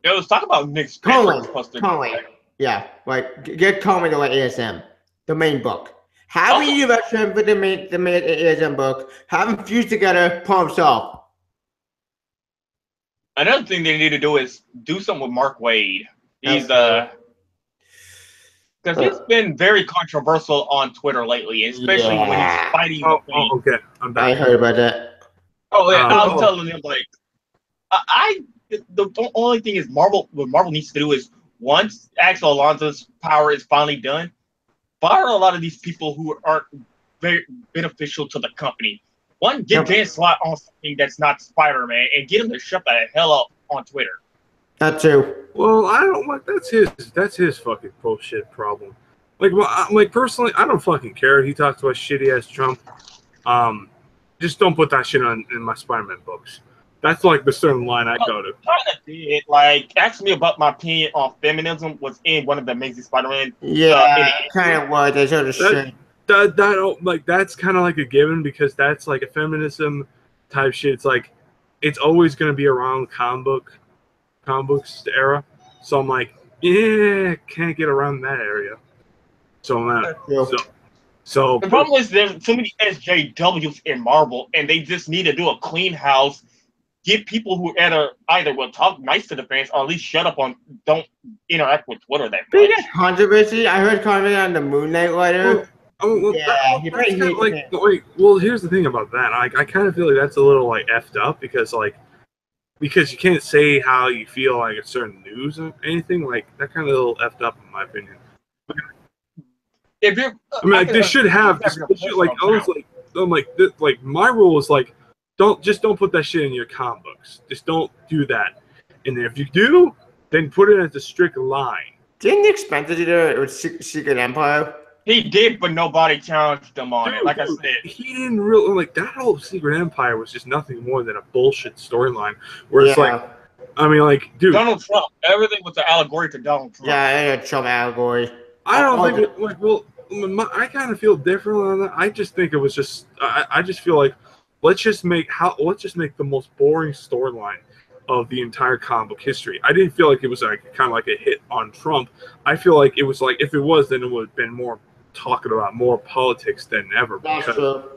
Let's talk about Nick Conway. Yeah, right. Get Conway to ASM. The main book. Have we about him for the main ASM book? Have them fused together, problem solved. Another thing they need to do is do something with Mark Wade. He's because he's been very controversial on Twitter lately, especially when he's fighting. Okay, I'm back. I heard about that. Oh yeah, I was telling him like, the only thing is what Marvel needs to do is once Axel Alonso's power is finally done, fire a lot of these people who aren't very beneficial to the company. Get Dan Slott on something that's not Spider-Man and get him to shut the hell up on Twitter. That too. Well, I don't like that's his fucking bullshit problem. Like personally, I don't fucking care. He talks about shitty ass Trump. Just don't put that shit in my Spider-Man books. That's like the certain line I go to. Kind of did. Like, ask me about my opinion on feminism was in one of the Amazing Spider-Man. Yeah, kind of was. They sort of shit. That's kind of like a given because that's like a feminism type shit. It's like it's always going to be around comic books era. So I'm like, yeah, can't get around that area. So so the problem is there's too many SJWs in Marvel, and they just need to do a clean house. Get people who either will talk nice to the fans or at least shut up don't interact with Twitter that much. Controversy. I heard comment on the Moon Knight letter. Well, here's the thing about that. I kind of feel like that's a little like effed up because you can't say how you feel like a certain news or anything like that. Kind of a little effed up in my opinion. If you're, they should have like my rule is like don't put that shit in your comic books. Just don't do that. And if you do, then put it as a strict line. Didn't Nick Spencer do that with Secret Empire? He did, but nobody challenged him on it. Like I said, he didn't really like that whole Secret Empire was just nothing more than a bullshit storyline. Where it's dude, Donald Trump. Everything was an allegory to Donald Trump. Yeah, a Trump allegory. I don't think I kind of feel different on that. I just think it was just. I just feel like let's just make the most boring storyline of the entire comic book history. I didn't feel like it was like kind of like a hit on Trump. I feel like it was like, if it was, then it would have been more talking about more politics than ever. That's Because, true.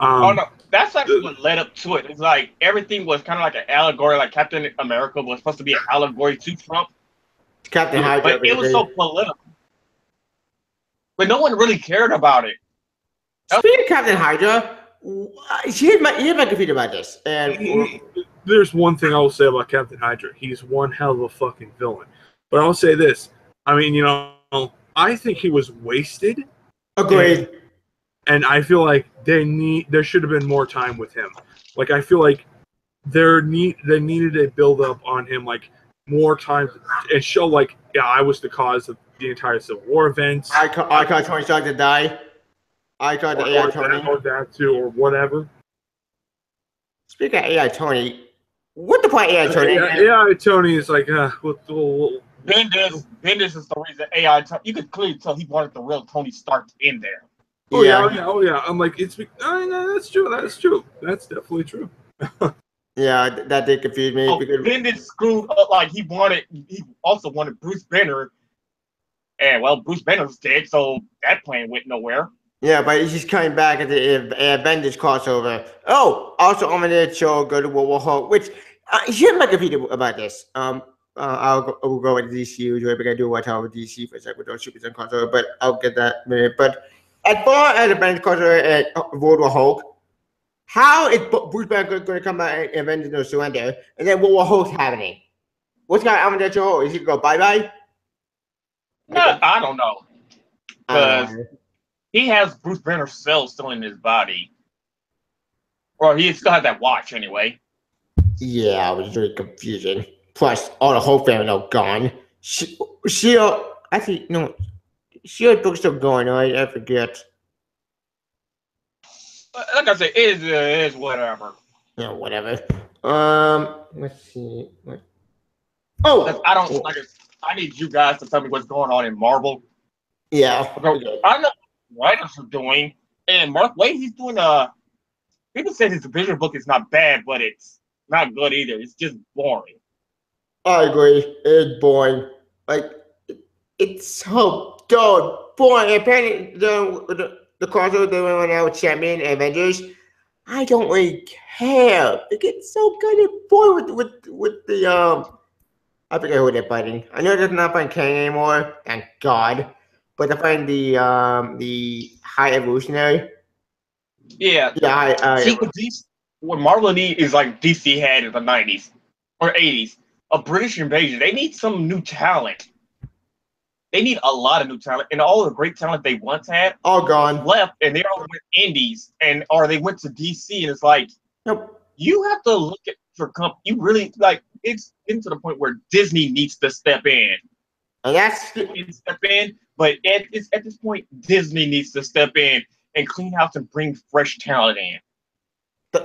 Oh no, that's actually what led up to it. It's like everything was kind of like an allegory. Like Captain America was supposed to be an allegory to Trump, Captain Hydra. but it was so political. But no one really cared about it. Speaking of Captain Hydra, here's my computer about this. And there's one thing I will say about Captain Hydra. He's one hell of a fucking villain. But I'll say this. I mean, you know, I think he was wasted. Agreed. And I feel like there should have been more time with him. Like, I feel like they needed to build up on him, like, more time and show, like, yeah, I was the cause of the entire Civil War events. I caused Tony Stark to die. I caused the AI Tony. Or that too, or whatever. Speaking of AI Tony, what the point AI Tony? AI Tony is like, Bendis is the reason AI. You could clearly tell he wanted the real Tony Stark in there. Oh yeah. I'm like, no, that's true. That's true. That's definitely true. Yeah, that did confuse me. Because Bendis screwed up. Like he also wanted Bruce Banner, and well, Bruce Banner's dead, so that plan went nowhere. Yeah, but he's coming back at the Bendis crossover. Oh, also on the show, go to World War Hulk, which here's my computer about this. We'll go with DCU. We're gonna do watch out with DC for a second with those Super crossover, but I'll get that in a minute. But as far as the Bendis crossover at World War Hulk, how is Bruce Banner going to come back and Avengers No Surrender, and then World War Hulk's happening? What's going to happen to Hulk? Is he going to go bye-bye? I don't know. Because he has Bruce Banner's cells still in his body. Or he still has that watch anyway. Yeah, it was really confusing. Plus, all the Hulk family are gone. Shield, actually, no. Shield book's still going on. I forget. Like I said, it is whatever. Yeah, whatever. Let's see. Oh, I need you guys to tell me what's going on in Marvel. Yeah. I know what writers are doing, and Mark Waid, he's doing people say his Vision book is not bad, but it's not good either. It's just boring. I agree. It's boring. Like it's so boring. Apparently, the crossover they went on with Champion and Avengers, I don't really care. It gets so kind of boring with the I forget who they're fighting. I know they're not fighting Kang anymore, thank God. But they're fighting the High Evolutionary. Yeah. See, what Marvel needs is like DC had in the 90s or 80s, a British invasion. They need some new talent. They need a lot of new talent, and all the great talent they once had all gone, left, and they all went indies, or they went to DC, and it's like, you have to look at your company. You really it's getting to the point where Disney needs to step in. And that's step in, but at this point, Disney needs to step in and clean house and bring fresh talent in.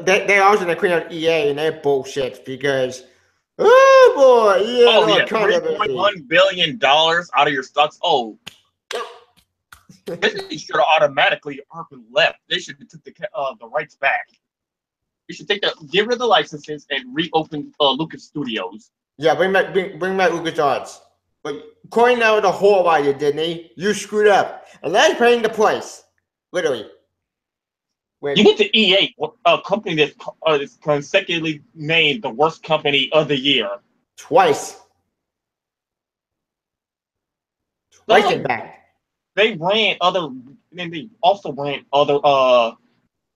They also going to clean out EA and their bullshit because. Oh boy! Yeah, $3.1 billion out of your stocks. Oh, Disney should have automatically left. They should have took the rights back. You should get rid of the licenses and reopen Lucas Studios. Yeah, bring back LucasArts. But according now the whole idea, Disney, you screwed up, and that's paying the price, literally. You get to EA, a company that is consecutively named the worst company of the year. Twice in fact. They also ran other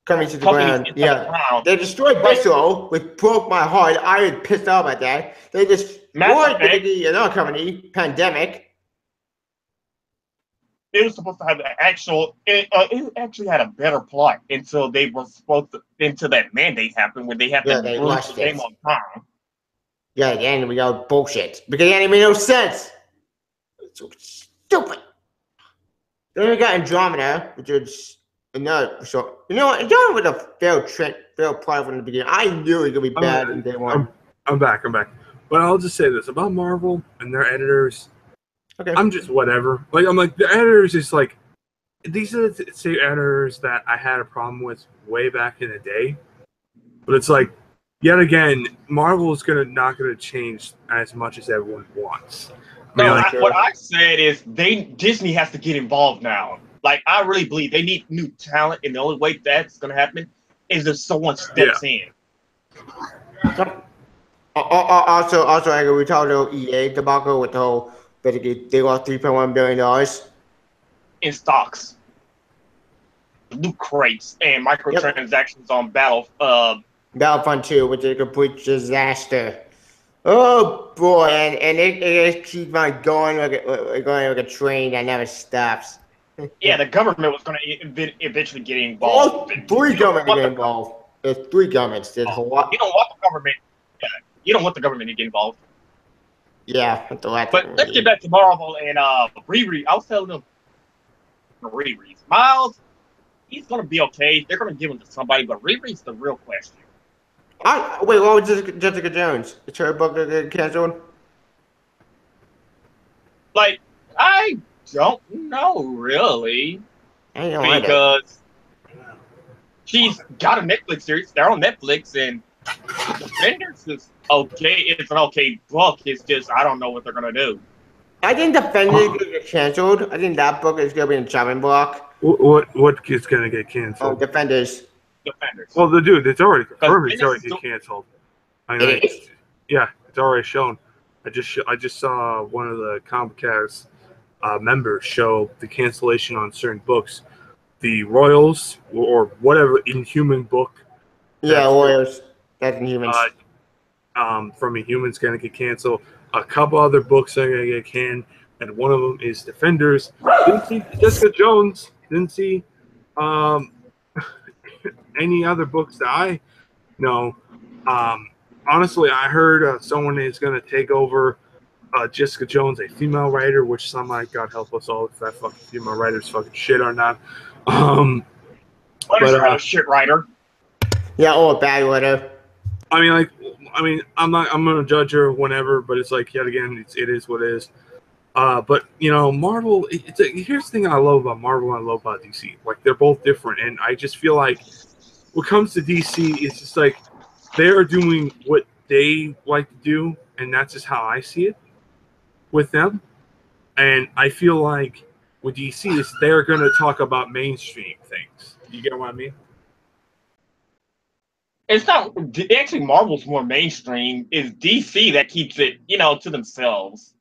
companies to the ground. Yeah. They destroyed Bistro, which broke my heart. I was pissed off at that. They destroyed another company, Pandemic. It was supposed to have it actually had a better plot until they were until that mandate happened when they had to release the game on time. Yeah, the anime got bullshit. Because the anime made no sense. It's so stupid. Then we got Andromeda, which is another show. You know what? Andromeda with a failed plot from the beginning. I knew it was gonna be bad in day one. I'm back. But I'll just say this about Marvel and their editors. Okay. I'm just whatever. I'm like the editors is like these are the same editors that I had a problem with way back in the day. But it's like yet again, Marvel is not gonna change as much as everyone wants. What I said is Disney has to get involved now. Like, I really believe they need new talent, and the only way that's going to happen is if someone steps in. Also, like we talked about EA debacle with the whole, basically, they lost $3.1 billion in stocks, loot crates, and microtransactions on Battlefront 2, which is a complete disaster. Oh boy, and it keeps on going like a train that never stops. Yeah, the government was going to eventually get involved. Three governments get involved. There's 3 governments. There's Hawaii. You don't want the government. Yeah, you don't want the government to get involved. Yeah, but let's get back to Marvel and Riri. I was telling them Riri. Miles, he's going to be okay. They're going to give him to somebody, but Riri's the real question. Wait, what was Jessica Jones? Is her book get canceled? Like, I don't know, really. I know because she's got a Netflix series. They're on Netflix, and Defenders is okay. It's an okay book. It's just, I don't know what they're going to do. I think Defenders is going to get canceled. I think that book is going to be in chopping block. What is going to get canceled? Oh, Defenders. Well, dude, it's already confirmed. It's already canceled. Yeah, it's already shown. I just saw one of the Comcast members show the cancellation on certain books. The Royals or whatever Inhuman book. Yeah, Royals. That's Inhumans. From Inhumans going to get canceled. A couple other books are going to get canned, and one of them is Defenders. Didn't see Jessica Jones. Didn't see any other books that I know. Honestly, I heard someone is going to take over Jessica Jones, a female writer, which some might, God help us all, if that fucking female writer's fucking shit or not. A shit writer. Yeah, or a bad writer. I'm going to judge her whenever, but it's like, yet again, it is what it is. But, Marvel, here's the thing I love about Marvel and I love about DC. Like, they're both different, and I just feel like when it comes to DC, it's just like they're doing what they like to do, and that's just how I see it with them. And I feel like with DC, they're going to talk about mainstream things. You get what I mean? It's not actually Marvel's more mainstream. It's DC that keeps it, to themselves.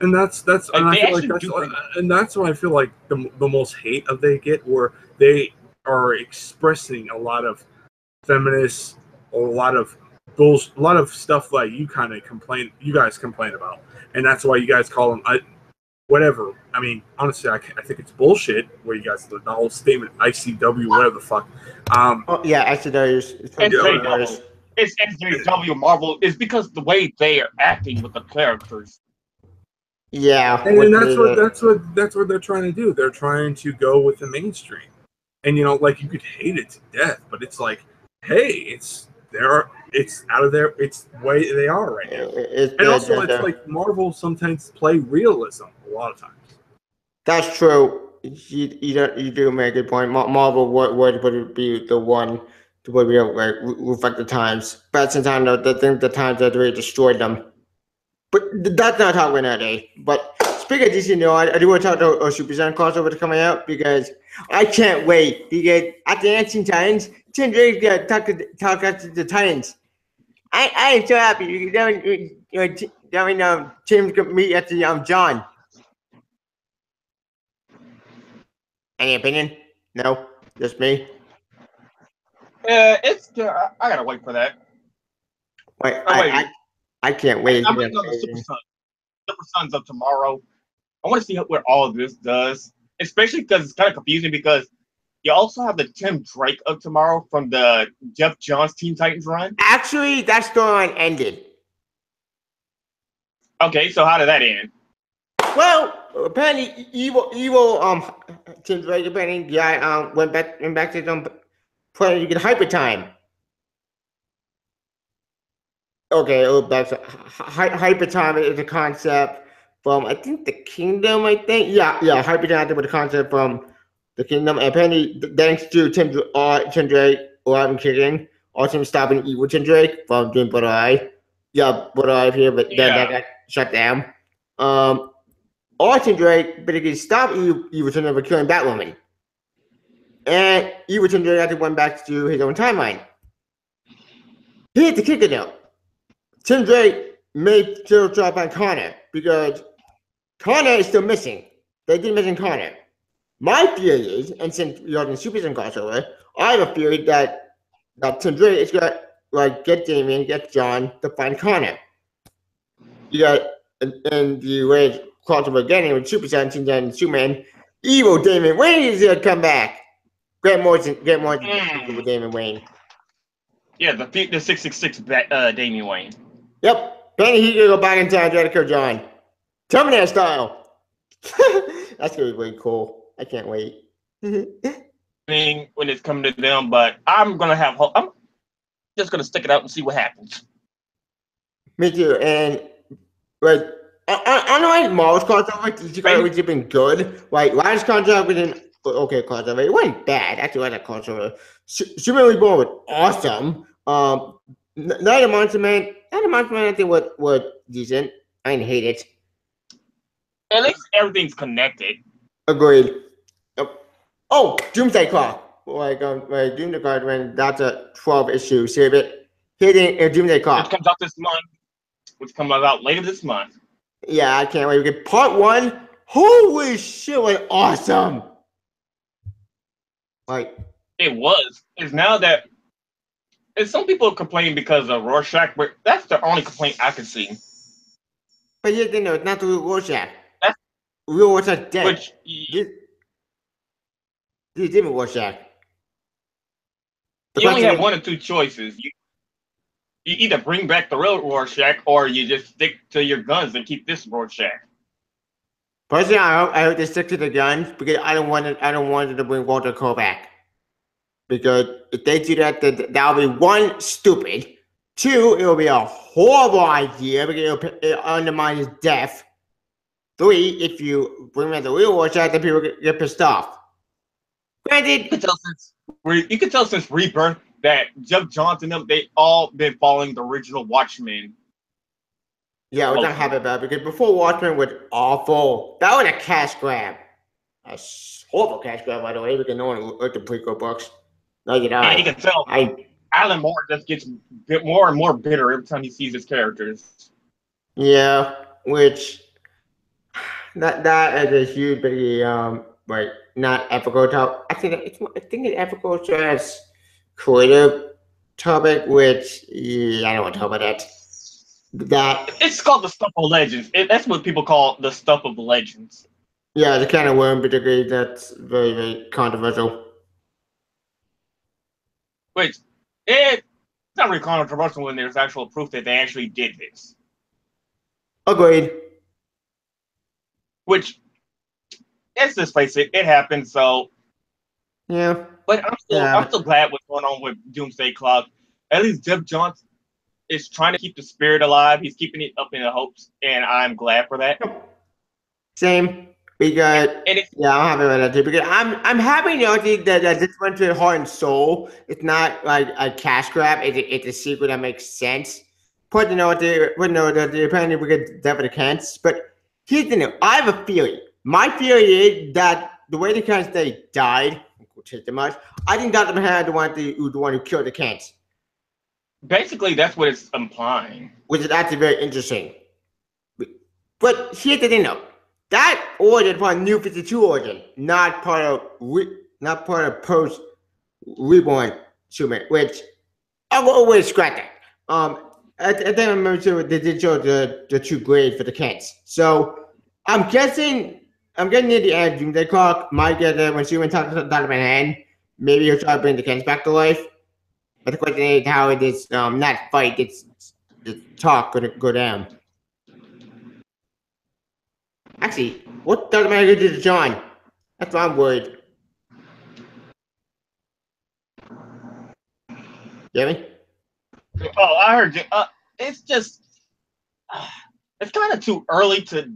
And that's what I feel like the most hate of they get, where they are expressing a lot of feminists or a lot of stuff like you guys complain about, and that's why you guys call them whatever. I mean, honestly, I think it's bullshit. Where you guys the whole statement ICW, whatever the fuck. ICW. It's SJW Marvel. It's because the way they are acting with the characters. Yeah, and that's what they're trying to do. They're trying to go with the mainstream, and like you could hate it to death, but it's like, hey, it's out of there. It's the way they are right now. It's like Marvel sometimes play realism a lot of times. That's true. You do make a good point. Marvel would be the one to reflect the times. But at the same time, the times that really destroyed them. But that's not how we're today. But speaking of DC, I do want to talk about Super Saiyan crossover that's coming out, because I can't wait. Because at the Ancient Titans, Tim Drake's gonna talk to the Titans. I am so happy. Tim's gonna meet at the John. Any opinion? No, just me. I gotta wait for that. Wait, I can't wait. I'm waiting on the Super Sons of tomorrow. I want to see what all of this does, especially because it's kind of confusing, because you also have the Tim Drake of tomorrow from the Jeff Johns Teen Titans run. Actually, that storyline ended. Okay, so how did that end? Well, apparently, evil Tim Drake apparently went back to them playing to get hyper time. Okay, back to hyper time is a concept from, I think, the Kingdom. Hyper time was a concept from the Kingdom. And apparently, thanks to Tim Drake alive and kicking, also stopping Evil Drake from doing Butter Eye. Yeah, Butter Eye here, but then that got shut down. Austin Drake basically stopped Evil from killing Batwoman. And Evil Drake actually went back to his own timeline. Here's the kicker though. Tim Drake may still try to find Connor because Connor is still missing. They did missing Connor. My theory is, and since you're in Super Sun crossover, I have a theory that Tim Drake is gonna get Damian, get John to find Connor. You got in the way crossover again with Super Sun, and then Superman, evil Damian Wayne is gonna come back. Grant Morrison with Damian Wayne. Yeah, the 666 Damian Wayne. Yep. Benny, he gonna go back in time, try to kill John. Terminator style. That's gonna be really cool. I can't wait. When it's coming to them, but I'm gonna have hope. I'm just gonna stick it out and see what happens. Me too. And I know like Marvel's crossover, which have been good. Like last contract was an okay crossover. It wasn't bad. Actually, like that crossover. Superman Reborn was awesome. Night of Monster Man, I think was decent. I didn't hate it. At least everything's connected. Agreed. Oh, Doomsday Clock. Doomsday Clock, when that's a 12 issue series. Hitting a Doomsday Clock. Which comes out this month. Which comes out later this month. Yeah, I can't wait. We get part 1. Holy shit, was awesome. It was. It's now that some people complain because of Rorschach, but that's the only complaint I can see. But you know, it's not the real Rorschach. Real Rorschach dead. Which this different Rorschach. You only have one or two choices. You either bring back the real Rorschach or you just stick to your guns and keep this Rorschach. Personally, I hope they stick to the guns because I don't want it to bring Walter Cole back. Because if they do that, that'll be 1, stupid. 2, it'll be a horrible idea because it undermines his death. 3, if you bring back the real Rorschach, then people get pissed off. Granted, you can tell since Rebirth that Jeff Johnson and them, they all been following the original Watchmen. Yeah, I was not happy about it because before Watchmen was awful. That was a cash grab. A horrible cash grab, by the way, because no one looked at prequel books. No, you know. And you can tell Alan Moore just gets more and more bitter every time he sees his characters. Yeah, which that is a huge, but not ethical topic. I think it's ethical as creative topic, which I don't want to talk about that. It's called the stuff of legends. That's what people call the stuff of legends. Yeah, the kind of worm, particularly that's very, very controversial. Which it's not really controversial when there's actual proof that they actually did this. Agreed. Which, let's just face it, it happened. So yeah. But I'm still glad what's going on with Doomsday Clock. At least Jeff Johnson is trying to keep the spirit alive. He's keeping it up in the hopes, and I'm glad for that. Same. Because I'm happy about that too. Because I'm happy that this went to heart and soul. It's not like a cash grab. It's a secret that makes sense. Apparently we get Death of the Kents. But here's the thing. I have a theory. My theory is that the way the Kents they died, I think Dr. Manhattan the one who killed the Kents. Basically, that's what it's implying. Which is actually very interesting. But here's the thing though. That origin part of New 52 origin, not part of post Reborn Superman, which I'll always scratch that. I think I remember they did show the two grades for the Kents. So I'm getting near the end of Doomsday Clock. Might get there when Superman talks to Dr. Manhattan. Maybe he'll try to bring the Kents back to life. But the question is how it is not fight, it's the talk gonna go down. Actually, what Dr. Manhattan did to John? That's what I'm worried. You hear me? Oh, I heard you. It's just, it's kind of too early to,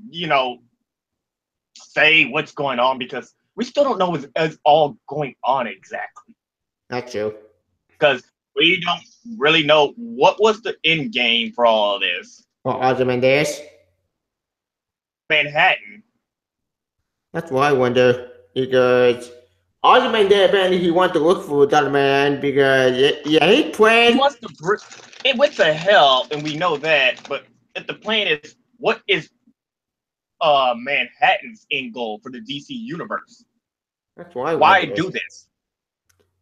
say what's going on because we still don't know what's all going on exactly. That's true. Because we don't really know what was the end game for all of this. Or Ozymandias. Manhattan. That's what I wonder. Because Ozymandias apparently he wants to look for that man because he He planned. wants to. It went to hell, and we know that. But if the plan is, what is Manhattan's end goal for the DC universe? That's why. Why do this?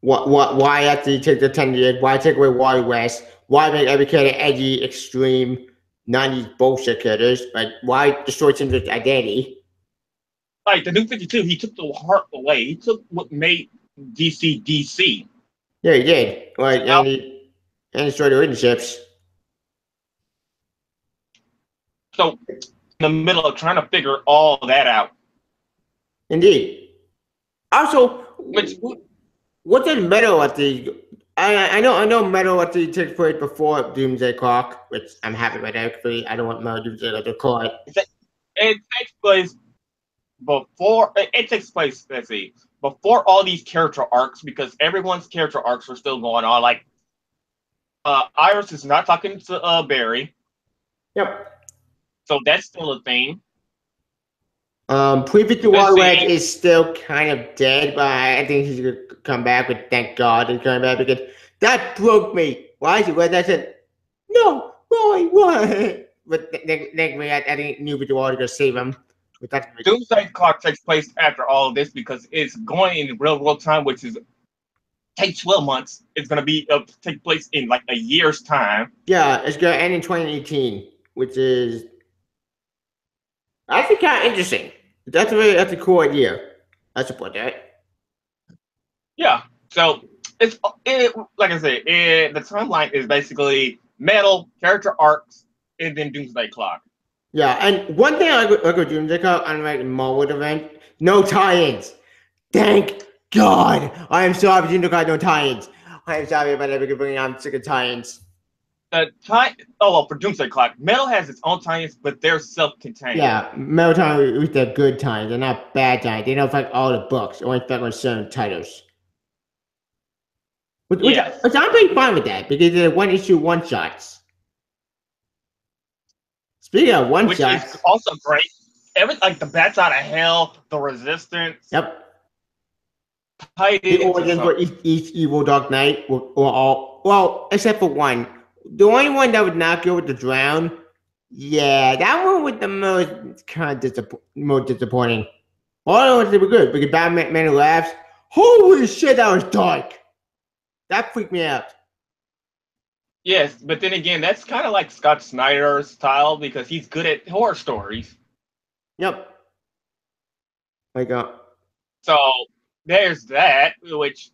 Why actually take the 10 years? Why take away Wild West? Why make every character edgy, extreme, 90s bullshit characters? Like, why destroy Tim's identity? Like the New 52, he took the heart away. He took what made DC DC. Yeah, he did. Like, and he destroyed the relationships. So, in the middle of trying to figure all that out. Indeed. Also, what did Metal at the? I know Metal at the takes place before Doomsday Clock, which I'm happy with that. I don't want Metal Doomsday to call it. It takes place before. It takes place. Let's see. Before all these character arcs, because everyone's character arcs are still going on. Like, Iris is not talking to Barry. Yep. So that's still a thing. Prefect Wild West is still kind of dead, but I think he's gonna come back. But thank God he's coming back because that broke me. Why is it when I said no? Why? But thankfully, I think New Victor Wild is gonna save him. Doomsday Clock takes place after all of this because it's going in real world time, which is take 12 months. It's gonna be take place in like a year's time. Yeah, it's gonna end in 2018, which is actually kind of interesting. That's a cool idea. I support that. Yeah. So it's like I said, the timeline is basically Metal character arcs and then Doomsday Clock. Yeah, and one thing I could Doomsday Clock, unlike Marvel event, no tie-ins. Thank God. I am sorry for Doomsday Clock, no tie-ins. I am sorry about everything bringing on sick of tie-ins. For Doomsday Clock, Metal has its own tie-ins, but they're self-contained. Yeah, Metal tie-ins with the good tie-ins. They're not bad tie-ins. They don't affect all the books. They only affect on certain titles. Which I'm pretty fine with that because they're one-issue one-shots. Speaking of one-shots, which is also great. Like the Bats Out of Hell, the Resistance. Yep. The origin for each evil Dark Knight were all well, except for one. The only one that would not go with the Drown, yeah, that one was the most kind of most disappointing. All the ones that were good because Batman Man Who Laughs. Holy shit, that was dark. That freaked me out. Yes, but then again, that's kind of like Scott Snyder's style because he's good at horror stories. Yep. So there's that, which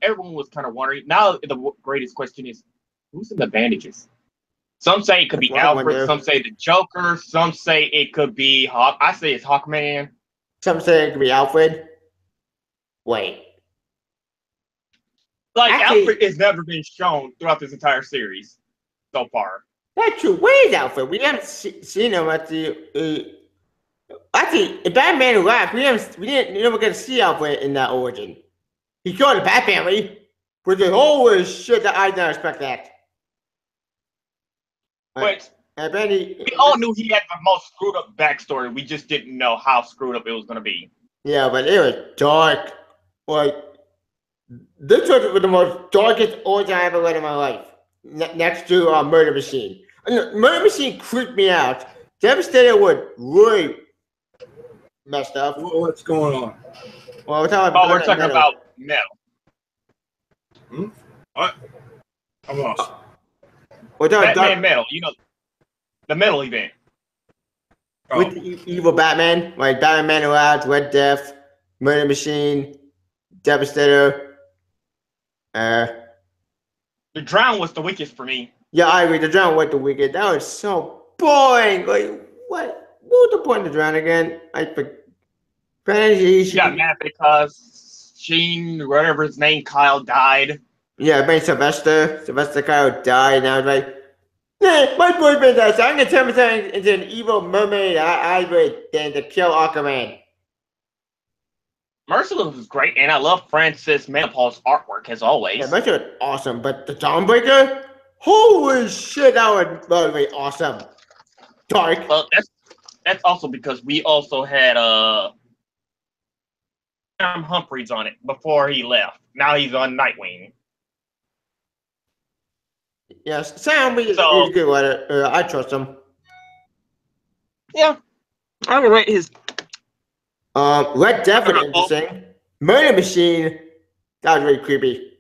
everyone was kind of wondering. Now the greatest question is, who's in the bandages? Some say it could be Alfred. Some say the Joker. Some say it could be Hawk. I say it's Hawkman. Some say it could be Alfred. Wait. Like, actually, Alfred has never been shown throughout this entire series so far. That's true. Where is Alfred? We haven't seen him at the. Actually, in Batman Who Laughs, we never get to see Alfred in that origin. He killed the Bat family, which is holy shit. I didn't expect that. But we all knew he had the most screwed up backstory. We just didn't know how screwed up it was going to be. Yeah, but it was dark. Like, this was the most darkest origin I ever read in my life. Next to Murder Machine. Murder Machine creeped me out. Devastator was really messed up. What's going on? Well, we're talking about Metal. What? I'm lost. We're talking Batman Metal. The Metal event. With evil Batman, like Batman Man Who Laughs, Red Death, Murder Machine, Devastator. The Drown was the weakest for me. Yeah, I agree. The Drown was the weakest. That was so boring. Like, what was the point of the Drown again? She got mad because Sheen, whatever his name, Kyle, died. Yeah, I Sylvester Kyle died. Now I was like, my boyfriend died, so I'm going to turn myself into an evil mermaid. I would then to kill Aquaman. Merciless was great, and I love Francis Manipal's artwork as always. Yeah, Merciless was awesome, but the Dawnbreaker, holy shit, that would be awesome. Dark. Well, that's also because we also had Tom Humphreys on it before he left. Now he's on Nightwing. Yes, Sam is a good writer. I trust him. Yeah, I would rate his. Red Death was interesting. Murder Machine, that was really creepy.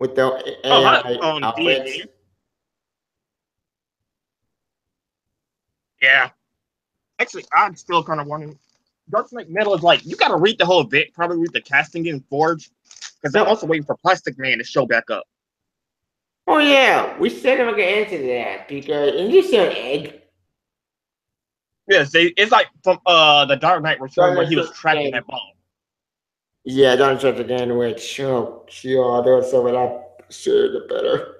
With the AI outfits. Yeah. Actually, I'm still kind of wondering. Dark Knight Metal is like, you got to read the whole event, probably read the casting in Forge, because they're also waiting for Plastic Man to show back up. Oh, yeah. We said we're going to answer that, because isn't this an egg? Yes, it's like from the Dark Knight Returns where he was trapped in that bomb. Yeah, don't shut it down, which, oh, sure, there was some of that sooner better.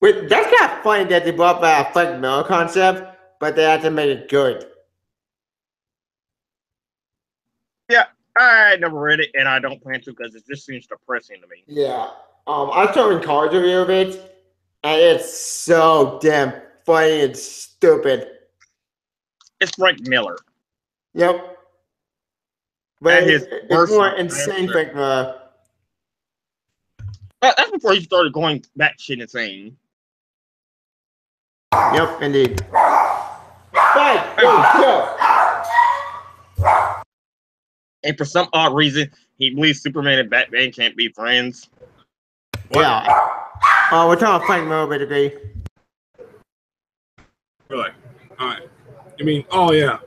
Wait, that's kind of funny that they brought back a Frank Miller concept, but they had to make it good. Yeah, I never read it, and I don't plan to because it just seems depressing to me. Yeah, I saw in college review of it, and it's so damn funny and stupid. It's Frank Miller. Yep. But it's more insane Frank Miller. That's before he started going batshit insane. Yep, indeed. Go. And for some odd reason, he believes Superman and Batman can't be friends. What? Yeah. We're talking Frank Miller, basically. Really? Alright. You mean, oh yeah.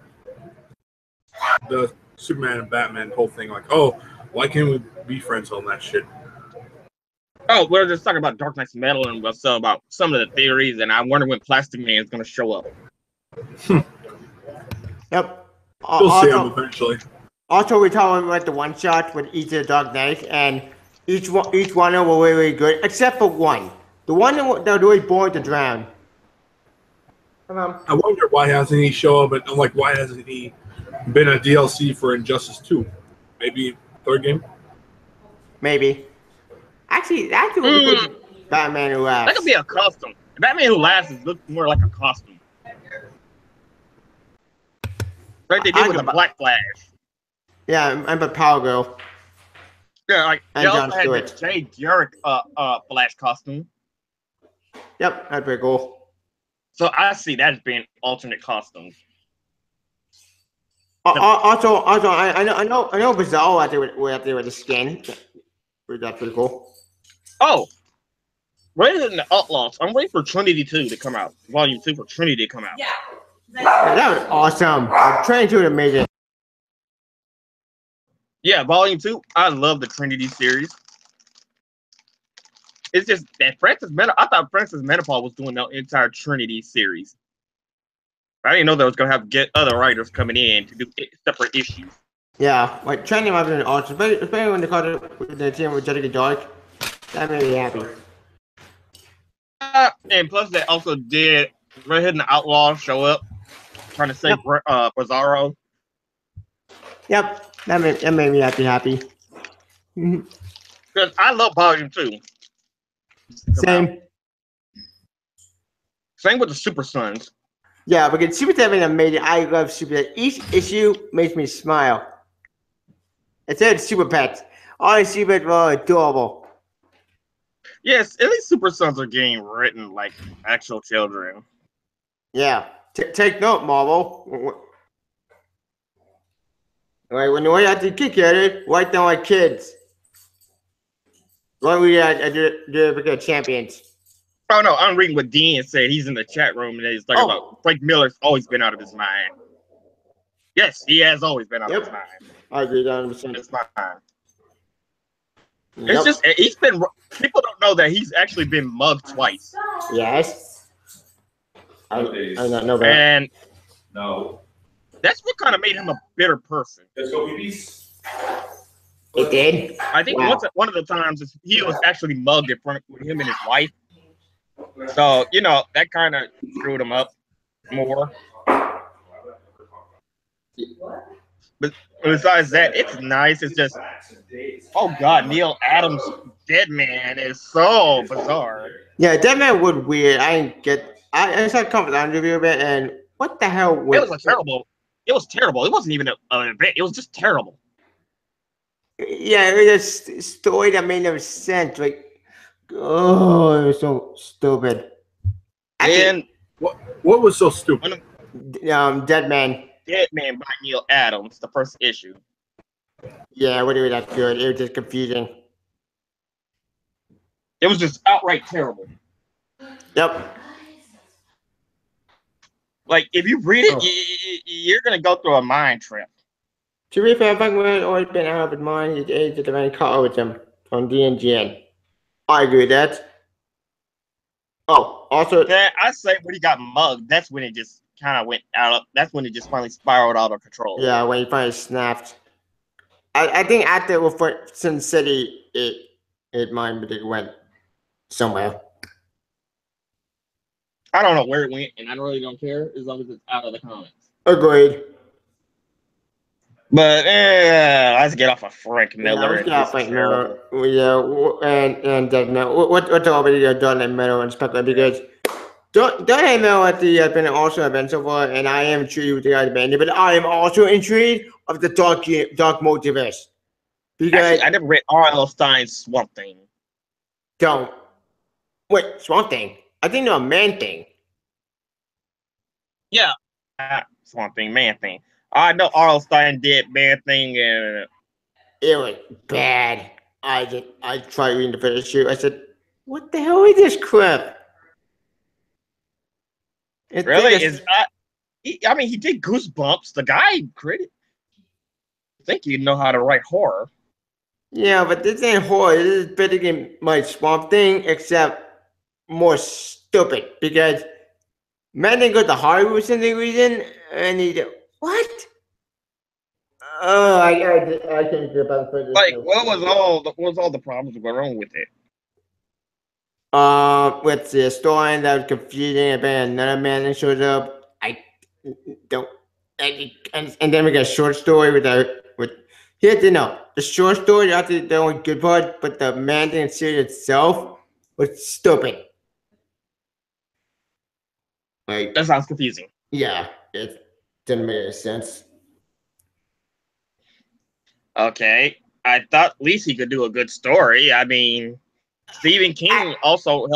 The Superman and Batman whole thing, like, oh, why can't we be friends on that shit? Oh, we're just talking about Dark Knight's Metal and about some of the theories, and I wonder when Plastic Man is going to show up. Yep. We'll see him eventually. Also, we're talking about the one shot with each of the Dark Knights, and each one of them were really, really good, except for one. The one that was really bored to drown. I wonder why hasn't he shown up, and like, why hasn't he been a DLC for Injustice 2? Maybe third game? Maybe. Actually, that's a really good Batman Who Laughs. That could be a costume. Batman Who Laughs looks more like a costume. Like they did with the Black Flash. Yeah, I'm a Power Girl. Yeah, like and they also had the Jay Garrick Flash costume. Yep, that's pretty cool. So I see that as being alternate costumes. Also, I know Bizarro out there with the skin. That's pretty cool. Oh, rather than the Outlaws, I'm waiting for Trinity 2 to come out. Volume 2 for Trinity to come out. Yeah, that was awesome. Trinity 2 is amazing. Yeah, Volume 2. I love the Trinity series. It's just that I thought Francis Manipal was doing the entire Trinity series. I didn't know they was gonna have other writers coming in to do separate issues. Yeah, like Trinity might be awesome, especially when they called it the team with Jessica Dark. That made me happy. And plus, they also did Red Hood and the Outlaw show up, trying to save Bizarro. Yep, that made me happy. Because I love Volume 2. Same with the Super Sons. Yeah, because Super 7 amazing. I love Super 7. Each issue makes me smile. It said Super Pets. All the Super Pets were adorable. Yes, at least Super Sons are getting written like actual children. Yeah. Take note, Marvel. When you have to kick at it, write down like kids. When we do champions. Oh no, I'm reading what Dean said. He's in the chat room and he's talking about Frank Miller's always been out of his mind. Yes, he has always been out of his mind. I agree 100%. It's fine. It's just people don't know that he's actually been mugged twice. Yes. I don't know that. And no. That's what kind of made him a bitter person. Let's go, BBs. It did? I think one of the times he was actually mugged in front of him and his wife. So, that kind of screwed him up more. But besides that, it's nice. It's just, oh god, Neil Adams' Dead Man is so bizarre. Yeah, that man was weird. I didn't get. I saw Comfort on review of it, and what the hell It was was a terrible. It was terrible. It wasn't even an event. It was just terrible. Yeah, it was a story that made no sense. Like, oh, it was so stupid. And What was so stupid? Dead Man. Dead Man by Neil Adams, the first issue. Yeah, what do that good? It was just confusing. It was just outright terrible. Yep. Like, if you read it, you're gonna go through a mind trip. To be fair, Buckman always been out of his mind. His age of the man caught with him from DNGN. I agree with that. Oh, also, That I say when he got mugged, that's when it just kind of went out. That's when it just finally spiraled out of control. yeah, when he finally snapped. I think after with Sin City, it might have went somewhere. I don't know where it went, and I really don't care as long as it's out of the comics. Agreed. But let's get off of Frank Miller. Yeah, Frank Miller. Yeah, and Dead Man. What's already done in Miller and Spectre because Don Miller at the been also event so far, and I am intrigued with the other band, but I am also intrigued of the dark multiverse. Because actually, I never read R.L. Stein's Swamp Thing. Don't wait, Swamp Thing. I think they're a Man Thing. Yeah, Swamp Thing, Man Thing. I know R.L. Stein did Man Thing, and it was bad. I tried reading the first issue. I said, "What the hell is this crap?" Really? I mean, he did Goosebumps. The guy created. I think you know how to write horror. Yeah, but this ain't horror. This is better than my Swamp Thing, except more stupid because man didn't go to Hollywood for some reason, and he did what? Oh, I can't get about this. Like, what was all the problems going on with it? With the story that was confusing, and then another man that shows up. I don't, and then we got a short story with the short story after the only good part, but the man thing series itself was stupid. Like that sounds confusing. Yeah, it didn't make any sense. Okay, I thought at least he could do a good story. I mean, Stephen King also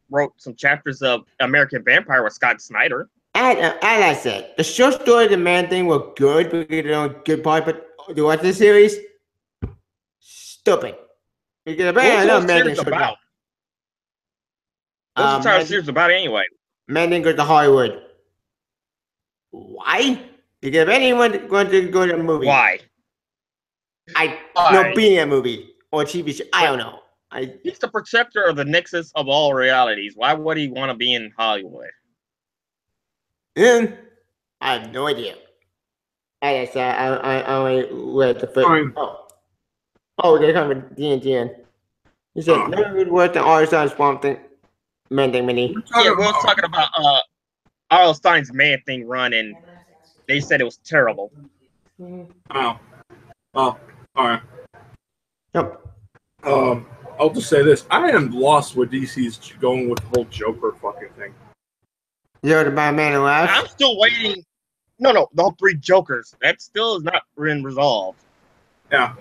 wrote some chapters of American Vampire with Scott Snyder. As I said, the short story of the man thing were good because they were good part, but the rest of the series, stupid. Because apparently what's the man series about? What's the entire series about anyway? Man didn't go to Hollywood. Why? Because if anyone going to go to a movie. Why? No, being a movie or TV show. I don't know. He's the protector of the nexus of all realities. Why would he want to be in Hollywood? I have no idea. As I said, I only read the first. They're coming with DNGN. He said, never good work than R.L. Stein's Swamp Thing. Man Thing Mini. Yeah, we were talking about R.L. Stein's Man Thing run, and they said it was terrible. Oh, all right. Yep. I'll just say this. I am lost with DC's going with the whole Joker fucking thing. You're the Batman who laughs? I'm still waiting. No, the whole 3 Jokers. That still is not been resolved. Yeah.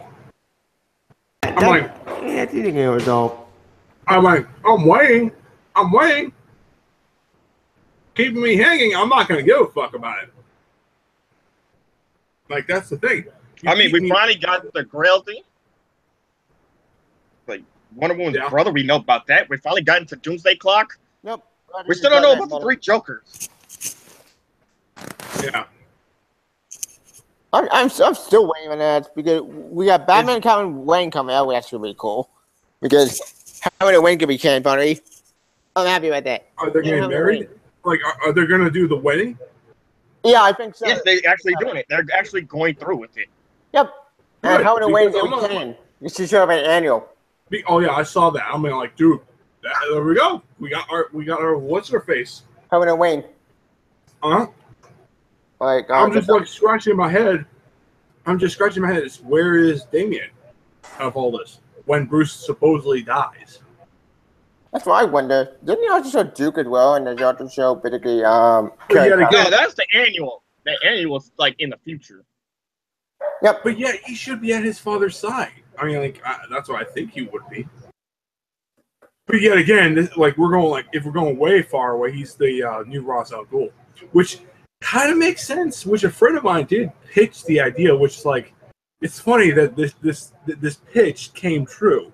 I think it was all. I'm waiting. Keeping me hanging, I'm not going to give a fuck about it. Like, that's the thing. We finally got the Grail thing. Like, Wonder Woman's brother, we know about that. We finally got into Doomsday Clock. Nope. We still don't know about the 3 Jokers. Yeah. I'm still waiting on that because we got Batman coming, Wayne coming out. That's gonna be cool because having a Wayne could be kind of funny. I'm happy about that. Are they getting married? Like, are they gonna do the wedding? Yeah, I think so. Yes, they're actually doing it. They're actually going through with it. Yep. And having a Wayne's gonna be can. You should show up at an annual. Oh yeah, I saw that. I mean, like, dude, there we go. We got our what's her face? Having a Wayne. Huh? Like I'm just like scratching my head. I'm just scratching my head. It's, where is Damien of all this when Bruce supposedly dies? That's what I wonder. Didn't he also show Duke as well, and they also show basically But Carrie yet Cox? again, No, that's the annual. The annual's like in the future. Yep. but yet he should be at his father's side. I mean, like that's what I think he would be. But yet again, like we're going if we're going way far away, he's the new Ra's al Ghul, which kind of makes sense. Which a friend of mine did pitch the idea, which is like, it's funny that this pitch came true.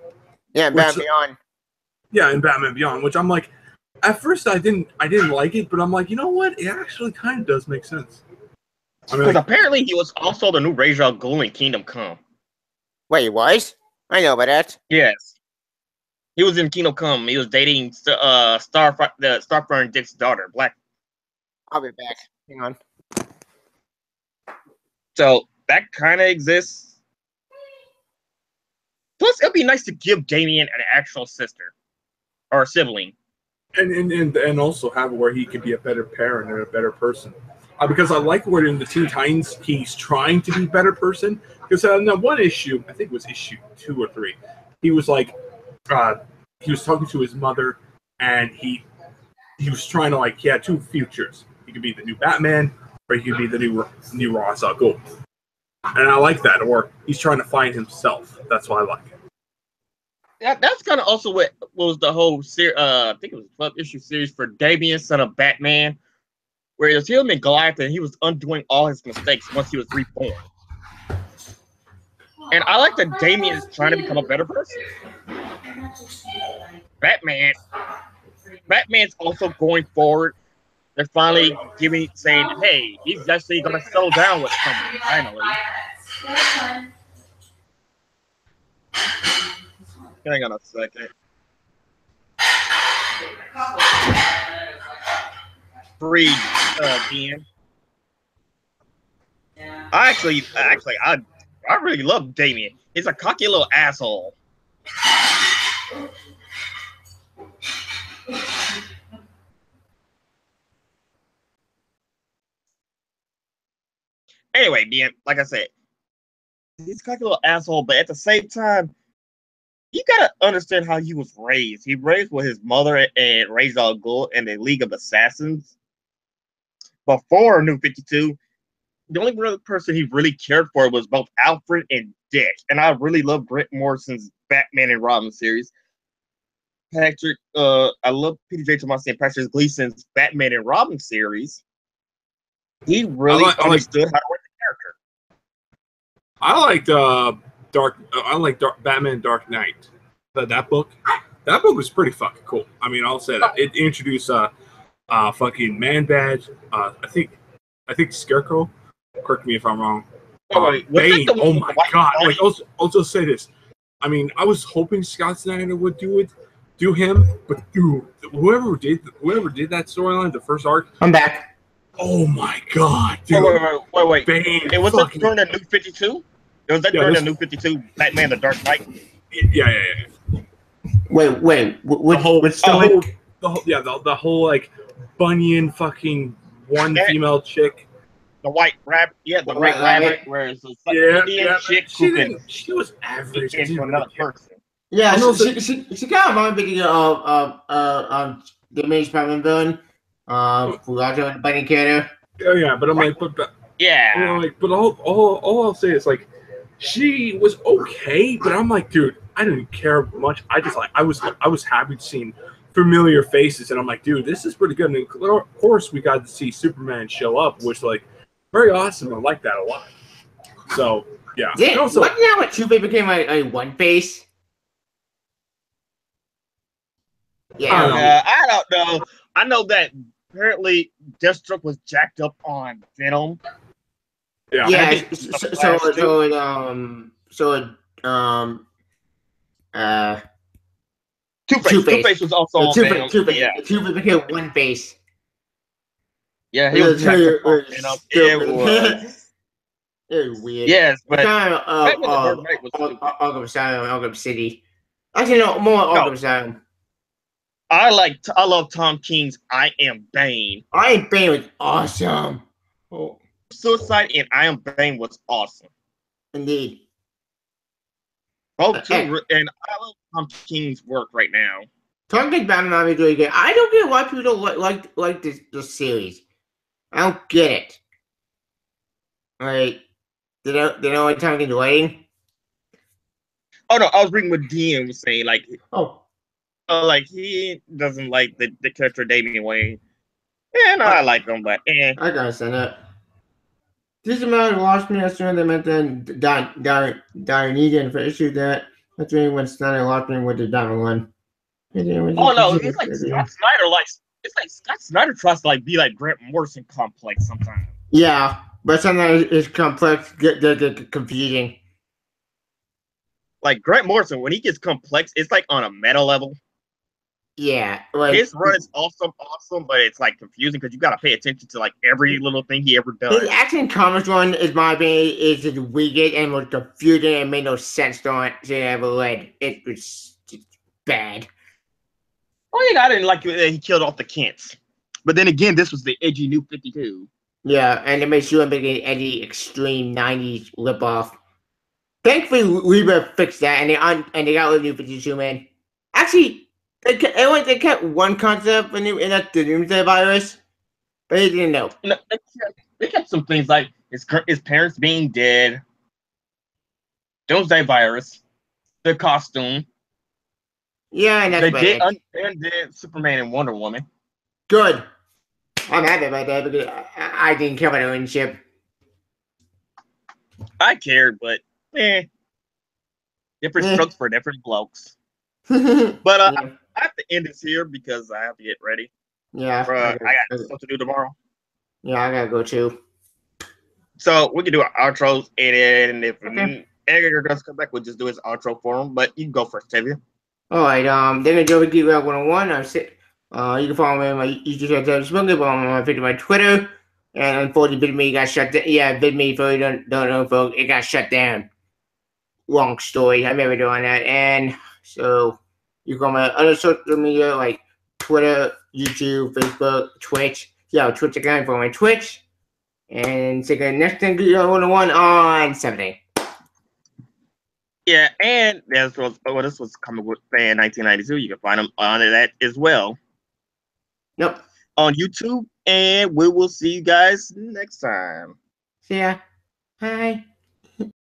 Yeah, Batman Beyond. Yeah, in Batman Beyond, which I'm like, at first I didn't like it, but I'm like, you know what? It actually kind of does make sense. I mean, Because apparently he was also the new Ra's al Ghul in Kingdom Come. Wait, he was? I know about that. Yes. He was in Kingdom Come. He was dating Starfire and Dick's daughter, Black. I'll be back. Hang on. So that kind of exists. Plus, it'd be nice to give Damien an actual sister or a sibling. and also have it where he can be a better parent and a better person. Because I like where in the Teen Titans he's trying to be a better person. Because in that one issue, I think it was issue 2 or 3, he was like, he was talking to his mother, and he was trying to he had 2 futures. He could be the new Batman, or he could be the new Ra's al Ghul. And I like that. Or he's trying to find himself. That's why I like it. That's kind of also what was the whole I think it was a 12-issue series for Damien, son of Batman, where it was him and Goliath, and he was undoing all his mistakes once he was reborn. And I like that Damien is trying to become a better person. Batman's also going forward. They're finally saying, hey, he's actually going to settle down with someone, finally. Hang on a second. Breathe, Dean. I really love Damien. He's a cocky little asshole. Anyway, Dean, like I said, he's a cocky little asshole, but at the same time, you gotta understand how he was raised. He raised with his mother and Ra's al Ghul and the League of Assassins. Before New 52, the only real person he really cared for was both Alfred and Dick. And I really love Grant Morrison's Batman and Robin series. I love Peter J. Tomasi and Patrick Gleason's Batman and Robin series. He really understood how to write the character. I like Batman Dark Knight. That book was pretty fucking cool. I mean, I'll say that. It introduced fucking Man Badge. I think Scarecrow. Correct me if I'm wrong. Bane. Oh my god! Like, I'll just say this. I mean, I was hoping Scott Snyder would do him, but dude, whoever did that storyline, the first arc. I'm back. Oh my god, dude! Wait. Bane. It was that during the New 52. It was that during the New 52 Batman: The Dark Knight. Yeah. Wait. The whole like Bunyan fucking one female chick. The white rabbit, the white rabbit, where it's a Indian chick she was average into another person. Yeah, she kind of reminded me of the main Spider-Man villain, who also the bunny character. Yeah, but I'm like, but all I'll say is like, she was okay, but I'm like, dude, I didn't care much. I was happy to see familiar faces, and I'm like, dude, this is pretty good. And of course, we got to see Superman show up, which very awesome. I like that a lot. So yeah. Wasn't that when Two-Face became a One Face? Yeah. I don't know. I know that apparently Deathstroke was jacked up on Venom. Yeah. Two-Face was also on Venom. Two-Face became One Face. Yeah, he was jacked up on Venom. It was weird. Yes, but Arkham City. Actually, no, more Arkham Asylum. I love Tom King's I Am Bane. I Am Bane was awesome. Oh. Suicide and I Am Bane was awesome. Indeed. Both two, and I love Tom King's work right now. Tom King's Batman is really good. I don't get why people don't like this series. I don't get it. Like, they don't like Tom King's writing. Oh no, I was reading what Dean was saying. Like, like he doesn't like the character Damian Wayne, and I like him, but I gotta understand that. This amount of lost me as soon as they meant that Dionysian for issue that that's really when Snyder lost me with the Diamond one. Oh no, it's like Scott Snyder it's like Scott Snyder tries to like be like Grant Morrison complex sometimes. Yeah, but sometimes it's complex, get confusing. Like Grant Morrison, when he gets complex, it's like on a meta level. Yeah, like his run is awesome, but it's like confusing because you got to pay attention to like every little thing he ever does. His Action Comics run, is my opinion, is just weird and was confusing and made no sense to ever read. It was just bad. Oh, yeah, I didn't like he killed off the Kents, but then again, this was the edgy New 52. Yeah, and they made sure to make an edgy, extreme '90s ripoff. Thankfully, Reba fixed that, and they got rid of New 52, man. Actually. They kept one concept in that the Doomsday Virus, but they didn't know. No, they kept some things like his parents being dead, Doomsday Virus, the costume. Yeah, and that's they did Superman and Wonder Woman. Good. I'm happy about that because I didn't care about the ownership. I cared, but different strokes for different blokes. But yeah. I have to end this here because I have to get ready. Yeah. I got stuff to do tomorrow. Yeah, I gotta go too. So we can do our outros, and if Edgar does come back, we'll just do his outro for him. But you can go first, Tavia. All right. Then we go with Geek 101. You can follow me on my YouTube channel, Smoking, on my Twitter. And unfortunately, VidMe got shut down. Yeah, VidMe, for you don't know, folks, it got shut down. Long story. I remember doing that. And so you go on my other social media like Twitter, YouTube, Facebook, Twitch. Yeah, Twitch again for my Twitch. And take the next thing, Geek 101 on Saturday. Yeah, and this was Comic Book Fan 1992. You can find them on that as well. Nope. On YouTube, and we will see you guys next time. See ya. Bye.